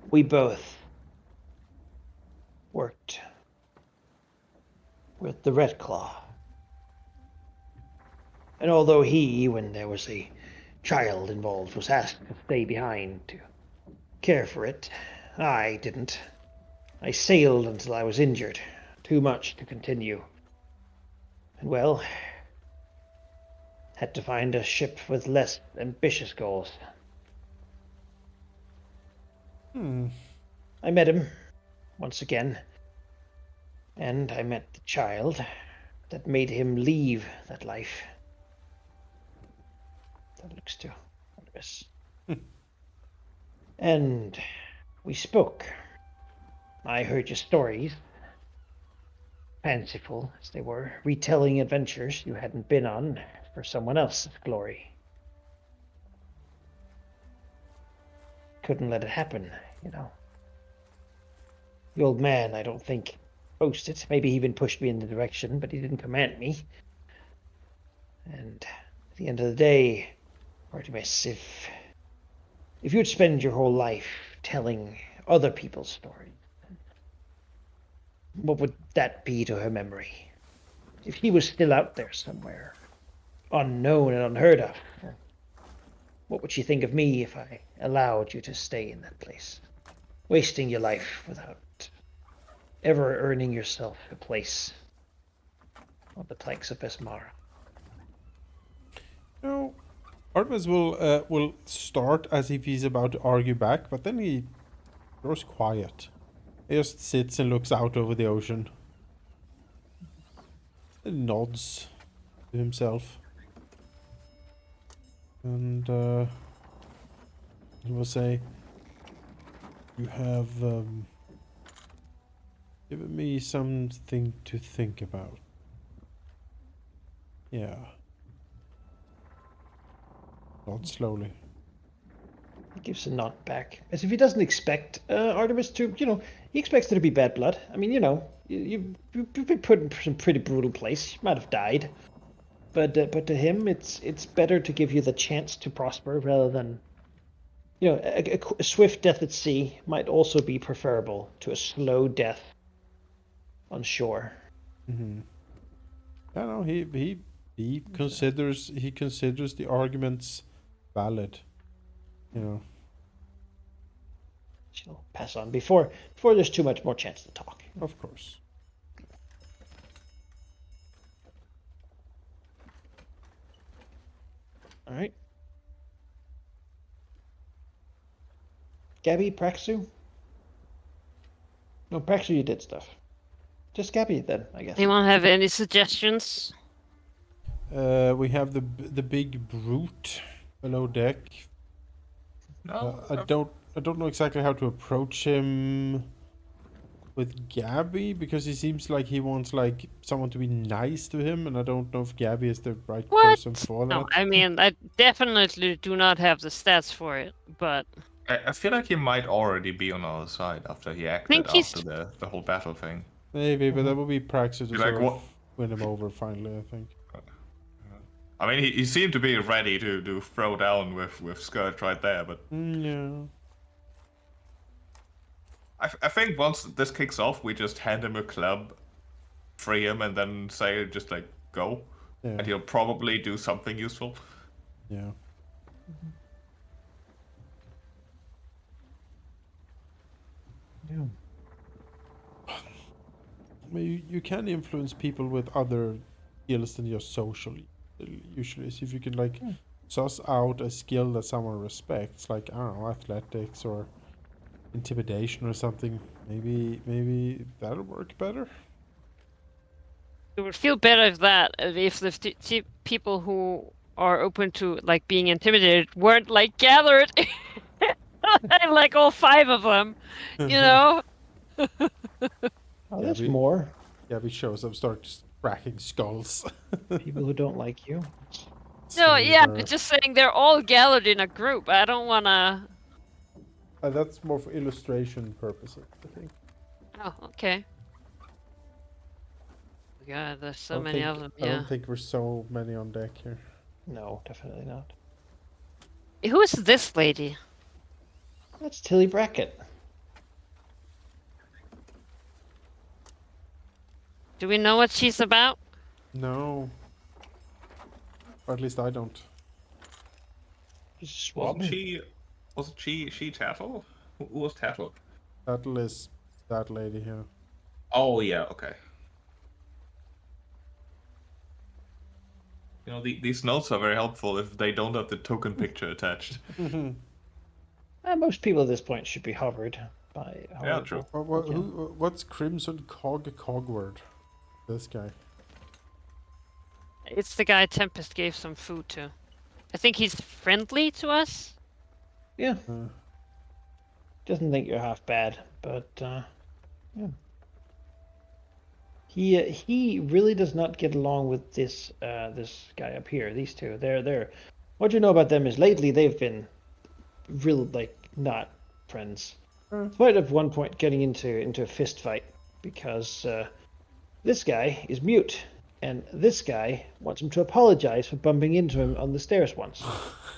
We both worked with the Red Claw. And although he, when there was a child involved, was asked to stay behind to care for it, I didn't. I sailed until I was injured. Too much to continue. And well, had to find a ship with less ambitious goals. I met him once again, and I met the child that made him leave that life. That looks to us. And we spoke. I heard your stories, fanciful as they were, retelling adventures you hadn't been on for someone else's glory. couldn't let it happen, you know. The old man, I don't think, forced it. Maybe he even pushed me in the direction, but he didn't command me. And at the end of the day, Artemis, if you'd spend your whole life telling other people's stories, what would that be to her memory? If he was still out there somewhere, unknown and unheard of, what would she think of me if I allowed you to stay in that place, wasting your life without ever earning yourself a place on the planks of Besmara? No, Artemis will start as if he's about to argue back, but then he grows quiet. He just sits and looks out over the ocean. And nods to himself. And he will say, "You have given me something to think about." Yeah. Nod slowly. He gives a nod back, as if he doesn't expect Artemis to, he expects there to be bad blood. I mean, you've been put in some pretty brutal place. You might have died. But to him, it's better to give you the chance to prosper rather than, a swift death at sea might also be preferable to a slow death on shore. Mm-hmm. Yeah, no, he considers the arguments valid. You know. She'll pass on before there's too much more chance to talk. Of course. All right. Gabby, Praxu? No, Praxu, you did stuff. Just Gabby then, I guess. Anyone have any suggestions? We have the big brute below deck. No, I don't know exactly how to approach him with Gabby, because he seems like he wants like someone to be nice to him, and I don't know if Gabby is the right person What? for that. No, I mean, I definitely do not have the stats for it, but I feel like he might already be on our side after he acted he's- after the whole battle thing. Maybe, but that would be Praxis to Be sort like, of what? win him over finally, I think. I mean, he seemed to be ready to throw down with Skirt right there, but Yeah. I think once this kicks off, we just hand him a club, free him, and then say just like go, Yeah. and he'll probably do something useful. Yeah. Yeah. I mean, you can influence people with other skills than just social. Usually, so if you can like suss out a skill that someone respects, like I don't know, athletics or intimidation or something, maybe that'll work better. it would feel better if the people who are open to like being intimidated weren't like gathered, like all 5 of them, you know. Oh, there's we- more Gabby shows up, starts cracking skulls. people who don't like you. No, yeah, Slaver. but just saying they're all gathered in a group. I don't wanna. That's more for illustration purposes, I think. Oh, okay. God, there's so I don't many think- of them. I Yeah. don't think we're so many on deck here. No, definitely not. Who is this lady? That's Tilly Brackett. Do we know what she's about? No. Or at least I don't. She's Wasn't swabbing. she Tattle? Who was Tattle? That is that lady here. Oh yeah, okay. You know, these notes are very helpful if they don't have the token picture attached. Most people at this point should be hovered by. Yeah, true. What's Crimson Cogward? This guy. It's the guy Tempest gave some food to. I think he's friendly to us. Yeah. Doesn't think you're half bad, but yeah. He really does not get along with this guy up here. These two, they're. What you know about them is lately they've been real like not friends. Despite at one point getting into a fist fight because this guy is mute, and this guy wants him to apologize for bumping into him on the stairs once.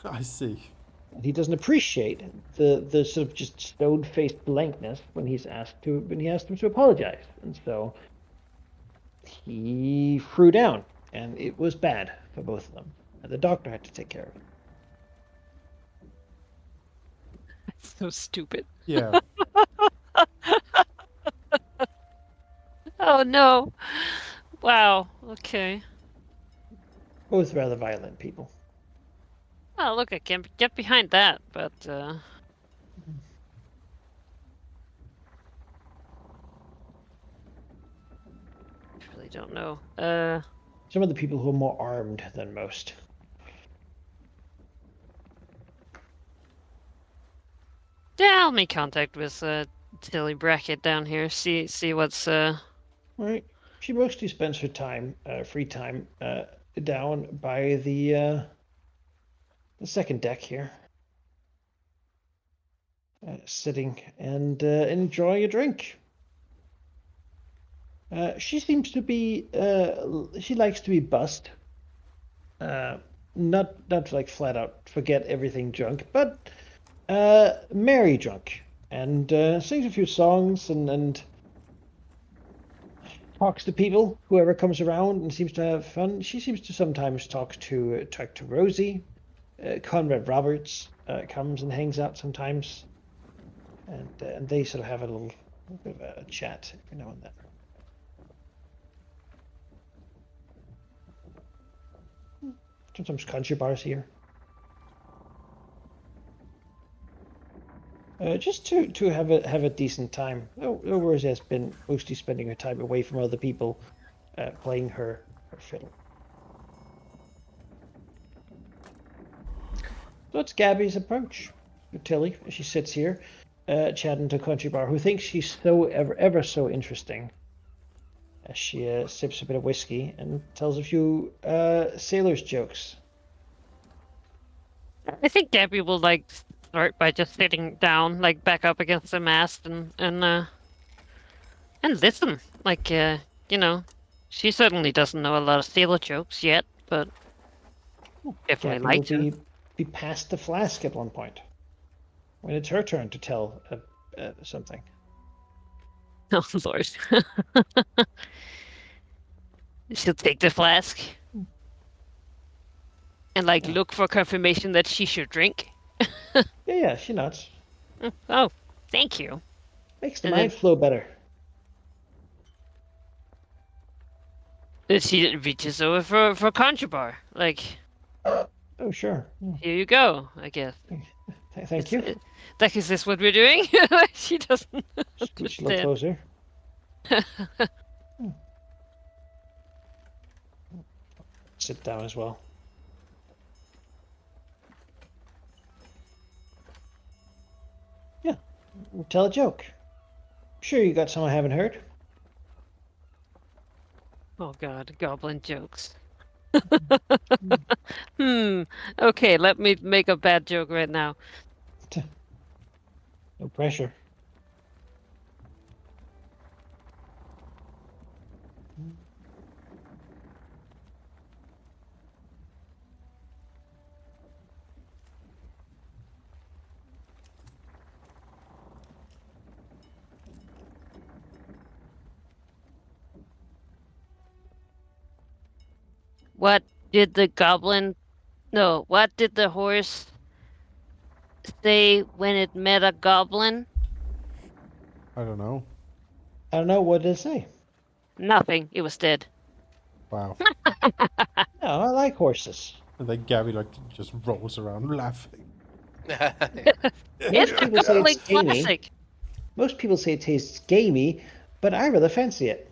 I see. And he doesn't appreciate the sort of just stone-faced blankness when he asked him to apologize, and so he threw down, and it was bad for both of them. And the doctor had to take care of it. So stupid. Yeah. Oh no. Wow. Okay. Both rather violent people. Well, look, I can get behind that, but really don't know. Some of the people who are more armed than most. Yeah, I'll make contact with Tilly Brackett down here. See what's All right. She mostly spends her time, free time, down by the second deck here, sitting and enjoying a drink. She seems to be. She likes to be buzzed. Not like flat out forget everything drunk, but merry drunk, and sings a few songs and talks to people, whoever comes around, and seems to have fun. She seems to sometimes talk to Rosie. Conrad Roberts comes and hangs out sometimes, and they sort of have a little bit of a chat every now and then. Sometimes country bars here. Just to have a decent time. Rosie has been mostly spending her time away from other people, playing her fiddle. So it's Gabby's approach to Tilly as she sits here, chatting to Country Bar, who thinks she's so ever so interesting. As she sips a bit of whiskey and tells a few sailors' jokes. I think Gabby will like start by just sitting down, like back up against the mast and listen. Like you know, she certainly doesn't know a lot of sailor jokes yet, but definitely Gabby will like to. be past the flask at one point when it's her turn to tell something. Oh Lord. She'll take the flask and like Yeah. look for confirmation that she should drink. Yeah, she nods. Oh, thank you. Makes the And mind flow better. then she reaches over for Conjubar. Like, Oh, sure. here you go, I guess. Thank you. Like, is this what we're doing? She doesn't Scooch a little understand. closer. Sit down as well. Yeah, tell a joke. Sure, you got some I haven't heard. Oh god, goblin jokes. Okay, let me make a bad joke right now. No pressure. What did the goblin... No, what did the horse say when it met a goblin? I don't know. I don't know what to say. Nothing. It was dead. Wow. No, I like horses. And then Gabby like just rolls around laughing. It's a people say goblin it's gamey. classic. Most people say it tastes gamey, but I rather fancy it.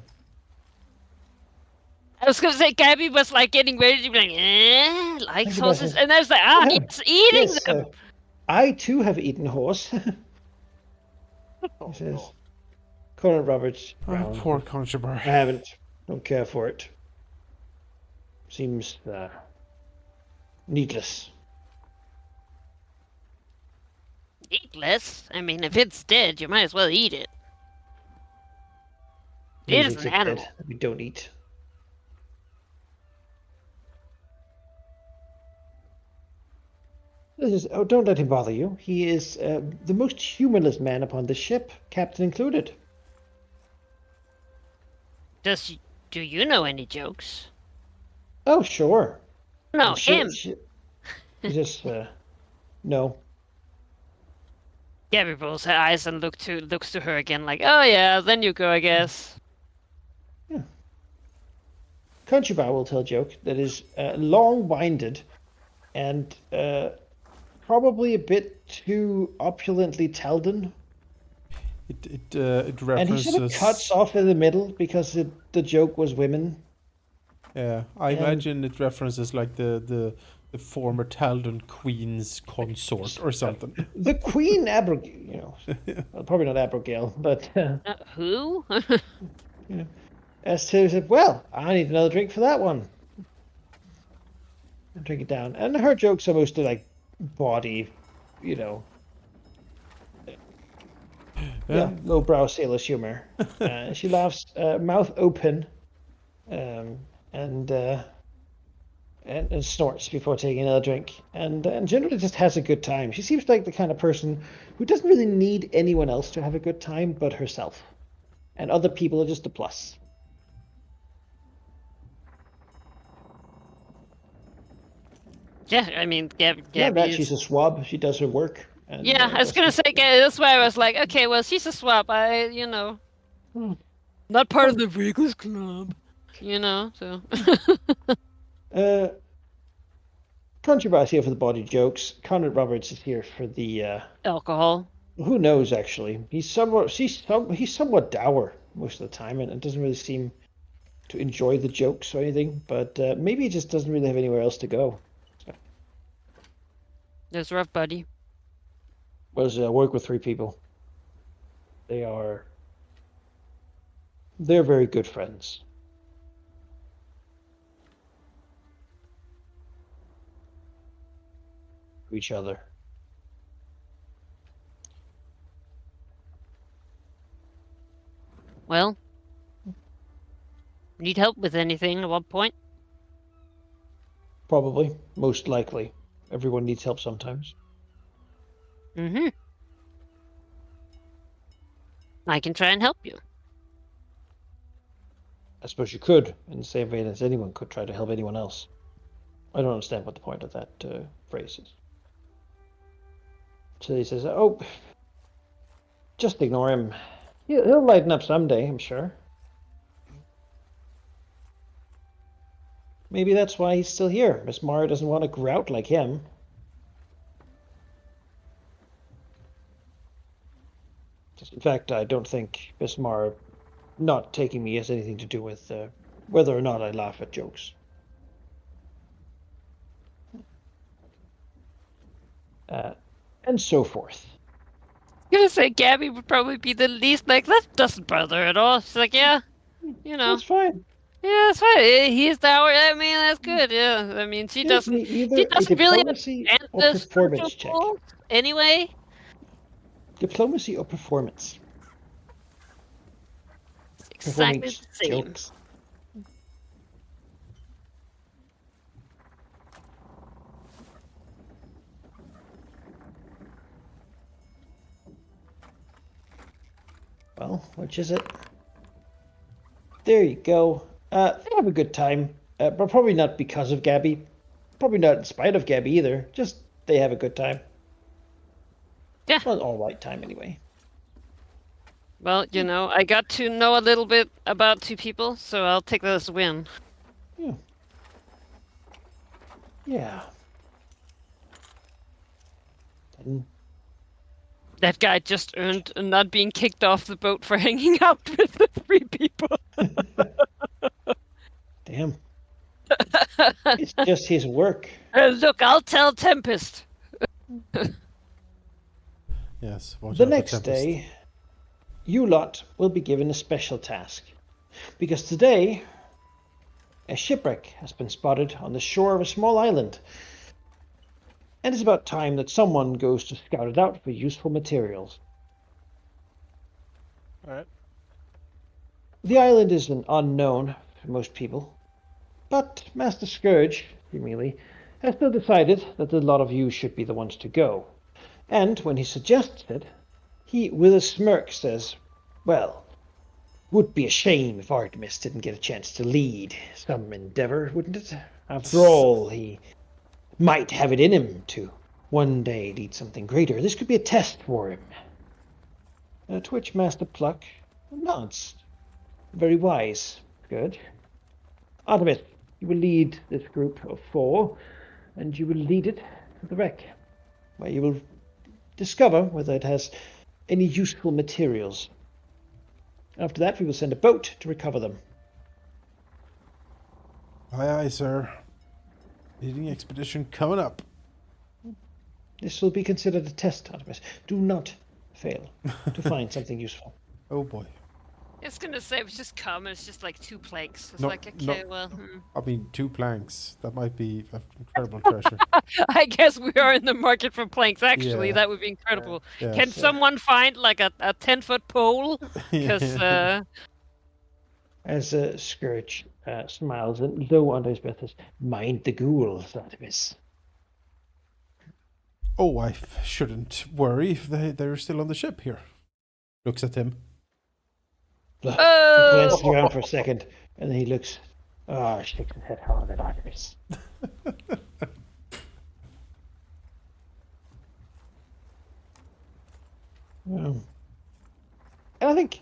I was gonna say Gabby was like getting ready to be like, likes Think about horses, it. and I was like, Yeah. it's eating Yes, them. I too have eaten horse. Oh, Says no. Conan Roberts. Oh, Brown. poor I Conjubar. haven't. Don't care for it. Seems needless. Eat less? I mean, if it's dead, you might as well eat it. Who It is thinks an it's dead animal. that we don't eat? Don't let him bother you. He is the most humorless man upon the ship, captain included. Do you know any jokes? Oh, sure. No, Sure. him. Just no. Gabby rolls her eyes and looks to her again, like, oh yeah, then you go, I guess. Yeah. Country Bar will tell a joke that is long-winded and probably a bit too opulently Taldan. It And he sort of cuts references. off in the middle because the joke was women. Yeah, I And imagine it references like the former Taldan queen's consort or something. the Queen Abigail, well, probably not Abigail, but Who? you know, as to said, well, I need another drink for that one. And drink it down. And her jokes are mostly like body, you know, Yeah. lowbrow sailor's humor. She laughs, mouth open, um, and, uh, and snorts before taking another drink, and generally just has a good time. She seems like the kind of person who doesn't really need anyone else to have a good time but herself, and other people are just a plus. Yeah, I mean, Yeah, Gabby that is. she's a swab. She does her work, and Yeah, I was that's gonna just say, that's why I was like, okay, well, she's a swap. Hmm. Not part of the Wrigley's Club. So. uh, Controversy here for the body jokes. Conrad Roberts is here for the. Alcohol. Who knows? Actually, he's somewhat dour most of the time, and doesn't really seem to enjoy the jokes or anything. But maybe he just doesn't really have anywhere else to go. That's rough, buddy. Was work with 3 people. They're very good friends to each other. Well, need help with anything at one point? Probably, most likely. Everyone needs help sometimes. Mm-hmm. I can try and help you. I suppose you could, in the same vein as anyone could try to help anyone else. I don't understand what the point of that phrase is. So he says, "Oh, just ignore him. He'll lighten up someday, I'm sure. Maybe that's why he's still here. Miss Mara doesn't want to grout like him." In fact, I don't think Miss Mara not taking me has anything to do with whether or not I laugh at jokes. And so forth. I'm gonna say Gabby would probably be the least like, that doesn't bother her at all. She's like, yeah, That's fine. yeah, that's fine. He's dour. I mean, that's good. Yeah, I mean, she Give me doesn't. either She a doesn't really diplomacy understand or the social performance check. rules anyway. Diplomacy or performance? It's Performing exactly the same. jokes. Well, which is it? There you go. They have a good time, but probably not because of Gabby. Probably not in spite of Gabby either. Just they have a good time. Yeah. Well, all right time anyway. Well, I got to know a little bit about 2 people, so I'll take that as a win. Yeah. Yeah. And That guy just earned not being kicked off the boat for hanging out with the 3 people. damn, it's just his work. Look, I'll tell Tempest. Yes. Watch The out for next Tempest. day, you lot will be given a special task, because today a shipwreck has been spotted on the shore of a small island. and it's about time that someone goes to scout it out for useful materials. Alright. The island is an unknown for most people, but Master Scourge, seemingly, has still decided that a lot of you should be the ones to go. And when he suggests it, he, with a smirk, says, "Well, would be a shame if Artemis didn't get a chance to lead some endeavor, wouldn't it? After all, he might have it in him to one day lead something greater. This could be a test for him." To which Master Pluck nods. Very wise. Good. Artemis, you will lead this group of 4, and you will lead it to the wreck, where you will discover whether it has any useful materials. After that, we will send a boat to recover them. Aye, aye, sir. Leading expedition coming up. This will be considered a test, Artemis. Do not fail to find something useful. Oh boy. I was gonna say it was just common. It's just like 2 planks. It's No, like no. okay, well, I mean, 2 planks. That might be an incredible treasure. I guess we are in the market for planks. Actually, Yeah. that would be incredible. Yes. Can someone find like a 10-foot pole? Because As Scourge smiles and low under his breath says, "Mind the ghouls, Artemis." Oh, I shouldn't worry if they're still on the ship here. Looks at him. He Oh! glances around for a second, and then he looks, shakes his head hard at Artemis. And I think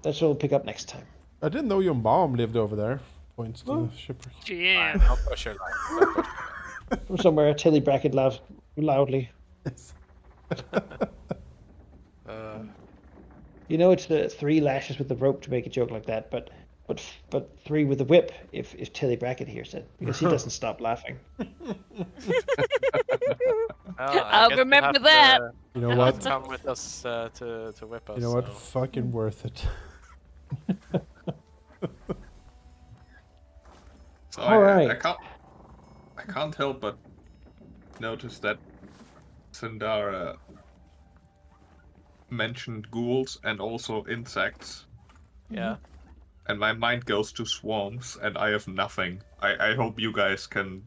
that's what we'll pick up next time. I didn't know your mom lived over there. Points to the shipwreck. yeah. Don't push your line. Don't push your From somewhere, Tilly Brackett laughs loudly. line. You know, it's 3 lashes with the rope to make a joke like that, but 3 with the whip if Tilly Brackett hears it, because he doesn't stop laughing. I'll remember that. You know What? what? Come with us to whip us. You know what? so- Fucking worth it. So All right. I can't help but notice that Sindara mentioned ghouls and also insects, Yeah. and my mind goes to swarms, and I have nothing. I hope you guys can.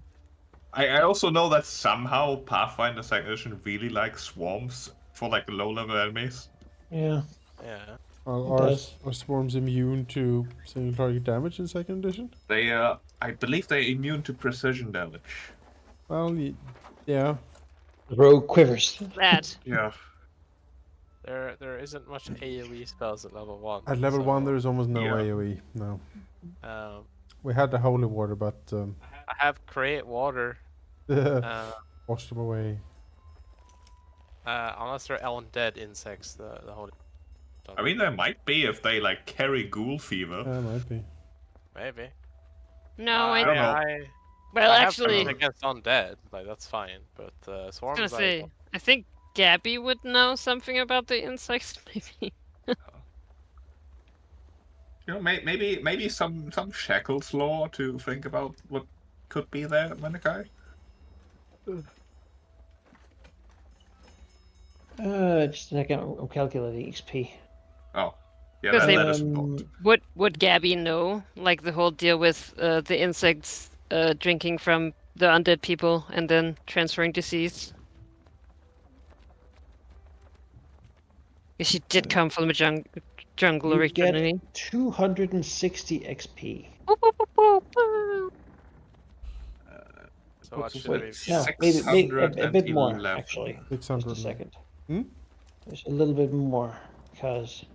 I also know that somehow Pathfinder 2nd Edition really likes swarms for like low-level enemies. Yeah. Yeah. Are swarms immune to single target damage in 2nd edition? They I believe they're immune to precision damage. Well, yeah. The rogue quivers. That. Yeah. There isn't much AoE spells at level 1. At level 1, there is almost no Yeah. AoE. No. Um, We had the holy water, but I have create water. Uh, washed them away. unless they're undead insects, the whole. I mean, there might be if they like carry ghoul fever. Might be. Maybe. No, I don't know. well I have actually, something against undead, like that's fine. But I was swarms, gonna say, I think Gabby would know something about the insects, maybe. You know, maybe some Shackles lore to think about what could be there, Manikai. Just a second, I'm calculating XP. Oh, yeah, Because that is important. Would Gabby know, like the whole deal with the insects drinking from the undead people and then transferring disease? Because she did come from a jungle You get originally. 260 XP. Boop, boop, boop, boop, boop. So what should Wait, it be? no, maybe a bit more, 611. actually. 600. Just a second. Hmm? There's a little bit more, because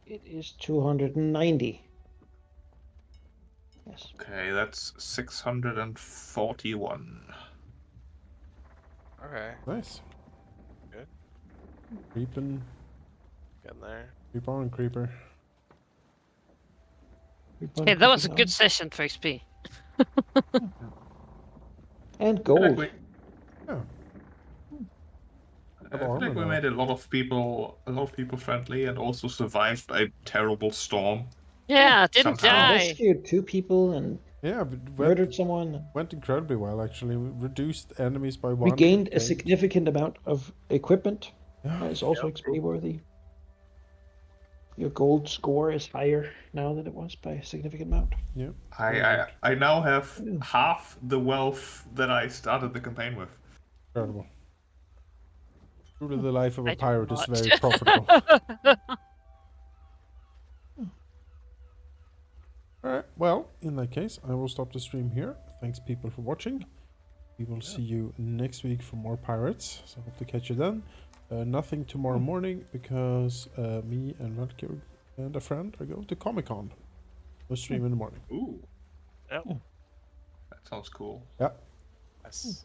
it is 290. Yes. Okay, that's 641. Okay, Nice. Good. Creeping. getting there. Creep on, creeper. Hey, that was a good session for XP. And I feel gold. like we, Yeah. I feel like we made a lot of people friendly, and also survived a terrible storm. Yeah, didn't Somehow. die. Rescued 2 people and Yeah, but Murdered someone. went incredibly well actually. We reduced enemies by 1. Regained a gained- significant amount of equipment. Yeah. That is also XP worthy. Your gold score is higher now than it was by a significant amount. Yeah. I now have Yeah. half the wealth that I started the campaign with. Incredible. Truly, the life of a I do pirate is not. very profitable. Alright, well, in that case, I will stop the stream here. Thanks, people, for watching. We will see you next week for more pirates, so hope to catch you then. Nothing tomorrow morning, because me and Valkyr and a friend are going to Comic-Con. We'll stream in the morning. Ooh, Yep. that sounds cool. Yeah. Yes.